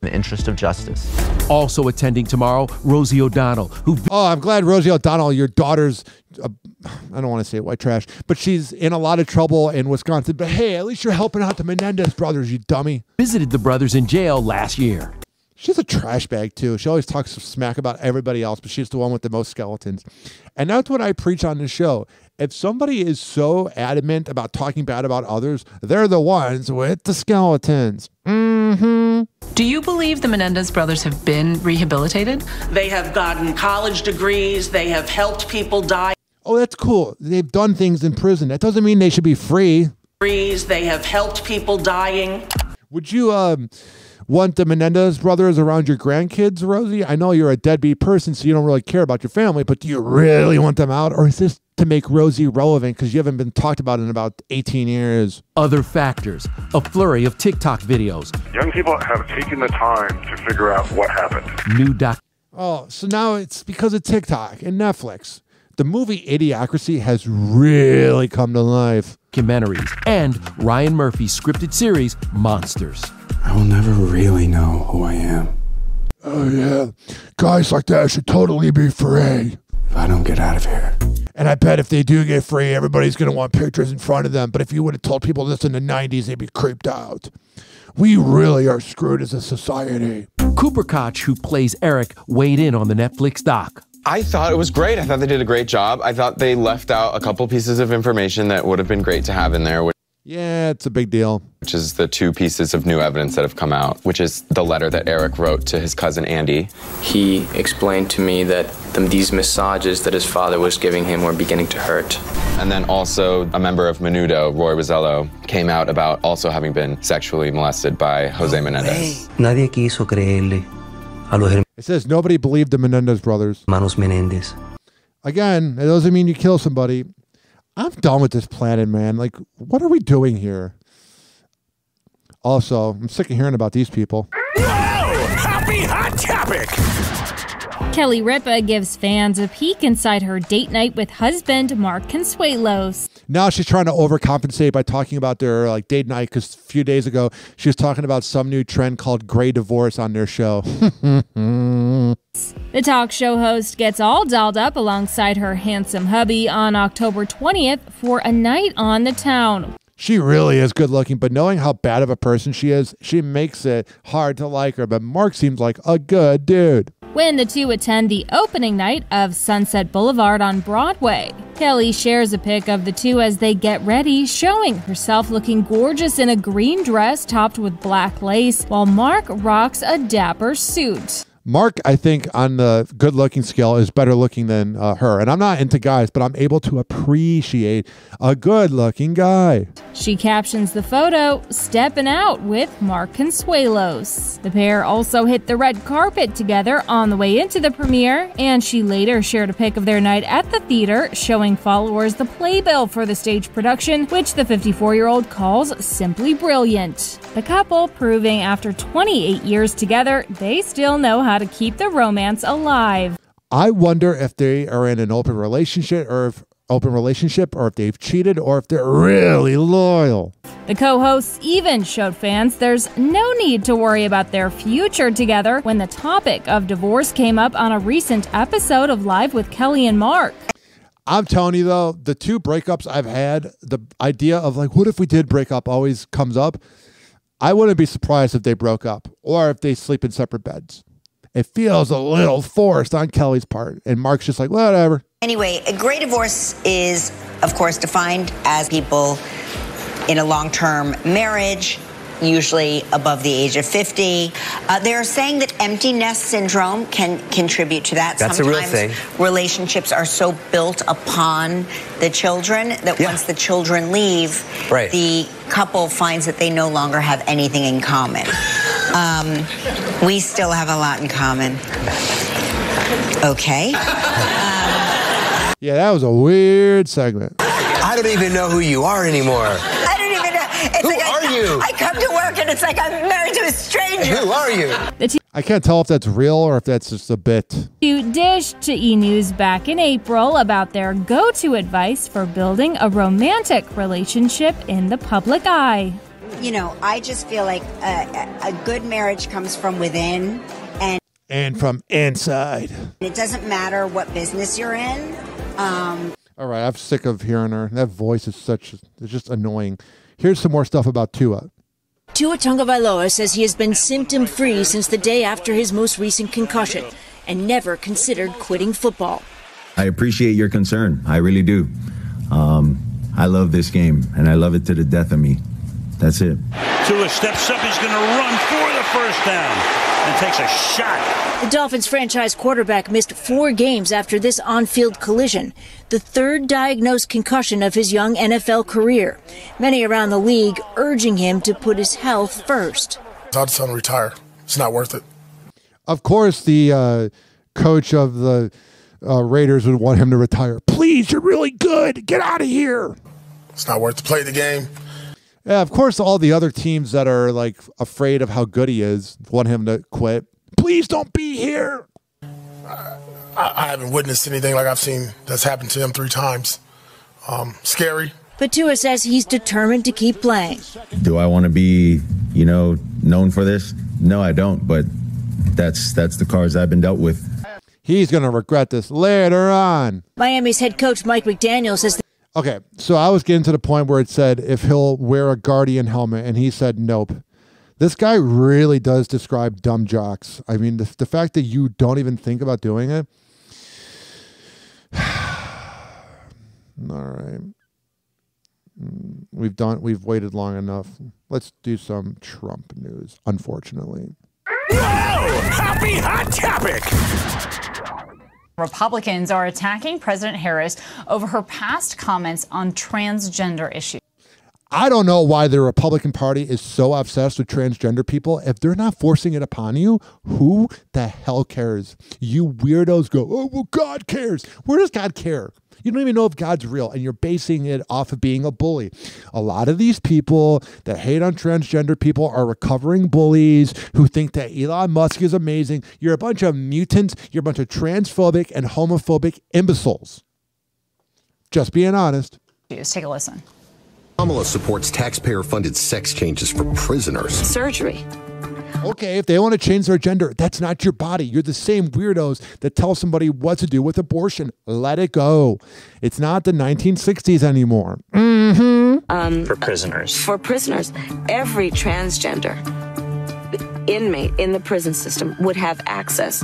the interest of justice. Also attending tomorrow, Rosie O'Donnell, who... Oh, I'm glad Rosie O'Donnell, your daughter's, I don't want to say white trash, but she's in a lot of trouble in Wisconsin. But hey, at least you're helping out the Menendez brothers, you dummy. Visited the brothers in jail last year. She's a trash bag, too. She always talks smack about everybody else, but she's the one with the most skeletons. And that's what I preach on the show. If somebody is so adamant about talking bad about others, they're the ones with the skeletons. Mm-hmm. Do you believe the Menendez brothers have been rehabilitated? They have gotten college degrees. They have helped people die. Oh, that's cool. They've done things in prison. That doesn't mean they should be free. They have helped people dying. Would you want the Menendez brothers around your grandkids, Rosie? I know you're a deadbeat person, so you don't really care about your family, but do you really want them out? Or is this to make Rosie relevant because you haven't been talked about in about 18 years? Other factors, a flurry of TikTok videos. Young people have taken the time to figure out what happened. Oh, so now it's because of TikTok and Netflix. The movie Idiocracy has really come to life. Documentaries and Ryan Murphy's scripted series, Monsters. I will never really know who I am. Oh, yeah. Guys like that should totally be free. If I don't get out of here. And I bet if they do get free, everybody's going to want pictures in front of them. But if you would have told people this in the 90s, they'd be creeped out. We really are screwed as a society. Cooper Koch, who plays Eric, weighed in on the Netflix doc. I thought it was great. I thought they did a great job. I thought they left out a couple pieces of information that would have been great to have in there. Yeah, it's a big deal. Which is the two pieces of new evidence that have come out, which is the letter that Eric wrote to his cousin Andy. He explained to me that these massages that his father was giving him were beginning to hurt. And then also a member of Menudo, Roy Rosello, came out about also having been sexually molested by Jose Menendez. Nadie quiso creerle a los It says nobody believed the Menendez brothers. hermanos Menendez. Again, it doesn't mean you kill somebody. I'm done with this planet, man. Like, what are we doing here? Also, I'm sick of hearing about these people. Whoa! Happy Hot Topic! Kelly Ripa gives fans a peek inside her date night with husband Mark Consuelos. Now she's trying to overcompensate by talking about their date night because a few days ago she was talking about some new trend called gray divorce on their show. The talk show host gets all dolled up alongside her handsome hubby on October 20th for a night on the town. She really is good looking, but knowing how bad of a person she is, she makes it hard to like her. But Mark seems like a good dude. when the two attend the opening night of Sunset Boulevard on Broadway. Kelly shares a pic of the two as they get ready, showing herself looking gorgeous in a green dress topped with black lace, while Mark rocks a dapper suit. Mark, I think, on the good-looking scale is better looking than her. And I'm not into guys, but I'm able to appreciate a good-looking guy. She captions the photo, "Stepping out with Mark Consuelos." The pair also hit the red carpet together on the way into the premiere, and she later shared a pic of their night at the theater, showing followers the playbill for the stage production, which the 54-year-old calls simply brilliant. The couple proving after 28 years together, they still know how to keep the romance alive. I wonder if they are in an open relationship or if they've cheated or if they're really loyal. The co-hosts even showed fans there's no need to worry about their future together when the topic of divorce came up on a recent episode of Live with Kelly and Mark. I'm telling you, though, the two breakups I've had, the idea of like, what if we did break up always comes up. I wouldn't be surprised if they broke up or if they sleep in separate beds. It feels a little forced on Kelly's part, and Mark's just like, whatever. Anyway, a gray divorce is, of course, defined as people in a long-term marriage, usually above the age of 50. They're saying that empty nest syndrome can contribute to that. That's Sometimes a real thing. Relationships are so built upon the children that once the children leave, the couple finds that they no longer have anything in common. We still have a lot in common. Okay. Yeah, that was a weird segment. I don't even know who you are anymore. I don't even know. It's Who like are you? I come to work and it's like I'm married to a stranger. Who are you? I can't tell if that's real or if that's just a bit. You dished to E! News back in April about their go-to advice for building a romantic relationship in the public eye. You know, I just feel like a good marriage comes from within and from inside. It doesn't matter what business you're in. All right, I'm sick of hearing her. That voice is it's just annoying. Here's some more stuff about Tua. Tua Tagovailoa says he has been symptom-free since the day after his most recent concussion and never considered quitting football. I appreciate your concern. I really do. I love this game, and I love it to the death of me. That's it. Tua steps up. He's going to run for the first down and takes a shot. The Dolphins franchise quarterback missed 4 games after this on-field collision, the third diagnosed concussion of his young NFL career. Many around the league urging him to put his health first. I'll just tell him to retire. It's not worth it. Of course, the coach of the Raiders would want him to retire. Please, you're really good. Get out of here. It's not worth to play the game. Yeah, of course, all the other teams that are like afraid of how good he is want him to quit. Please don't be here. I haven't witnessed anything like I've seen that's happened to him 3 times. Scary. But Tua says he's determined to keep playing. Do I want to be, known for this? No, I don't. But that's the cards I've been dealt with. He's going to regret this later on. Miami's head coach Mike McDaniel says. Okay, so I was getting to the point where it said if he'll wear a Guardian helmet, and he said nope. This guy really does describe dumb jocks. I mean, the fact that you don't even think about doing it. All right. We've waited long enough. Let's do some Trump news, unfortunately. Whoa! Happy Hot Topic! Republicans are attacking President Harris over her past comments on transgender issues. I don't know why the Republican Party is so obsessed with transgender people. If they're not forcing it upon you, who the hell cares? You weirdos go, oh, well, God cares. Where does God care? You don't even know if God's real, and you're basing it off of being a bully. A lot of these people that hate on transgender people are recovering bullies who think that Elon Musk is amazing. You're a bunch of mutants. You're a bunch of transphobic and homophobic imbeciles. Just being honest. Take a listen. Kamala supports taxpayer-funded sex changes for prisoners. Surgery. Okay, if they want to change their gender, that's not your body. You're the same weirdos that tell somebody what to do with abortion. Let it go. It's not the 1960s anymore. For prisoners. For prisoners, every transgender inmate in the prison system would have access.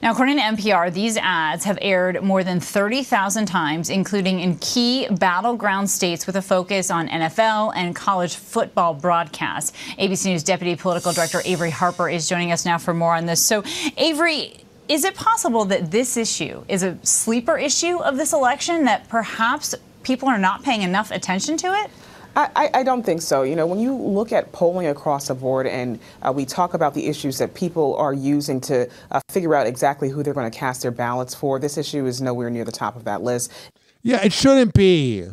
Now, according to NPR, these ads have aired more than 30,000 times, including in key battleground states with a focus on NFL and college football broadcasts. ABC News Deputy Political Director Avery Harper is joining us now for more on this. So, Avery, is it possible that this issue is a sleeper issue of this election, that perhaps people are not paying enough attention to it? I don't think so. You know, when you look at polling across the board and we talk about the issues that people are using to figure out exactly who they're going to cast their ballots for, this issue is nowhere near the top of that list. Yeah, it shouldn't be.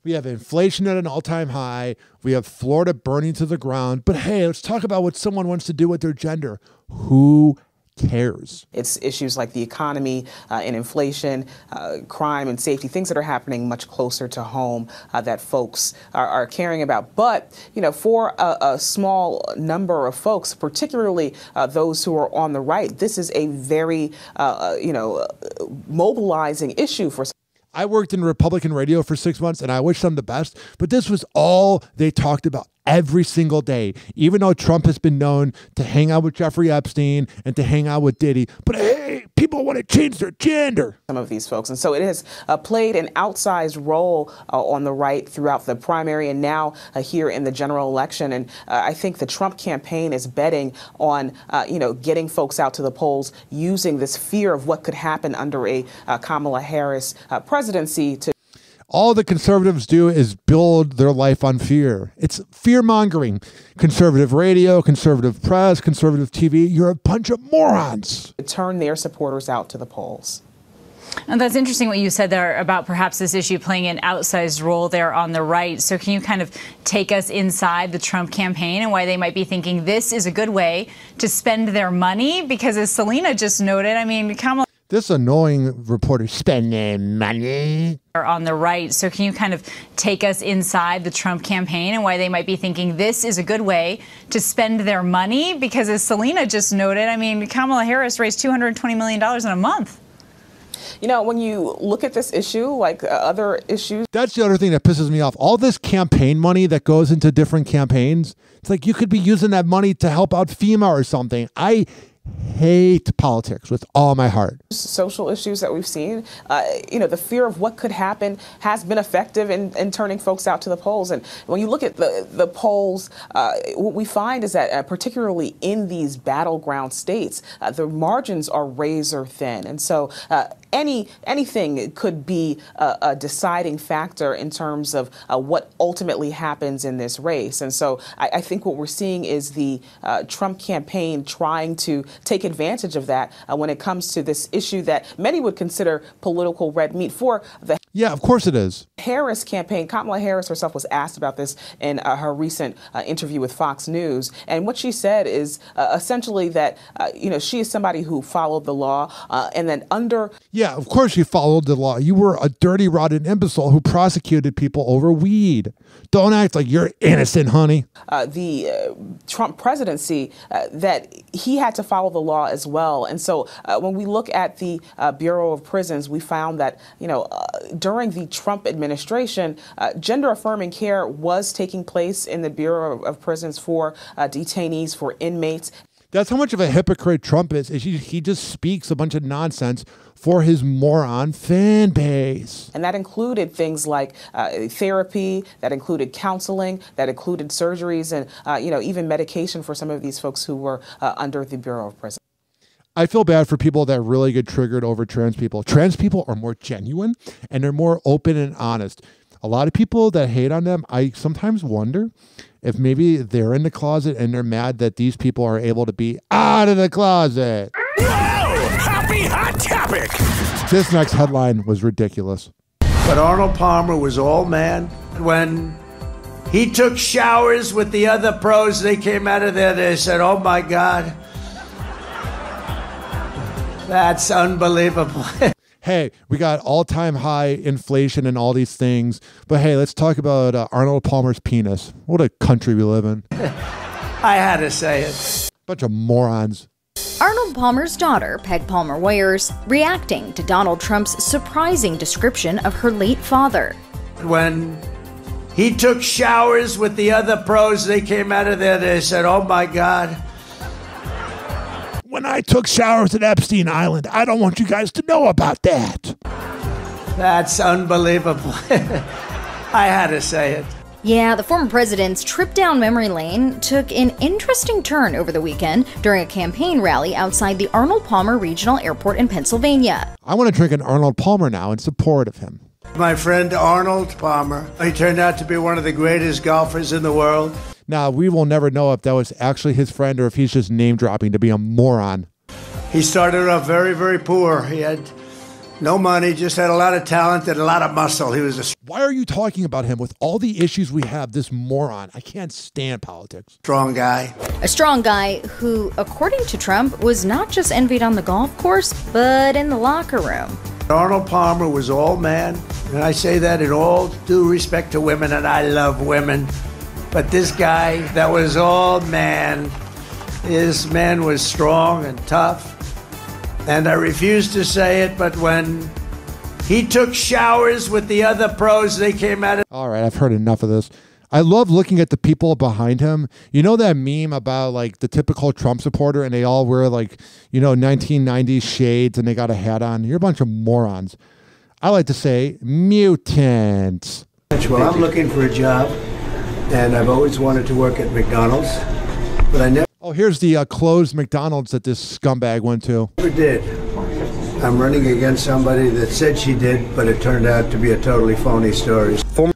We have inflation at an all-time high. We have Florida burning to the ground. But hey, let's talk about what someone wants to do with their gender. Who cares? It's issues like the economy and inflation, crime and safety, things that are happening much closer to home that folks are caring about. But, you know, for a small number of folks, particularly those who are on the right, this is a very, mobilizing issue for. I worked in Republican radio for 6 months, and I wish them the best, but this was all they talked about every single day, even though Trump has been known to hang out with Jeffrey Epstein and to hang out with Diddy. But hey, people want to change their gender. Some of these folks. And so it has played an outsized role on the right throughout the primary and now here in the general election. And I think the Trump campaign is betting on, getting folks out to the polls using this fear of what could happen under a Kamala Harris presidency to. All the conservatives do is build their life on fear. It's fear-mongering. Conservative radio, conservative press, conservative TV, you're a bunch of morons. Turn their supporters out to the polls. And that's interesting what you said there about perhaps this issue playing an outsized role there on the right. So can you kind of take us inside the Trump campaign and why they might be thinking this is a good way to spend their money? Because as Selena just noted, I mean, Kamala. This annoying reporter spending money. On the right. So can you kind of take us inside the Trump campaign and why they might be thinking this is a good way to spend their money? Because as Selena just noted, I mean, Kamala Harris raised $220 million in a month. You know, when you look at this issue, like other issues. That's the other thing that pisses me off. All this campaign money that goes into different campaigns, it's like you could be using that money to help out FEMA or something. I hate politics with all my heart. Social issues that we've seen, the fear of what could happen has been effective in turning folks out to the polls. And when you look at the polls, what we find is that particularly in these battleground states, the margins are razor thin. And so anything could be a deciding factor in terms of what ultimately happens in this race. And so I think what we're seeing is the Trump campaign trying to take advantage of that when it comes to this issue that many would consider political red meat for the. Yeah, of course it is. Harris campaign. Kamala Harris herself was asked about this in her recent interview with Fox News. And what she said is essentially that, she is somebody who followed the law and then under. Yeah, of course you followed the law. You were a dirty, rotten imbecile who prosecuted people over weed. Don't act like you're innocent, honey. The Trump presidency, that he had to follow the law as well. And so when we look at the Bureau of Prisons, we found that, during the Trump administration, gender-affirming care was taking place in the Bureau of Prisons for detainees, for inmates. That's how much of a hypocrite Trump is. He just speaks a bunch of nonsense for his moron fan base. And that included things like therapy, that included counseling, that included surgeries, and, even medication for some of these folks who were under the Bureau of Prisons. I feel bad for people that really get triggered over trans people. Trans people are more genuine and they're more open and honest. A lot of people that hate on them, I sometimes wonder if maybe they're in the closet and they're mad that these people are able to be out of the closet. Whoa! Happy Hot Topic! This next headline was ridiculous. But Arnold Palmer was all man. When he took showers with the other pros, they came out of there, they said, oh my God. That's unbelievable. Hey, we got all-time high inflation and all these things. But hey, let's talk about Arnold Palmer's penis. What a country we live in. I had to say it. Bunch of morons. Arnold Palmer's daughter, Peg Palmer Weyers, reacting to Donald Trump's surprising description of her late father. When he took showers with the other pros, they came out of there, they said, oh my God. when I took showers at Epstein Island. I don't want you guys to know about that. That's unbelievable. I had to say it. Yeah, the former president's trip down memory lane took an interesting turn over the weekend during a campaign rally outside the Arnold Palmer Regional Airport in Pennsylvania. I want to drink an Arnold Palmer now in support of him. My friend Arnold Palmer, he turned out to be one of the greatest golfers in the world. Now, we will never know if that was actually his friend or if he's just name-dropping to be a moron. He started off very, very poor. He had no money, just had a lot of talent and a lot of muscle. He was a Why are you talking about him with all the issues we have, this moron? I can't stand politics. Strong guy. A strong guy who, according to Trump, was not just envied on the golf course, but in the locker room. Arnold Palmer was all man, and I say that in all due respect to women, and I love women. But this guy that was all man, his man was strong and tough. And I refuse to say it, but when he took showers with the other pros, they came at it. All right, I've heard enough of this. I love looking at the people behind him. You know that meme about like the typical Trump supporter and they all wear like, 1990s shades and they got a hat on? You're a bunch of morons. I like to say mutants. Well, I'm looking for a job, and I've always wanted to work at McDonald's, but I never here's the closed McDonald's that this scumbag went to. Never did. I'm running against somebody that said she did, but it turned out to be a totally phony story. Former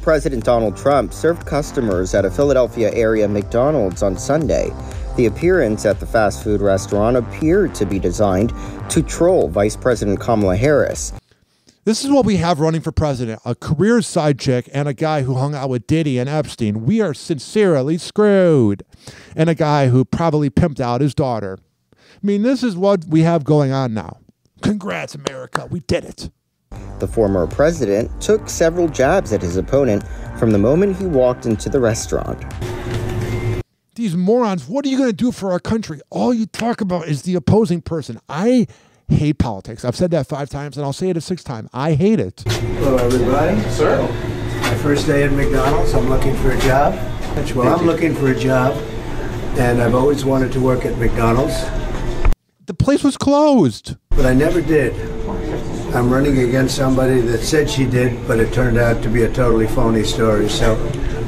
President Donald Trump served customers at a Philadelphia area McDonald's on Sunday. The appearance at the fast food restaurant appeared to be designed to troll Vice President Kamala Harris. This is what we have running for president, a career side chick and a guy who hung out with Diddy and Epstein. We are sincerely screwed. And a guy who probably pimped out his daughter. I mean, this is what we have going on now. Congrats, America. We did it. The former president took several jabs at his opponent from the moment he walked into the restaurant. These morons, what are you going to do for our country? All you talk about is the opposing person. I hate politics. I've said that 5 times, and I'll say it a 6th time. I hate it. Hello, everybody. Sir. My first day at McDonald's. I'm looking for a job. Well, I'm looking for a job, and I've always wanted to work at McDonald's. The place was closed. But I never did. I'm running against somebody that said she did, but it turned out to be a totally phony story. So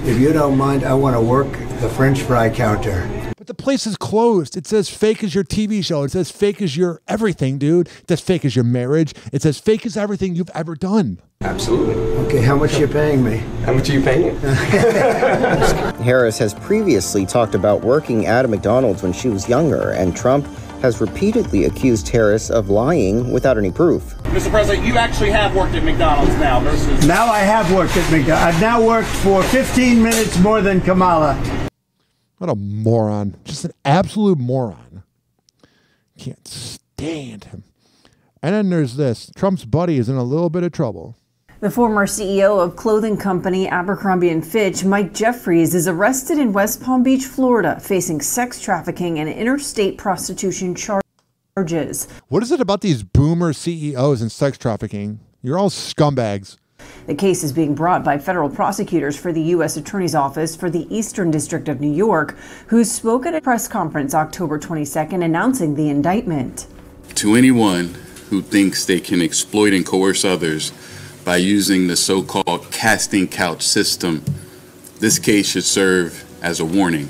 if you don't mind, I want to work the French fry counter. But the place is closed. It says fake as your TV show. It says fake as your everything, dude. It says fake as your marriage. It says fake as everything you've ever done. Absolutely. Okay, how much are you paying me? How much are you paying? Harris has previously talked about working at a McDonald's when she was younger, and Trump has repeatedly accused Harris of lying without any proof. Mr. President, you actually have worked at McDonald's now versus... Now I have worked at McDonald's. I've now worked for 15 minutes more than Kamala. What a moron. Just an absolute moron. Can't stand him. And then there's this. Trump's buddy is in a little bit of trouble. The former CEO of clothing company Abercrombie & Fitch, Mike Jeffries, is arrested in West Palm Beach, Florida, facing sex trafficking and interstate prostitution charges. What is it about these boomer CEOs and sex trafficking? You're all scumbags. The case is being brought by federal prosecutors for the U.S. Attorney's Office for the Eastern District of New York, who spoke at a press conference October 22nd announcing the indictment. To anyone who thinks they can exploit and coerce others by using the so-called casting couch system, this case should serve as a warning.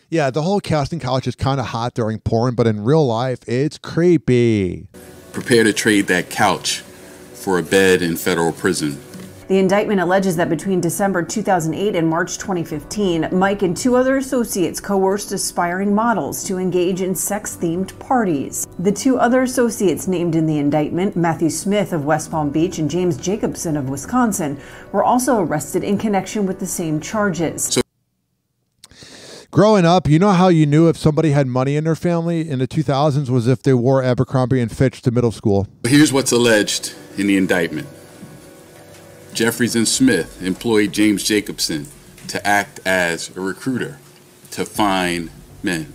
Yeah, the whole casting couch is kind of hot during porn, but in real life, it's creepy. Prepare to trade that couch for a bed in federal prison. The indictment alleges that between December 2008 and March 2015, Mike and 2 other associates coerced aspiring models to engage in sex-themed parties. The 2 other associates named in the indictment, Matthew Smith of West Palm Beach and James Jacobson of Wisconsin, were also arrested in connection with the same charges. Growing up, you know how you knew if somebody had money in their family in the 2000s was if they wore Abercrombie & Fitch to middle school. Here's what's alleged in the indictment. Jeffries and Smith employed James Jacobson to act as a recruiter to find men.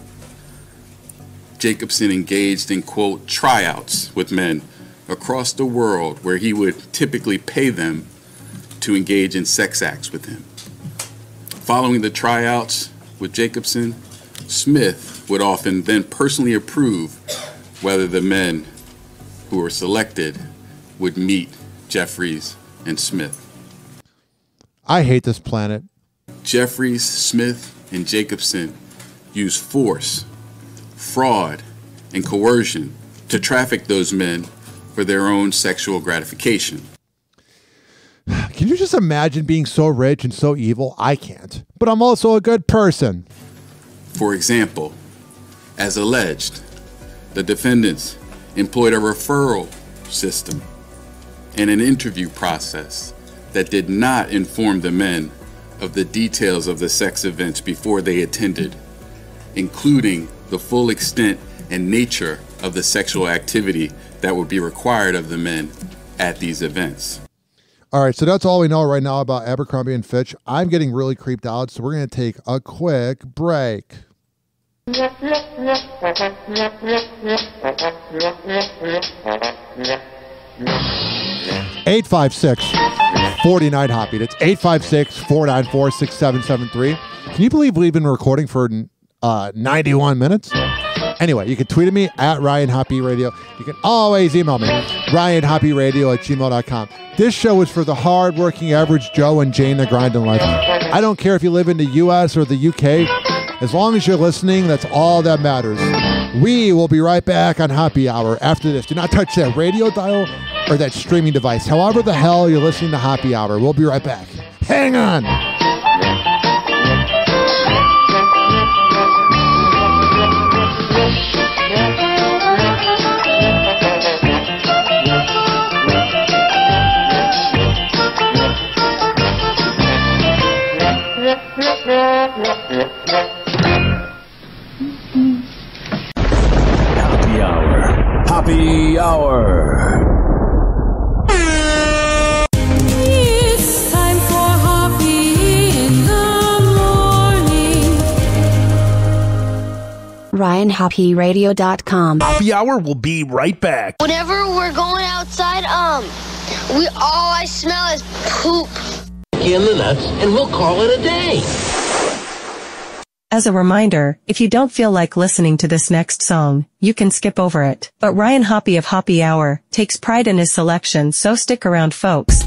Jacobson engaged in, quote, tryouts with men across the world where he would typically pay them to engage in sex acts with him. Following the tryouts with Jacobson, Smith would often then personally approve whether the men who were selected would meet Jeffries and Smith. I hate this planet. Jeffries, Smith, and Jacobson used force, fraud, and coercion to traffic those men for their own sexual gratification. Can you just imagine being so rich and so evil? I can't. But I'm also a good person. For example, as alleged, the defendants employed a referral system and an interview process that did not inform the men of the details of the sex events before they attended, including the full extent and nature of the sexual activity that would be required of the men at these events. All right, so that's all we know right now about Abercrombie and Fitch. I'm getting really creeped out, so we're going to take a quick break. 856-49-HOPPY. That's 856-494-6773. Can you believe we've been recording for 91 minutes? Anyway, you can tweet at me at Ryan Hoppy Radio. You can always email me, RyanHoppyRadio@gmail.com. This show is for the hardworking average Joe and Jane that grind in life. I don't care if you live in the U.S. or the U.K. As long as you're listening, that's all that matters. We will be right back on Hoppy Hour after this. Do not touch that radio dial or that streaming device. However the hell you're listening to Hoppy Hour. We'll be right back. Hang on. Hoppy Hour. Hoppy Hour. It's time for Hoppy in the morning. RyanHoppyRadio.com. Hoppy Hour will be right back. Whenever we're going outside, all I smell is poop. In the nuts, and we'll call it a day. As a reminder, if you don't feel like listening to this next song, you can skip over it. But Ryan Hoppy of Hoppy Hour takes pride in his selection, so stick around, folks.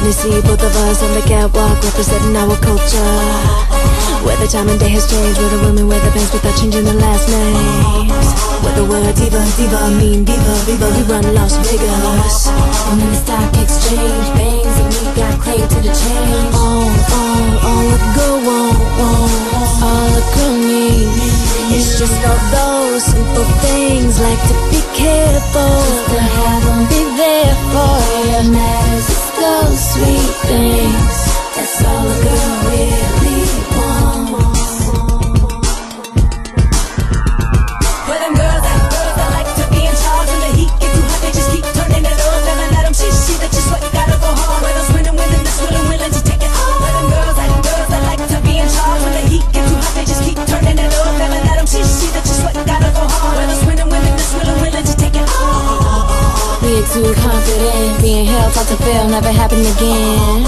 See both of us on the catwalk representing our culture, where the time and day has changed, where the women wear the pants without changing their last names, where the word diva, mean diva, we run Las Vegas, and when the stock exchange bangs and we got claim to the change, all a girl wants, all a girl needs, it's just all those simple things, like to be careful, to have them be there for you, matters those sweet things, that's all a girl really wants. Where them girls that like to be in charge, when the heat gets too hot, they just keep turning it on. Never let them see that you sweat, gotta go hard. Where those winning women that's willing to take it on. Where them girls that like to be in charge, when the heat gets too hot, they just keep turning it on. Never let them see that you sweat, gotta go hard. Where those winning women that's willing to take it on. We exude confident, being held taught to fail, never happen again.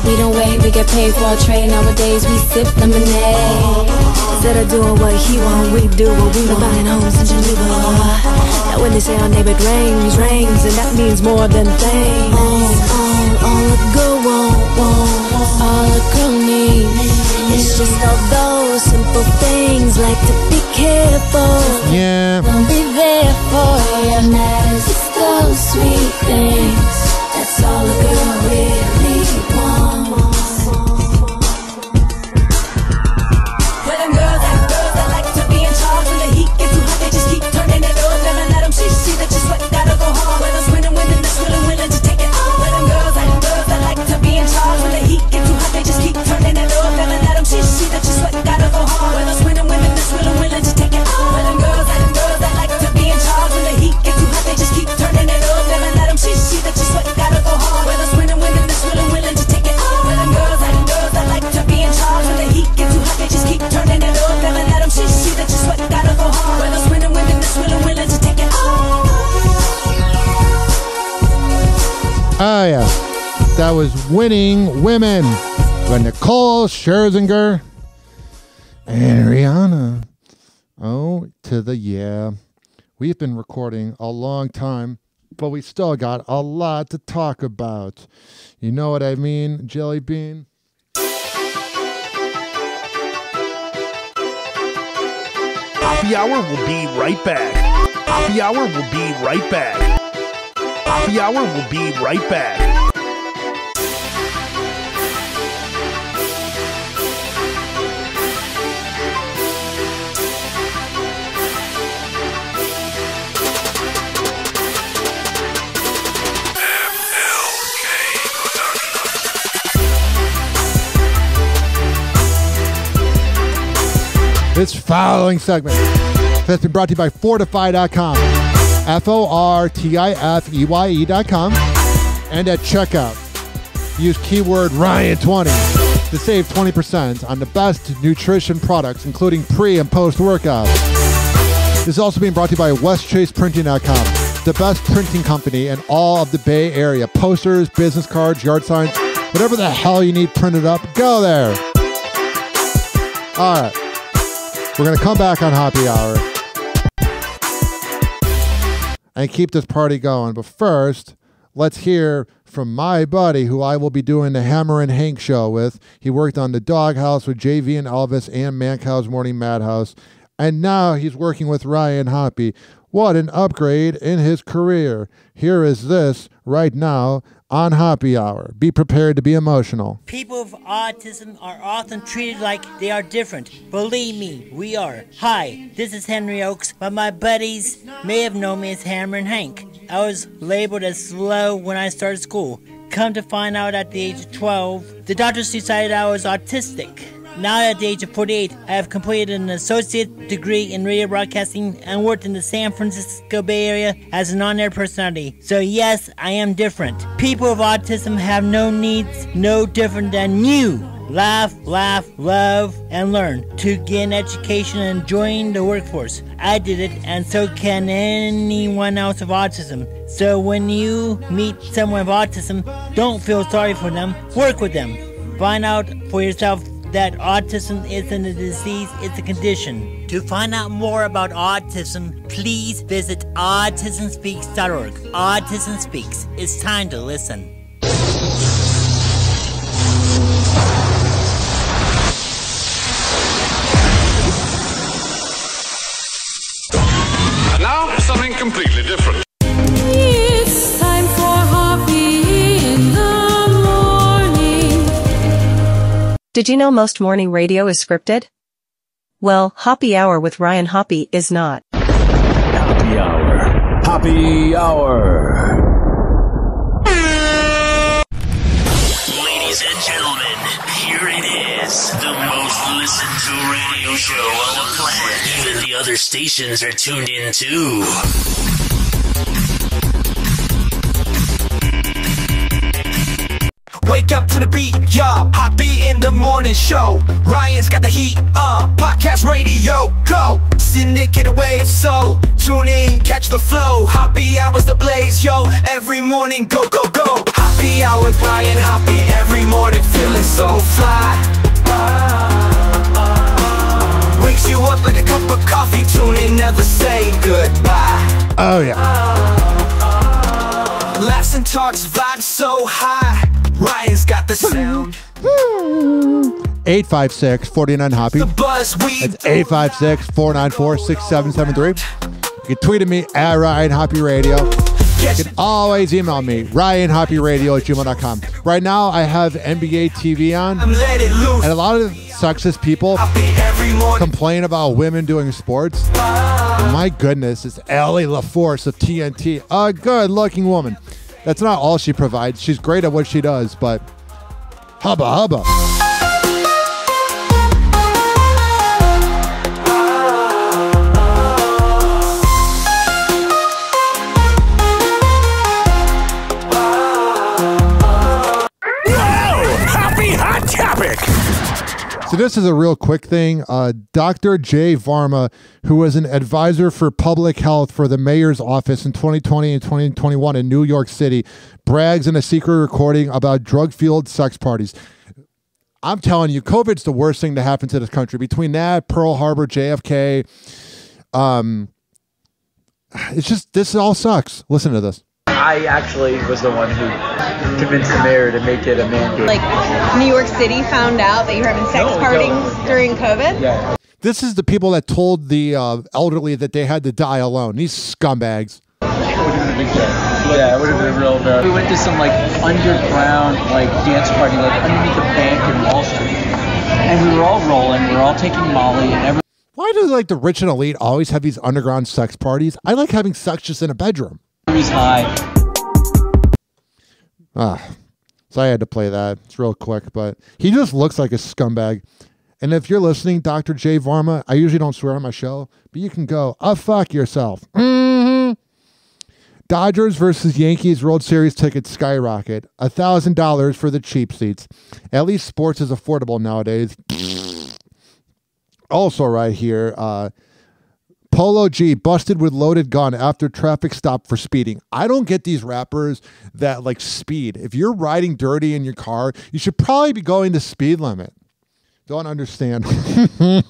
We don't wait, we get paid for our trade. Nowadays we sip lemonade. Instead of doing what he want, we do what we want. Buying homes in Geneva. Now when they say our neighbor rings, and that means more than things. All a girl wants, all a girl needs. It's just all those simple things, like to be careful. Yeah. Don't be there for you. Matters it's those sweet things. That's all a girl really wants. Where them girls that like to be in charge, when the heat gets too hot, they just keep turning it on. Never let them see that you sweat, gotta go hard. Where those winning women that's willing to take it on. Where them girls that like to be in charge, when the heat winning women. We got Nicole Scherzinger and Rihanna. Oh, to the yeah. We've been recording a long time, but we still got a lot to talk about. You know what I mean, Jelly Bean? Happy Hour will be right back. Happy Hour will be right back. Happy Hour will be right back. This following segment has been brought to you by Fortify.com, FORTIFEYE.com, and at checkout, use keyword Ryan20 to save 20% on the best nutrition products, including pre- and post-workout. This is also being brought to you by WestChasePrinting.com, the best printing company in all of the Bay Area. Posters, business cards, yard signs, whatever the hell you need printed up, go there. All right. We're going to come back on Happy Hour and keep this party going. But first, let's hear from my buddy who I will be doing the Hammer and Hank show with. He worked on The Doghouse with JV and Elvis and Mancow's Morning Madhouse. And now he's working with Ryan Hoppy. What an upgrade in his career. Here is this right now on Happy Hour. Be prepared to be emotional. People with autism are often treated like they are different. Believe me, we are. Hi, this is Henry Oakes, but my buddies may have known me as Hammer and Hank. I was labeled as slow when I started school. Come to find out at the age of 12, the doctors decided I was autistic. Now at the age of 48, I have completed an associate degree in radio broadcasting and worked in the San Francisco Bay Area as an on-air personality. So yes, I am different. People with autism have no needs, no different than you. Laugh, love, and learn to get an education and join the workforce. I did it, and so can anyone else with autism. So when you meet someone with autism, don't feel sorry for them, work with them. Find out for yourself that autism isn't a disease, it's a condition. To find out more about autism, please visit autismspeaks.org. Autism Speaks. It's time to listen. And now, something completely different. It's time for Happy in the morning. Did you know most morning radio is scripted? Well, Happy Hour with Ryan Hoppy is not. Happy Hour. Happy Hour. Ladies and gentlemen, here it is. The most listened to radio show on the planet. Even the other stations are tuned in too. Wake up to the beat, y'all. Happy in the morning show. Ryan's got the heat, podcast radio, go. Syndicate away, so tune in, catch the flow. Happy hours the blaze, yo. Every morning, go, go, go. Happy hour with Ryan Hoppy. Every morning, feeling so fly. Wakes you up like a cup of coffee. Tune in, never say goodbye. Oh, yeah. Laughs and talks, vibes so high. Ryan's got the sound. 856-49-HOPPY. That's 856-494-6773. You can tweet at me at Ryan Hoppy Radio. You can always email me, RyanHoppyRadio@gmail.com. Right now, I have NBA TV on, and a lot of sexist people complain about women doing sports. My goodness, it's Allie LaForce of TNT, a good-looking woman. That's not all she provides. She's great at what she does, but hubba hubba. Wow! Happy Hot Topic! So this is a real quick thing. Dr. Jay Varma, who was an advisor for public health for the mayor's office in 2020 and 2021 in New York City, brags in a secret recording about drug-fueled sex parties. I'm telling you, COVID's the worst thing to happen to this country. Between that, Pearl Harbor, JFK, it's just, this all sucks. Listen to this. I actually was the one who convinced the mayor to make it a mandate. Like, New York City found out that you were having sex parties during COVID? Yeah. This is the people that told the elderly that they had to die alone. These scumbags. Yeah, it would have been real bad. We went to some like underground like dance party like underneath a bank in Wall Street, and we were all rolling. We were all taking Molly, and Why do like the rich and elite always have these underground sex parties? I like having sex just in a bedroom. everybody's high. So I had to play that. It's real quick, but he just looks like a scumbag. And if you're listening, Dr. Jay Varma, I usually don't swear on my show, but you can go, fuck yourself. Dodgers versus Yankees World Series tickets skyrocket. $1,000 for the cheap seats. At least sports is affordable nowadays. Also right here, Polo G busted with loaded gun after traffic stop for speeding. I don't get these rappers that like speed. If you're riding dirty in your car, you should probably be going the speed limit. Don't understand. Like,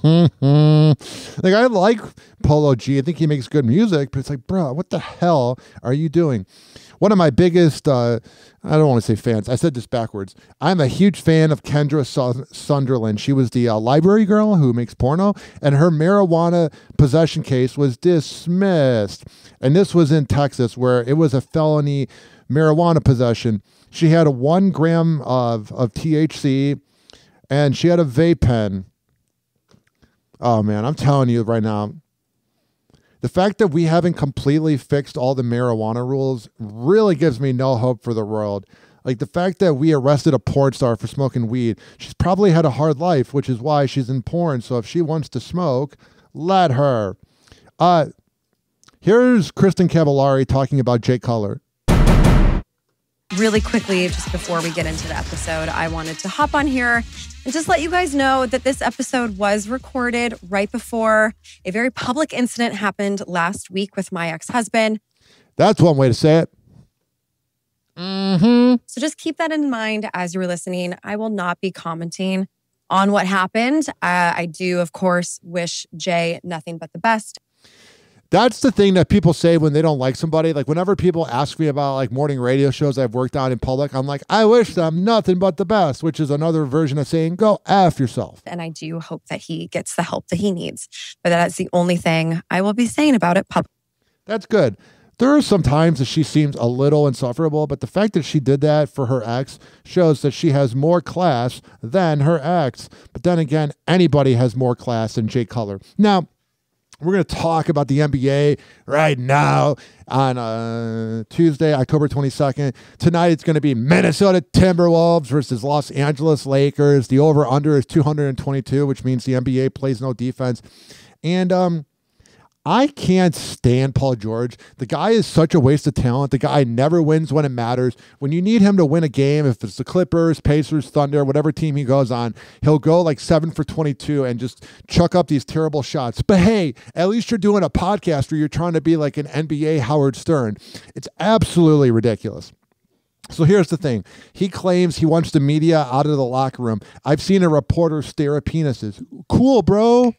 I like Polo G. I think he makes good music, but it's like, bro, what the hell are you doing? One of my biggest, I don't want to say fans. I said this backwards. I'm a huge fan of Kendra Sunderland. She was the library girl who makes porno, and her marijuana possession case was dismissed. And this was in Texas, where it was a felony marijuana possession. She had a 1 gram of THC, and she had a vape pen. Oh, man, I'm telling you right now, the fact that we haven't completely fixed all the marijuana rules really gives me no hope for the world. Like, the fact that we arrested a porn star for smoking weed, she's probably had a hard life, which is why she's in porn. So if she wants to smoke, let her. Here's Kristen Cavallari talking about Jay Cutler. Really quickly, just before we get into the episode, I wanted to hop on here and just let you guys know that this episode was recorded right before a very public incident happened last week with my ex-husband. That's one way to say it. So just keep that in mind as you're listening. I will not be commenting on what happened. I do, of course, wish Jay nothing but the best. That's the thing that people say when they don't like somebody. Like, whenever people ask me about like morning radio shows I've worked on in public, I'm like, I wish them nothing but the best, which is another version of saying, go F yourself. And I do hope that he gets the help that he needs. But that's the only thing I will be saying about it publicly. That's good. There are some times that she seems a little insufferable, but the fact that she did that for her ex shows that she has more class than her ex. But then again, anybody has more class than Jay Cutler. Now, we're going to talk about the NBA right now on Tuesday, October 22nd. Tonight, it's going to be Minnesota Timberwolves versus Los Angeles Lakers. The over-under is 222, which means the NBA plays no defense. And I can't stand Paul George. The guy is such a waste of talent. The guy never wins when it matters. When you need him to win a game, if it's the Clippers, Pacers, Thunder, whatever team he goes on, he'll go like 7 for 22 and just chuck up these terrible shots. But hey, at least you're doing a podcast where you're trying to be like an NBA Howard Stern. It's absolutely ridiculous. So here's the thing. He claims he wants the media out of the locker room. I've seen a reporter stare at penises. Cool, bro.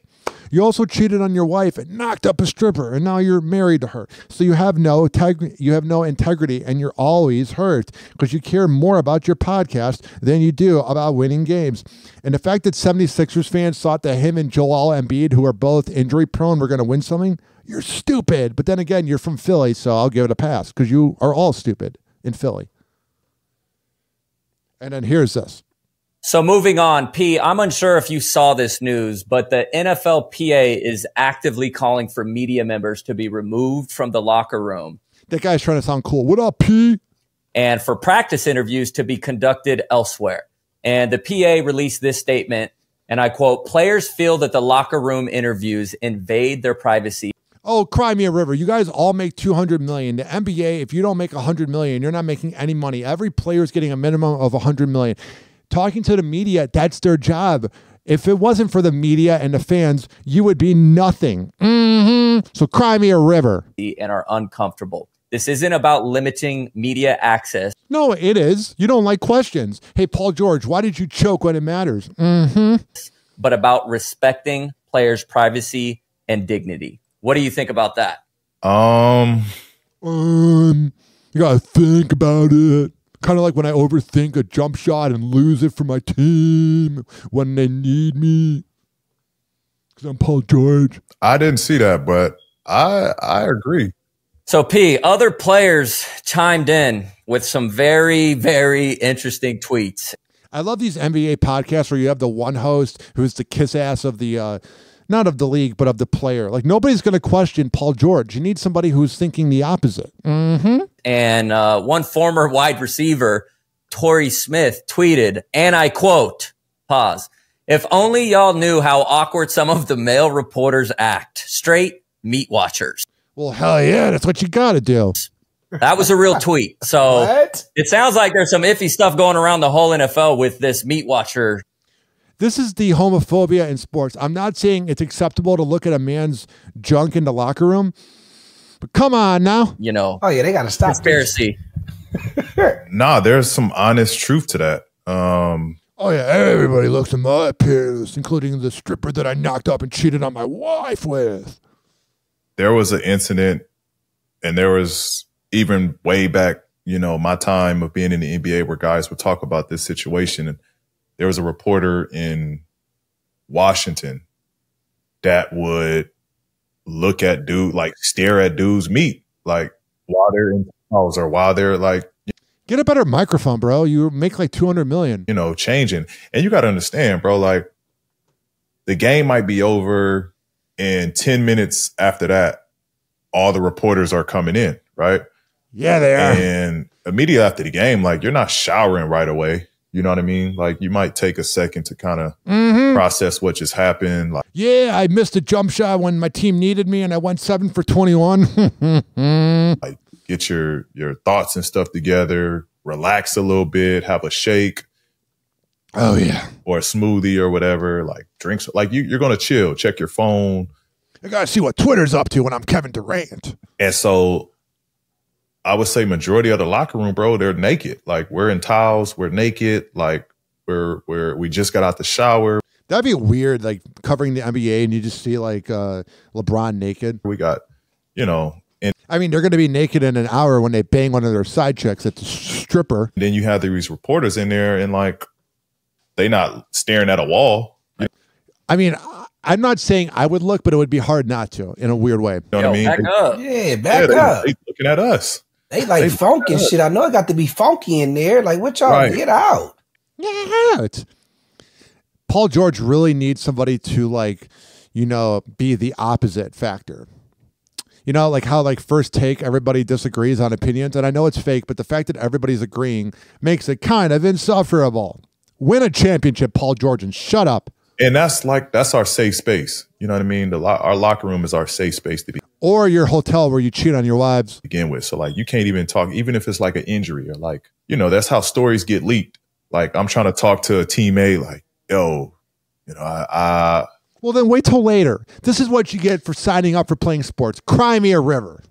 You also cheated on your wife and knocked up a stripper, and now you're married to her. So you have no integrity, and you're always hurt because you care more about your podcast than you do about winning games. And the fact that 76ers fans thought that him and Joel Embiid, who are both injury prone, were going to win something, you're stupid. But then again, you're from Philly, so I'll give it a pass because you are all stupid in Philly. And then here's this. So moving on, P, I'm unsure if you saw this news, but the NFLPA is actively calling for media members to be removed from the locker room. That guy's trying to sound cool. What up, P? And for practice interviews to be conducted elsewhere. And the PA released this statement, and I quote, "Players feel that the locker room interviews invade their privacy." Oh, cry me a river. You guys all make $200 million. The NBA, if you don't make $100 million, you're not making any money. Every player is getting a minimum of $100 million. Talking to the media, that's their job. If it wasn't for the media and the fans, you would be nothing. So cry me a river. And are uncomfortable. This isn't about limiting media access. No, it is. You don't like questions. Hey, Paul George, why did you choke when it matters? But about respecting players' privacy and dignity. What do you think about that? You gotta think about it. Kind of like when I overthink a jump shot and lose it for my team when they need me. Because I'm Paul George. I didn't see that, but I agree. So, P, other players chimed in with some very, very interesting tweets. I love these NBA podcasts where you have the one host who's the kiss ass of the, not of the league, but of the player. Like, nobody's going to question Paul George. You need somebody who's thinking the opposite. And one former wide receiver, Torrey Smith, tweeted, and I quote, pause, "If only y'all knew how awkward some of the male reporters act. Straight meat watchers." Well, hell yeah, that's what you got to do. That was a real tweet. So it sounds like there's some iffy stuff going around the whole NFL with this meat watcher. This is the homophobia in sports. I'm not saying it's acceptable to look at a man's junk in the locker room, but come on now. You know. Oh, yeah, they got to stop conspiracy. Nah, there's some honest truth to that. Oh, yeah, everybody looks at my appearance, including the stripper that I knocked up and cheated on my wife with. There was an incident, and there was even way back, you know, my time of being in the NBA where guys would talk about this situation. And there was a reporter in Washington that would look at stare at dudes' meat, like while they're in house or while they're like. Get a better microphone, bro. You make like $200 million. You know, changing. And you got to understand, bro, like the game might be over. And 10 minutes after that, all the reporters are coming in, right? Yeah, they are. And immediately after the game, like you're not showering right away. You know what I mean? Like you might take a second to kind of process what just happened. Like, yeah, I missed a jump shot when my team needed me and I went 7 for 21. Like get your thoughts and stuff together, relax a little bit, have a shake. Oh, yeah. Or a smoothie or whatever, like drinks. Like you're going to chill, check your phone. I got to see what Twitter's up to when I'm Kevin Durant. And so I would say majority of the locker room, bro, they're naked. Like we're in towels, we're naked. Like we just got out the shower. That'd be weird, like covering the NBA and you just see like LeBron naked. We got, you know. I mean, they're going to be naked in an hour when they bang one of their side chicks at the stripper. Then you have these reporters in there and like, they not staring at a wall. I mean, I'm not saying I would look, but it would be hard not to in a weird way. You know what I mean? Back up. Yeah, back up. They looking at us. They like funky and shit. I know it got to be funky in there. Like, what y'all get out? Yeah. Paul George really needs somebody to like, you know, be the opposite factor. You know, like how like First Take, everybody disagrees on opinions. And I know it's fake, but the fact that everybody's agreeing makes it kind of insufferable. Win a championship, Paul George, and shut up. And that's our safe space. You know what I mean? Our locker room is our safe space to be. Or your hotel where you cheat on your wives. Begin with. So like you can't even talk, even if it's like an injury or like, you know, that's how stories get leaked. Like I'm trying to talk to a teammate like, yo, you know, well, then wait till later. This is what you get for signing up for playing sports. Cry me a river.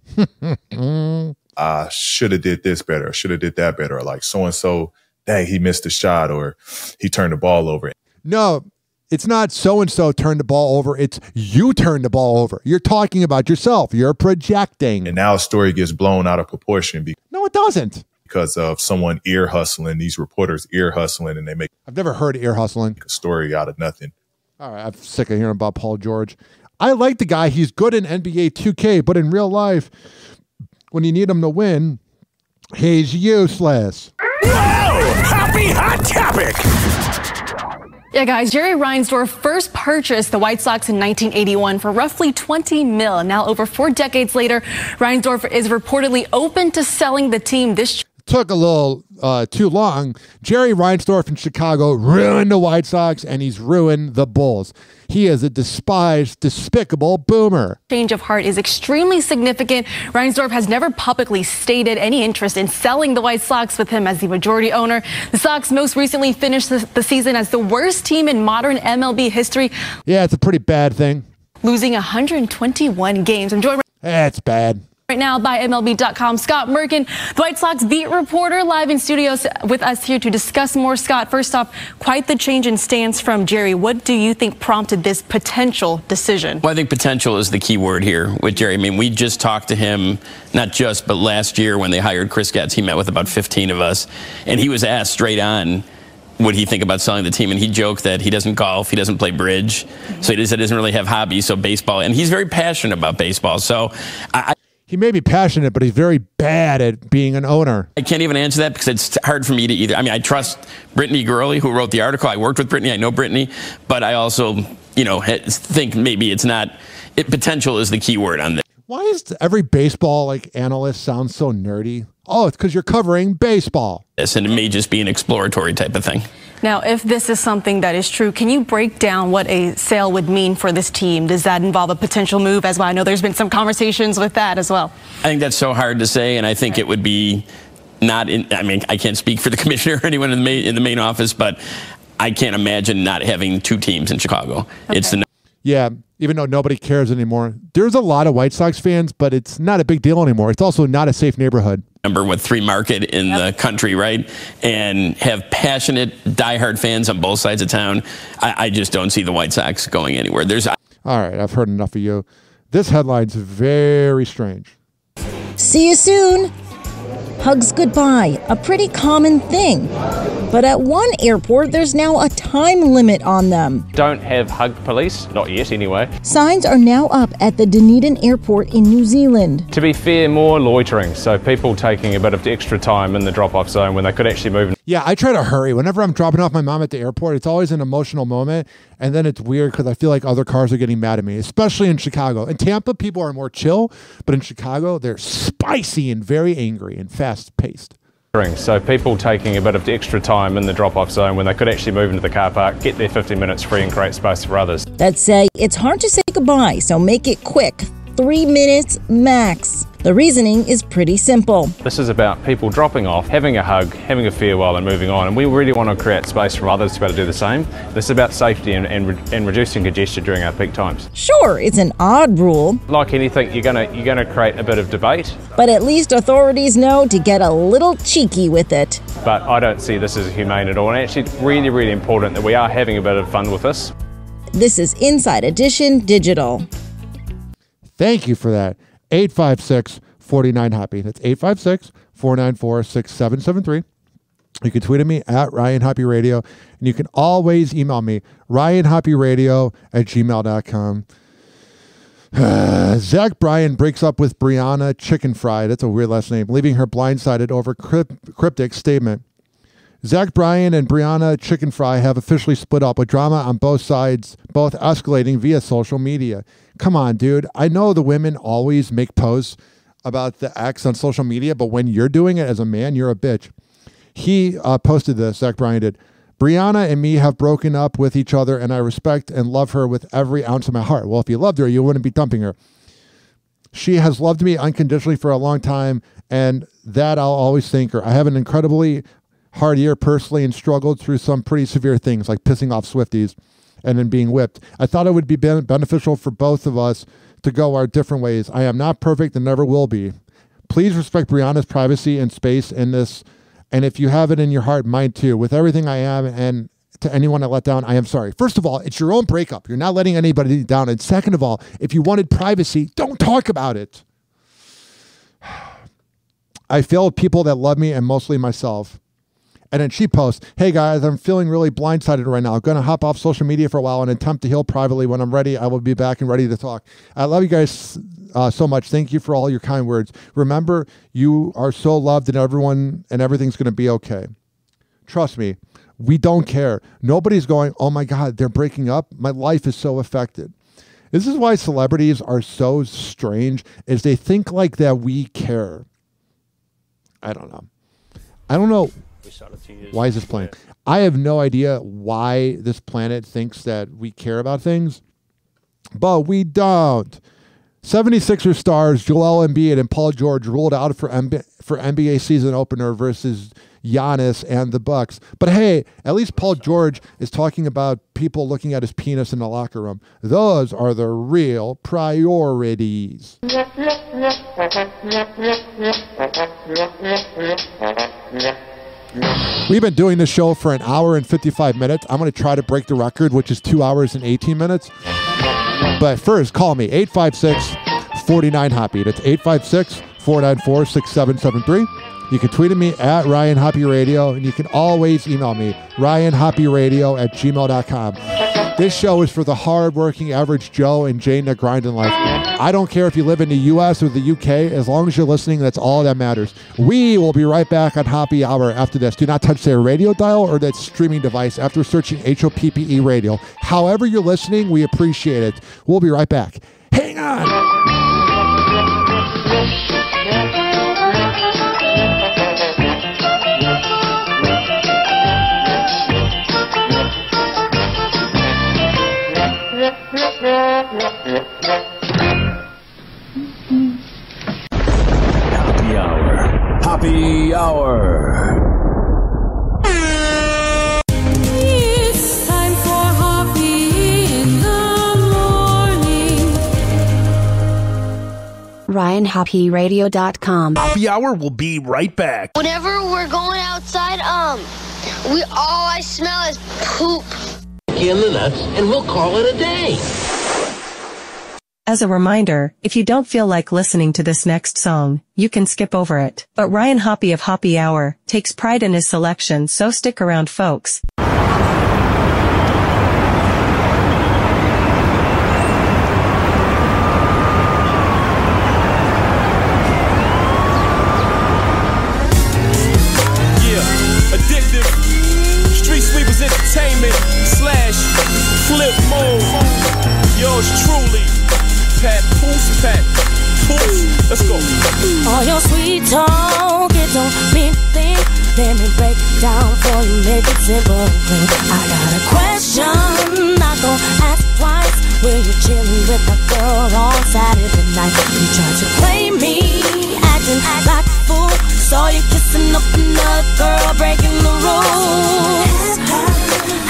I should have did this better. Should have did that better. Or like so-and-so, dang, he missed a shot or he turned the ball over. No, it's not so-and-so turned the ball over. It's you turned the ball over. You're talking about yourself. You're projecting. And now a story gets blown out of proportion. No, it doesn't. Because of someone ear hustling, these reporters ear hustling, and they make I've never heard ear hustling. A story out of nothing. All right, I'm sick of hearing about Paul George. I like the guy. He's good in NBA 2K, but in real life, when you need him to win, he's useless. Whoa! Happy hot topic! Yeah, guys, Jerry Reinsdorf first purchased the White Sox in 1981 for roughly $20 million. Now, over 4 decades later, Reinsdorf is reportedly open to selling the team. took a little too long. Jerry Reinsdorf in Chicago ruined the White Sox, and he's ruined the Bulls. He is a despised, despicable boomer. Change of heart is extremely significant. Reinsdorf has never publicly stated any interest in selling the White Sox, with him as the majority owner. The Sox most recently finished the season as the worst team in modern MLB history. Yeah, it's a pretty bad thing. Losing 121 games. I'm joined It's bad. right now by MLB.com Scott Merkin, the White Sox beat reporter, live in studios with us here to discuss more. Scott, first off, quite the change in stance from Jerry. What do you think prompted this potential decision? Well, I think potential is the key word here with Jerry. I mean, we just talked to him, not just, but last year when they hired Chris Getz, he met with about 15 of us, and he was asked straight on, what do you think about selling the team? And he joked that he doesn't golf, he doesn't play bridge, so he doesn't really have hobbies, so baseball, and he's very passionate about baseball. So he may be passionate, but he's very bad at being an owner. I can't even answer that because it's hard for me to either. I mean, I trust Brittany Gurley, who wrote the article. I worked with Brittany. I know Brittany. But I also, think maybe it's not. Potential is the key word on this. Why is every baseball analyst sound so nerdy? Oh, it's because you're covering baseball. And it may just be an exploratory type of thing. Now, if this is something that is true, can you break down what a sale would mean for this team? Does that involve a potential move as well? I know there's been some conversations with that as well. I think that's so hard to say, and I think it would be not in. I mean, I can't speak for the commissioner or anyone in the main office, but I can't imagine not having two teams in Chicago. Okay. Yeah, even though nobody cares anymore. There's a lot of White Sox fans, but it's not a big deal anymore. It's also not a safe neighborhood. Number 3 market in the country, right? And have passionate, diehard fans on both sides of town. I just don't see the White Sox going anywhere. All right, I've heard enough of you. This headline's very strange. See you soon. Hugs goodbye, a pretty common thing. But at one airport, there's now a time limit on them. Don't have hug police, not yet anyway. Signs are now up at the Dunedin Airport in New Zealand. To be fair, more loitering, so people taking a bit of extra time in the drop-off zone when they could actually move. Yeah, I try to hurry. Whenever I'm dropping off my mom at the airport, it's always an emotional moment, and then it's weird because I feel like other cars are getting mad at me, especially in Chicago. In Tampa, people are more chill, but in Chicago, they're spicy and very angry and fast-paced. So people taking a bit of extra time in the drop-off zone when they could actually move into the car park, get their 15 minutes free and create space for others. That say, it's hard to say goodbye, so make it quick. 3 minutes max. The reasoning is pretty simple. This is about people dropping off, having a hug, having a farewell and moving on. And we really want to create space for others to be able to do the same. This is about safety and reducing congestion during our peak times. Sure, it's an odd rule. Like anything, you're gonna create a bit of debate. But at least authorities know to get a little cheeky with it. But I don't see this as humane at all. And actually, it's really, really important that we are having a bit of fun with this. This is Inside Edition Digital. Thank you for that. 856-49-HOPPY. That's 856-494-6773. You can tweet at me at Ryan Hoppy Radio, and you can always email me, ryanhoppyradio@gmail.com. Zach Bryan breaks up with Brianna Chicken Fry. That's a weird last name, leaving her blindsided over cryptic statement. Zach Bryan and Brianna Chicken Fry have officially split up, with drama on both sides, both escalating via social media. Come on, dude. I know the women always make posts about the ex on social media, but when you're doing it as a man, you're a bitch. He posted this, Zach Bryan did. Brianna and me have broken up with each other, and I respect and love her with every ounce of my heart. Well, if you loved her, you wouldn't be dumping her. She has loved me unconditionally for a long time, and that I'll always thank her. I have an incredibly hard year personally and struggled through some pretty severe things like pissing off Swifties and then being whipped. I thought it would be beneficial for both of us to go our different ways. I am not perfect and never will be. Please respect Brianna's privacy and space in this. And if you have it in your heart, mine too. With everything I am and to anyone I let down, I am sorry. First of all, it's your own breakup. You're not letting anybody down. And second of all, if you wanted privacy, don't talk about it. I failed people that love me and mostly myself. And then she posts, hey guys, I'm feeling really blindsided right now. I'm going to hop off social media for a while and attempt to heal privately. When I'm ready, I will be back and ready to talk. I love you guys so much. Thank you for all your kind words. Remember, you are so loved and everything's going to be okay. Trust me, we don't care. Nobody's going, oh my God, they're breaking up. My life is so affected. This is why celebrities are so strange, is they think like that we care. I don't know. I don't know. Why is this playing? I have no idea why this planet thinks that we care about things, but we don't. 76ers stars Joel Embiid and Paul George ruled out for NBA season opener versus Giannis and the Bucks. But hey, at least Paul George is talking about people looking at his penis in the locker room. Those are the real priorities. We've been doing this show for an hour and 55 minutes. I'm going to try to break the record, which is 2 hours and 18 minutes. But first, call me, 856-49-HOPPY. That's 856-494-6773. You can tweet at me at Ryan Hoppy Radio, and you can always email me, ryanhoppyradio@gmail.com. This show is for the hardworking average Joe and Jane that grind in life. I don't care if you live in the U.S. or the U.K. As long as you're listening, that's all that matters. We will be right back on Hoppy Hour after this. Do not touch their radio dial or that streaming device after searching HOPPE Radio. However you're listening, we appreciate it. We'll be right back. Hang on. Hoppy Hour. Hoppy Hour. It's time for Hoppy in the morning. RyanHoppyRadio.com. Hoppy Hour will be right back. Whenever we're going outside, all I smell is poop. In the nuts, and we'll call it a day. As a reminder, if you don't feel like listening to this next song, you can skip over it. But Ryan Hoppy of Hoppy Hour takes pride in his selection, so stick around, folks. Addictive, Street Sweepers Entertainment / Flip Mode. Yours truly, Pat Poos. Let's go. All your sweet talk, it don't mean a thing. Let me break it down for you, make it simple. I got a question, not gonna ask twice. When you're chilling with that girl on Saturday night, you try to play me, acting like a fool. Saw you kissing up another girl, breaking the rules.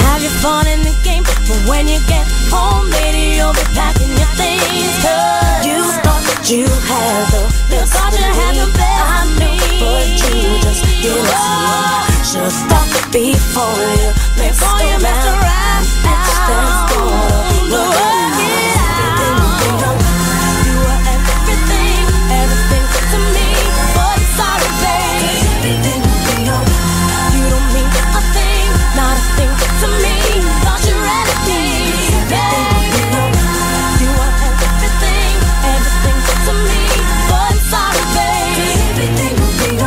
Have your fun in the game, but when you get home, lady, you'll be packing your things. Cause you thought you had the best, I knew, but you just didn't see. Should stop before you mess around. That's gonna look at you were everything to me, but sorry, babe. You don't mean a thing, not a thing to me. Thought you were anything, babe. You are everything to me, but sorry, babe. You don't mean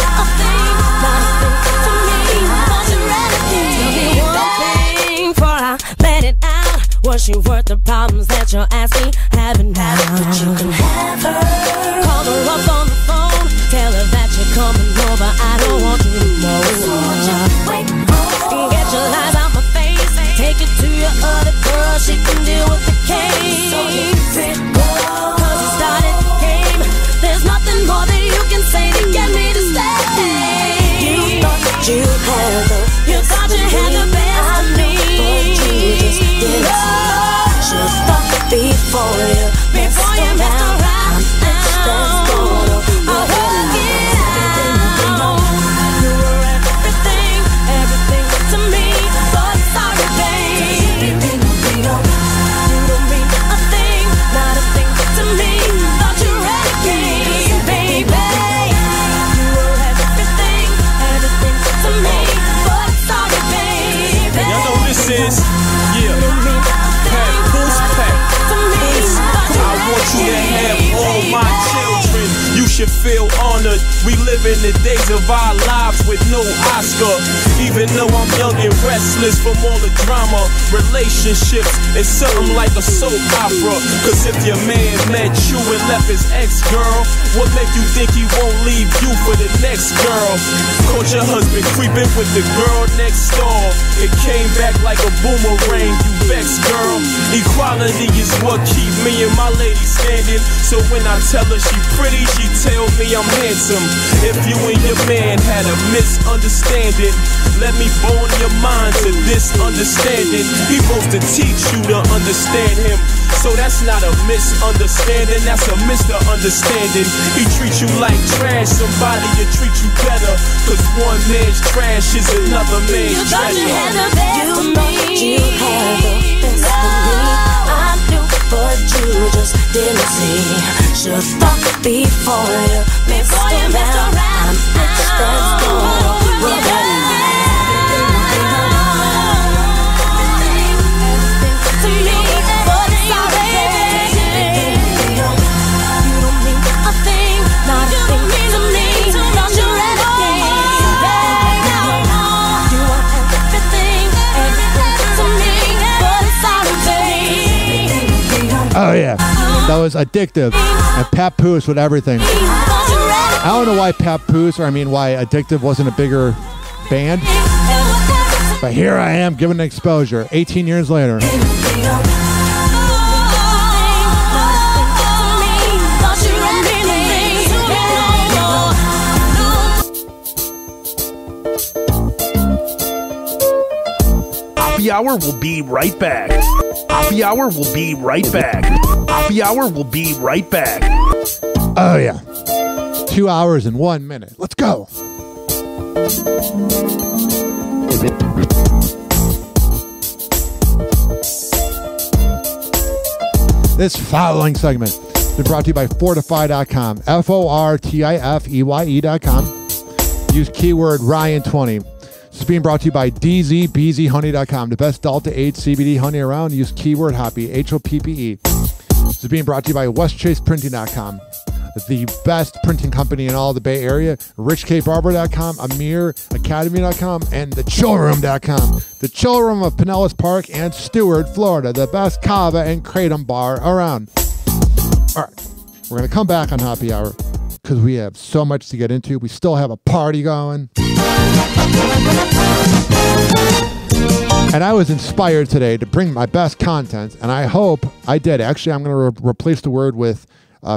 a thing, not a thing to me. Thought you were anything. Tell me one thing before I let it out. Was she worth the problems that you're asking? Having now, but you can have her. Call her up on the phone, tell her that you're coming over. I don't want you to know. Get your lies out my face, take it to your other girl. She can deal with the case. Cause you started the game. There's nothing more that you can say to get me to stay. You thought you had the best of me, but you just didn't see. Should stop before you mess around. That's gonna work it out. You were everything to me, but sorry, babe. You don't mean a thing, not a thing to me. Thought you were ready, baby. You were everything to me, but sorry, baby. Y'all know this is, Pat Poos. I want you to have all my children. You should feel honored. We live in the days of our lives with no Oscar. Even though I'm young and restless from all the drama, relationships is something like a soap opera. Cause if your man met you and left his ex-girl, what make you think he won't leave you for the next girl? Caught your husband creeping with the girl next door. It came back like a boomerang, you vexed, girl. Equality is what keep me and my lady standing. So when I tell her she pretty, she tell me I'm handsome. If you and your man had a misunderstanding, let me bone your mind to this understanding. He supposed to teach you to understand him. So that's not a misunderstanding, that's a misunderstanding. He treats you like trash, somebody will treat you better. Cause one man's trash is another man's treasure. You had the best for me. You had the best for me. I knew, but you just didn't see. Should've thought before you messed around. I'm extra strong. Oh yeah, that was Addictive and Papoose with Everything. I don't know why Papoose, or I mean why Addictive wasn't a bigger band, but here I am giving exposure 18 years later. Happy Hour will be right back. Happy Hour will be right back. Happy Hour will be right back. Oh yeah, 2 hours and 1 minute. Let's go. This following segment is brought to you by Fortify.com. FORTIFEYE.com. Use keyword Ryan20. This is being brought to you by DZBZHoney.com, the best Delta 8 CBD honey around. Use keyword Hoppy, HOPPE. This is being brought to you by WestChasePrinting.com, the best printing company in all the Bay Area. RichKBarber.com, AmirAcademy.com, and TheChillRoom.com. The Chill Room of Pinellas Park and Stewart, Florida, the best kava and kratom bar around. All right, we're going to come back on Happy Hour because we have so much to get into. We still have a party going. And I was inspired today to bring my best content, and I hope I did. Actually, I'm going to replace the word with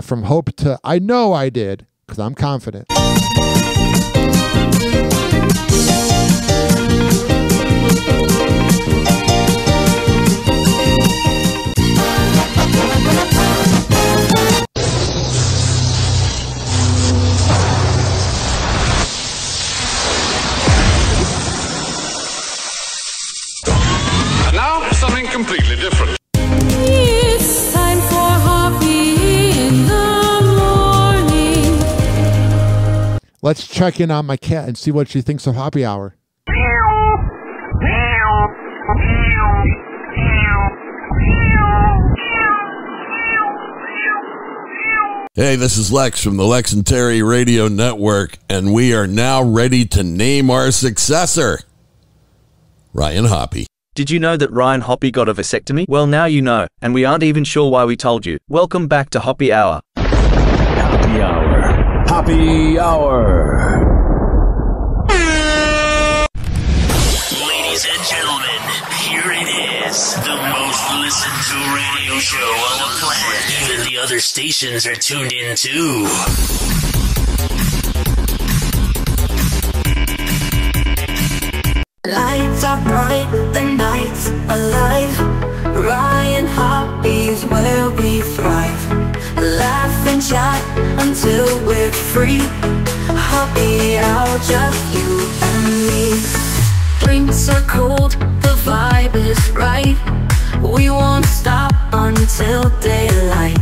from hope to I know I did, because I'm confident. Something completely different. It's time for Hoppy in the morning. Let's check in on my cat and see what she thinks of Happy Hour. Hey, this is Lex from the Lex and Terry Radio Network, and we are now ready to name our successor, Ryan Hoppy. Did you know that Ryan Hoppy got a vasectomy? Well, now you know, and we aren't even sure why we told you. Welcome back to Hoppy Hour. Happy Hour. Happy Hour. Ladies and gentlemen, here it is. The most listened to radio show on the planet. Even the other stations are tuned in too. Lights are bright, the night's alive. Ryan Hoppy's where we thrive. Laugh and chat until we're free. Hoppy Hour, just you and me. Drinks are cold, the vibe is right. We won't stop until daylight.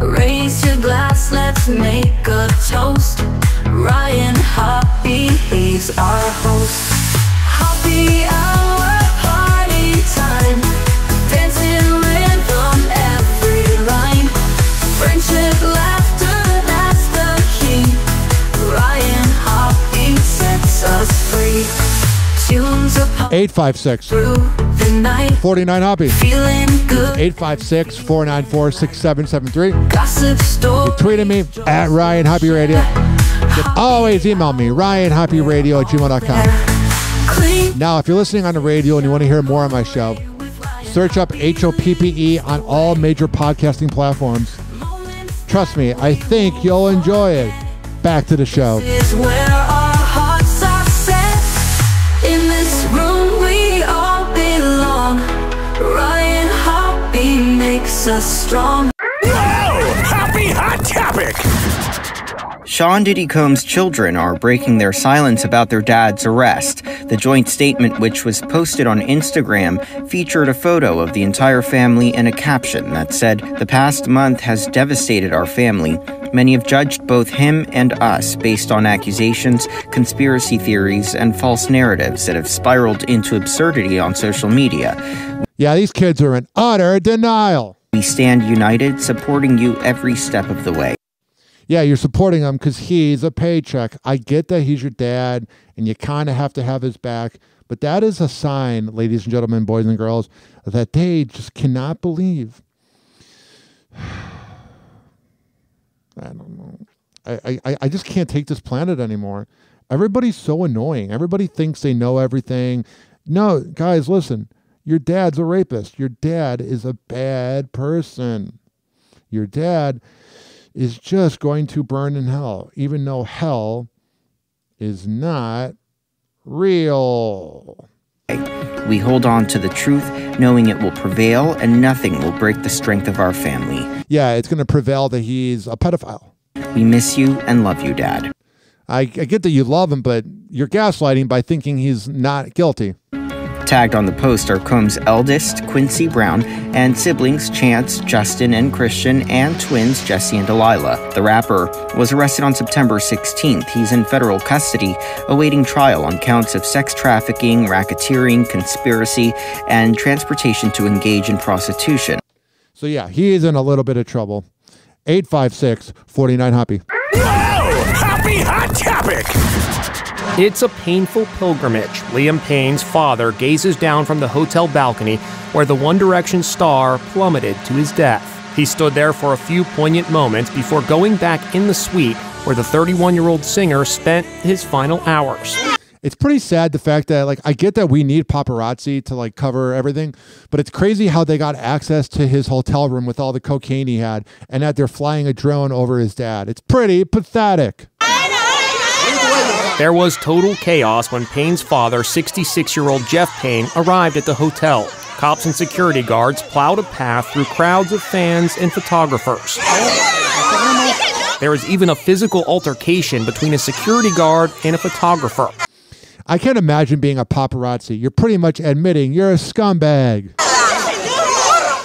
Raise your glass, let's make a toast. Ryan Hoppy, he's our host. Happy Hour, party time. Dancing rhythm, every line. Friendship, laughter, that's the 856-49-HOPPY. 856-494-6773. Gossip story. You tweeted me at Ryan Hoppy Radio. You can always email me, ryanhoppyradio@gmail.com. Now, if you're listening on the radio and you want to hear more of my show, search up HOPPE on all major podcasting platforms. Trust me, I think you'll enjoy it. Back to the show. Is where our hearts are set. In this room we all belong. Ryan Hoppy makes us strong. Whoa! Hoppy Hot Topic! Sean Diddy Combs' children are breaking their silence about their dad's arrest. The joint statement, which was posted on Instagram, featured a photo of the entire family and a caption that said, "The past month has devastated our family. Many have judged both him and us based on accusations, conspiracy theories, and false narratives that have spiraled into absurdity on social media. Yeah, these kids are in utter denial. We stand united, supporting you every step of the way." Yeah, you're supporting him because he's a paycheck. I get that he's your dad and you kind of have to have his back. But that is a sign, ladies and gentlemen, boys and girls, that they just cannot believe. I don't know. I just can't take this planet anymore. Everybody's so annoying. Everybody thinks they know everything. No, guys, listen. Your dad's a rapist. Your dad is a bad person. Your dad is just going to burn in hell, even though hell is not real. We hold on to the truth, knowing it will prevail and nothing will break the strength of our family. Yeah, it's going to prevail that he's a pedophile. We miss you and love you, Dad. I get that you love him, but you're gaslighting by thinking he's not guilty. Tagged on the post are Combs' eldest, Quincy Brown, and siblings Chance, Justin, and Christian, and twins Jesse and Delilah. The rapper was arrested on September 16th. He's in federal custody, awaiting trial on counts of sex trafficking, racketeering, conspiracy, and transportation to engage in prostitution. So yeah, he is in a little bit of trouble. 856-49-HOPPY. Whoa! Hoppy Hot Topic! It's a painful pilgrimage. Liam Payne's father gazes down from the hotel balcony where the One Direction star plummeted to his death. He stood there for a few poignant moments before going back in the suite where the 31-year-old singer spent his final hours. It's pretty sad, the fact that, like, I get that we need paparazzi to, like, cover everything, but it's crazy how they got access to his hotel room with all the cocaine he had and that they're flying a drone over his dad. It's pretty pathetic. There was total chaos when Payne's father, 66-year-old Jeff Payne, arrived at the hotel. Cops and security guards plowed a path through crowds of fans and photographers. There was even a physical altercation between a security guard and a photographer. I can't imagine being a paparazzi. You're pretty much admitting you're a scumbag.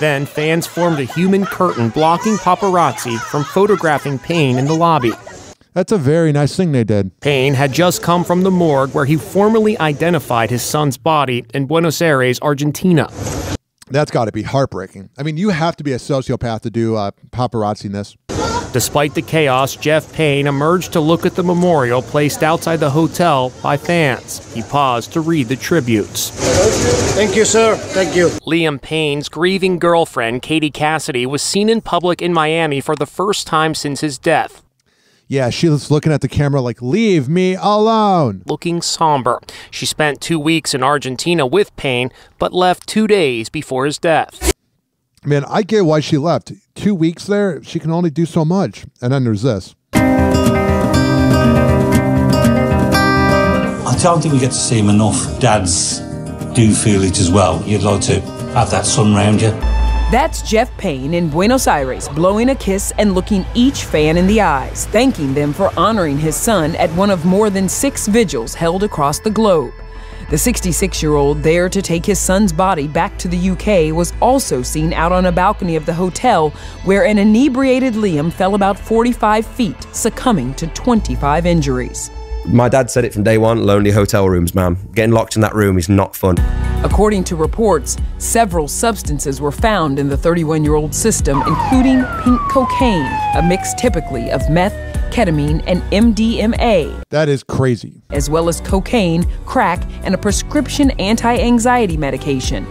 Then fans formed a human curtain blocking paparazzi from photographing Payne in the lobby. That's a very nice thing they did. Payne had just come from the morgue where he formally identified his son's body in Buenos Aires, Argentina. That's got to be heartbreaking. I mean, you have to be a sociopath to do paparazzi-ness. Despite the chaos, Jeff Payne emerged to look at the memorial placed outside the hotel by fans. He paused to read the tributes. Thank you, sir. Thank you. Liam Payne's grieving girlfriend, Katie Cassidy, was seen in public in Miami for the first time since his death. Yeah, she was looking at the camera like, leave me alone. Looking somber. She spent 2 weeks in Argentina with Payne, but left 2 days before his death. Man, I get why she left. 2 weeks there, she can only do so much. And then there's this. I don't think we get to see him enough. Dads do feel it as well. You'd like to have that sun round you. That's Jeff Payne in Buenos Aires, blowing a kiss and looking each fan in the eyes, thanking them for honoring his son at one of more than 6 vigils held across the globe. The 66-year-old there to take his son's body back to the UK was also seen out on a balcony of the hotel where an inebriated Liam fell about 45 feet, succumbing to 25 injuries. My dad said it from day one, lonely hotel rooms, man. Getting locked in that room is not fun. According to reports, several substances were found in the 31-year-old's system, including pink cocaine, a mix typically of meth, ketamine, and MDMA. That is crazy. As well as cocaine, crack, and a prescription anti-anxiety medication.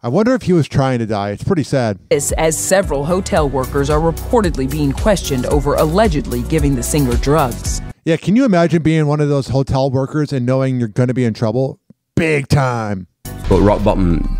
I wonder if he was trying to die. It's pretty sad. This, as several hotel workers are reportedly being questioned over allegedly giving the singer drugs. Yeah, can you imagine being one of those hotel workers and knowing you're going to be in trouble? Big time. But rock bottom,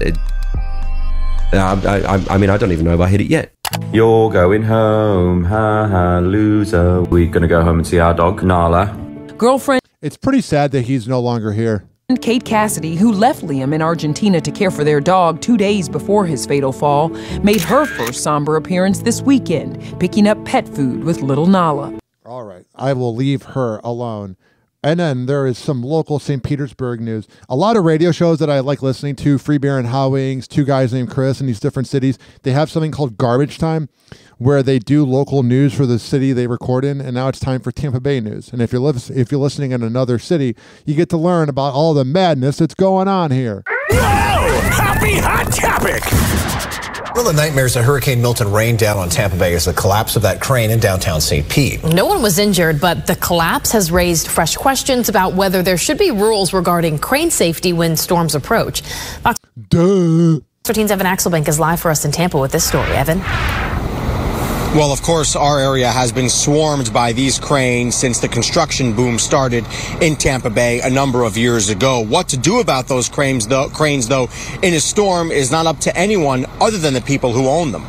I mean, I don't even know if I hit it yet. You're going home, ha ha, loser. We're going to go home and see our dog, Nala. Girlfriend. It's pretty sad that he's no longer here. Kate Cassidy, who left Liam in Argentina to care for their dog 2 days before his fatal fall, made her first somber appearance this weekend, picking up pet food with little Nala. All right, I will leave her alone. And then there is some local St. Petersburg news. A lot of radio shows that I like listening to, Free Beer and Howings, two guys named Chris in these different cities, they have something called Garbage Time, where they do local news for the city they record in, and now it's time for Tampa Bay news. And if you're listening in another city, you get to learn about all the madness that's going on here. Whoa! Happy hot topic! One of the nightmares that Hurricane Milton rained down on Tampa Bay is the collapse of that crane in downtown St. Pete. No one was injured, but the collapse has raised fresh questions about whether there should be rules regarding crane safety when storms approach. Fox 13's Evan Axelbank is live for us in Tampa with this story. Evan? Well, of course, our area has been swarmed by these cranes since the construction boom started in Tampa Bay a number of years ago. What to do about those cranes, though, in a storm is not up to anyone other than the people who own them.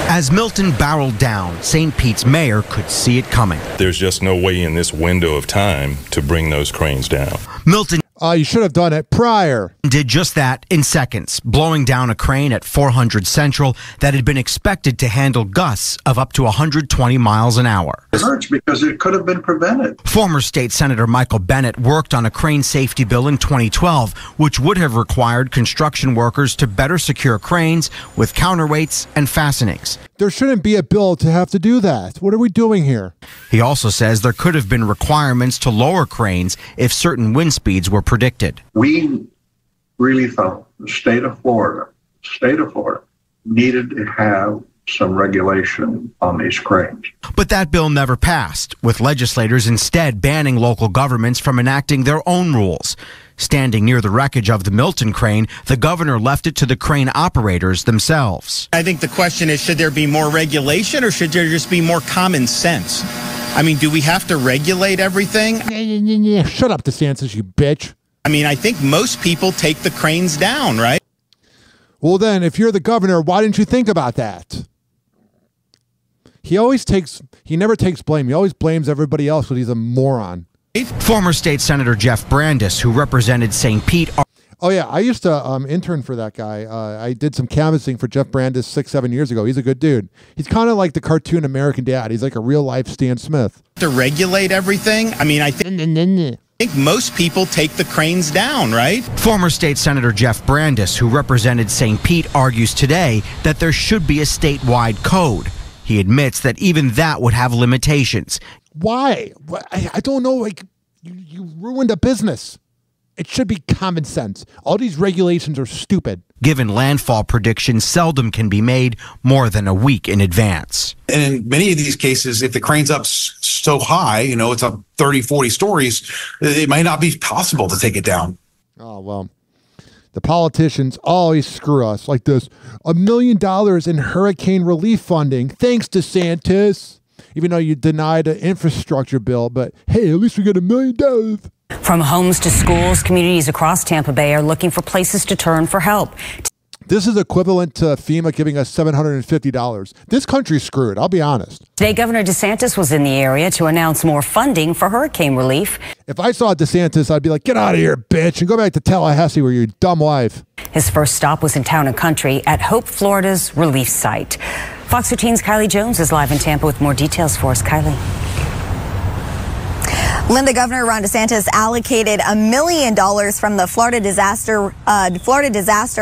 As Milton barreled down, St. Pete's mayor could see it coming. There's just no way in this window of time to bring those cranes down. Milton you should have done it prior. Did just that in seconds, blowing down a crane at 400 Central that had been expected to handle gusts of up to 120 miles an hour. It hurts because it could have been prevented. Former State Senator Michael Bennet worked on a crane safety bill in 2012, which would have required construction workers to better secure cranes with counterweights and fastenings. There shouldn't be a bill to have to do that. What are we doing here? He also says there could have been requirements to lower cranes if certain wind speeds were predicted. We really felt the state of Florida needed to have some regulation on these cranes. But that bill never passed, with legislators instead banning local governments from enacting their own rules. Standing near the wreckage of the Milton crane, the governor left it to the crane operators themselves. I think the question is, should there be more regulation or should there just be more common sense? I mean, do we have to regulate everything? Shut up, DeSantis, you bitch. I mean, I think most people take the cranes down, right? Well, then, if you're the governor, why didn't you think about that? He never takes blame. He always blames everybody else because he's a moron. Former State Senator Jeff Brandis, who represented St. Pete. Oh, yeah. I used to intern for that guy. I did some canvassing for Jeff Brandis 6-7 years ago. He's a good dude. He's kind of like the cartoon American Dad. He's like a real-life Stan Smith. To regulate everything? I mean, I think most people take the cranes down, right? Former State Senator Jeff Brandis, who represented St. Pete, argues today that there should be a statewide code. He admits that even that would have limitations. Why? I don't know. Like, you ruined a business. It should be common sense. All these regulations are stupid. Given landfall predictions seldom can be made more than a week in advance. And in many of these cases, if the crane's up so high, it's up 30, 40 stories, it might not be possible to take it down. Oh, well. The politicians always screw us like this. $1 million in hurricane relief funding. Thanks, DeSantis. Even though you denied an infrastructure bill, but hey, at least we got $1 million. From homes to schools, communities across Tampa Bay are looking for places to turn for help. This is equivalent to FEMA giving us $750. This country's screwed, I'll be honest. Today, Governor DeSantis was in the area to announce more funding for hurricane relief. If I saw DeSantis, I'd be like, get out of here, bitch, and go back to Tallahassee with your dumb wife. His first stop was in Town and Country at Hope, Florida's relief site. Fox 13's Kylie Jones is live in Tampa with more details for us. Kylie. Linda, Governor Ron DeSantis allocated $1 million from the Florida Disaster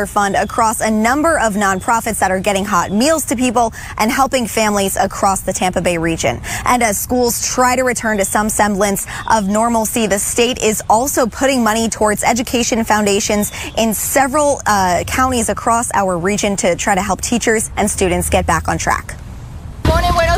Fund across a number of nonprofits that are getting hot meals to people and helping families across the Tampa Bay region. And as schools try to return to some semblance of normalcy, the state is also putting money towards education foundations in several counties across our region to try to help teachers and students get back on track. Morning, Buenos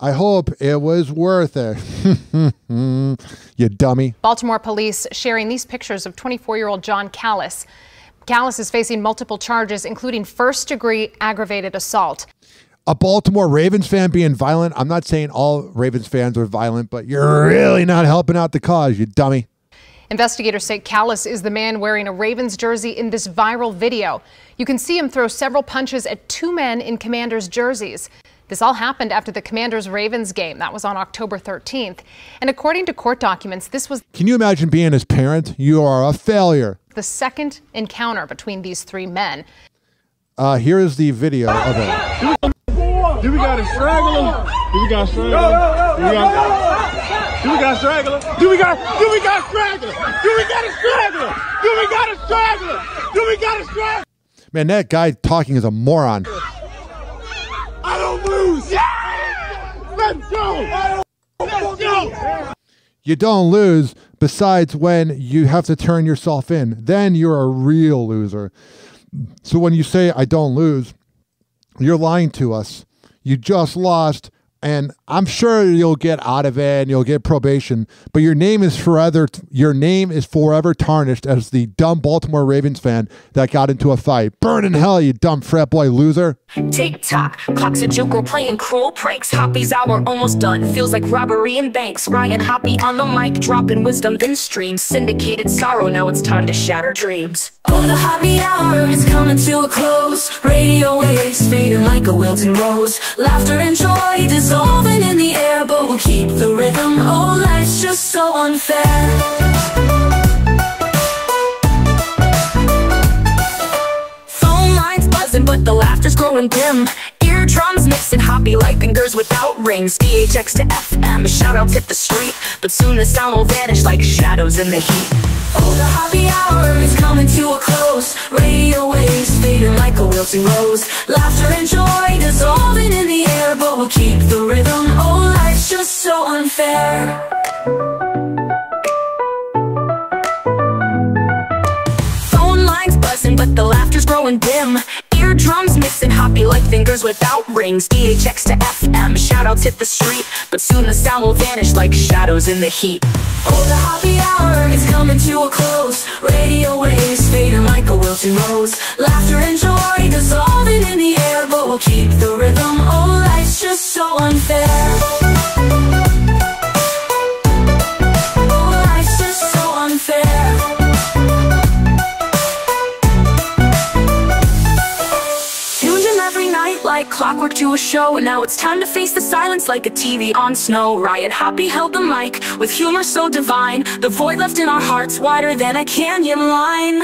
I hope it was worth it. You dummy. Baltimore police sharing these pictures of 24-year-old John Callis. Callis is facing multiple charges, including first-degree aggravated assault. A Baltimore Ravens fan being violent. I'm not saying all Ravens fans are violent, but you're really not helping out the cause, you dummy. Investigators say Callis is the man wearing a Ravens jersey in this viral video. You can see him throw several punches at two men in Commanders jerseys. This all happened after the Commanders-Ravens game. That was on October 13th. And according to court documents, this was... Can you imagine being his parent? You are a failure. ...the second encounter between these three men. Here is the video of it. Do we got a straggler? Do we got a straggler? Do we got a straggler? Do we got straggler? Do we got a straggler? Do we got a straggler? Do we got a straggler? Man, that guy talking is a moron. I don't lose. Yeah! Let's go. Let's go. You don't lose. Besides, when you have to turn yourself in, then you're a real loser. So when you say I don't lose, you're lying to us. You just lost, and I'm sure you'll get out of it and you'll get probation, but your name is forever tarnished as the dumb Baltimore Ravens fan that got into a fight. Burn in hell, you dumb frat boy loser. Tick-tock, clock's a joker playing cruel pranks. Hoppy's hour almost done, feels like robbery in banks. Ryan Hoppy on the mic, dropping wisdom then streams. Syndicated sorrow, now it's time to shatter dreams. Oh, the Hoppy hour is coming to a close. Radio waves fading like a wilting rose. Laughter and joy dissolving in the air, but we'll keep the rhythm. Oh, life's just so unfair. Phone lines buzzing, but the laughter's growing dim. Eardrums mixing Hoppy like fingers without rings. DHX to FM, shoutouts hit the street, but soon the sound will vanish like shadows in the heat. Oh, the Hoppy hour is coming to a close. Radio waves fading like a wilting rose. Laughter and joy dissolving in the air, but we'll keep the rhythm. Oh, life's just so unfair. Phone lines buzzing, but the laughter's growing dim. Eardrums mixing Hoppy like fingers without rings. DHX to FM, shoutouts hit the street, but soon the sound will vanish like shadows in the heat. Oh, the Hoppy hour is coming to a close. Radio waves fading like a wilting rose. Laughter and joy dissolving in the air, but we'll keep the rhythm. Oh, life's just so unfair. Oh, life's just so unfair. Like clockwork to a show, and now it's time to face the silence like a TV on snow. Riot Hoppy held the mic with humor so divine, the void left in our hearts wider than a canyon line.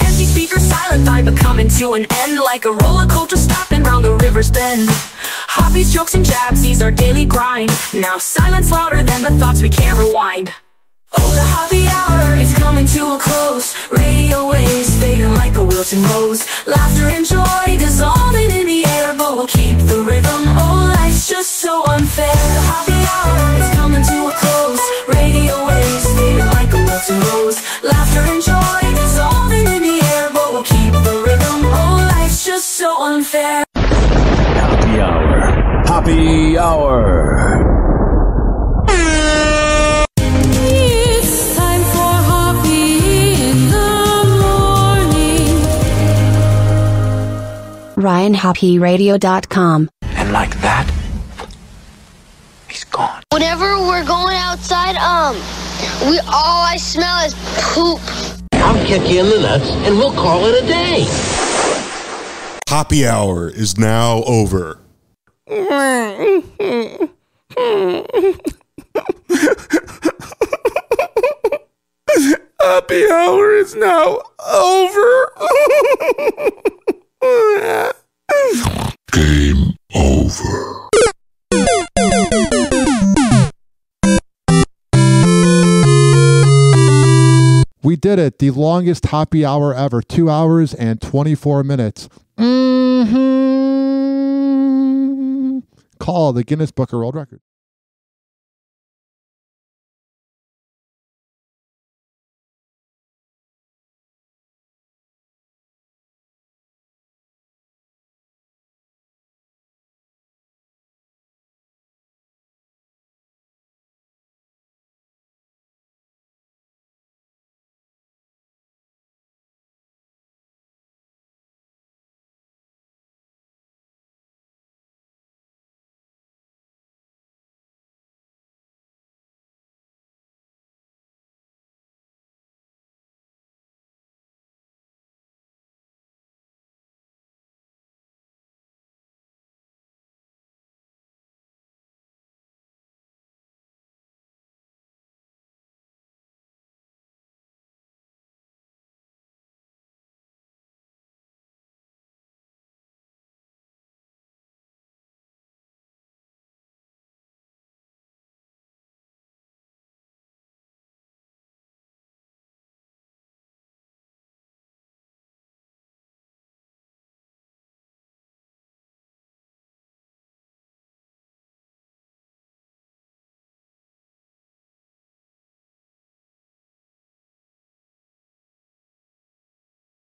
Empty speaker silent vibe coming to an end, like a roller coaster stopping round the river's bend. Hoppy's jokes and jabs, these are daily grind. Now silence louder than the thoughts we can't rewind. Oh, the Hoppy hour is coming to a close. Radio waves fading like a wilting rose. Laughter and joy dissolving in the air, but we'll keep the rhythm. Oh, life's just so unfair. The Hoppy hour is coming to a close. Radio waves fading like a wilting rose. Laughter and joy dissolving in the air, but we'll keep the rhythm. Oh, life's just so unfair. Hoppy hour. Hoppy hour. RyanHoppyRadio.com. And like that, he's gone. Whenever we're going outside, all I smell is poop. I'll kick you in the nuts and we'll call it a day. Hoppy hour is now over. Happy hour is now over. Game over. We did it. The longest Hoppy hour ever. 2 hours and 24 minutes. Call the Guinness Book of World Records.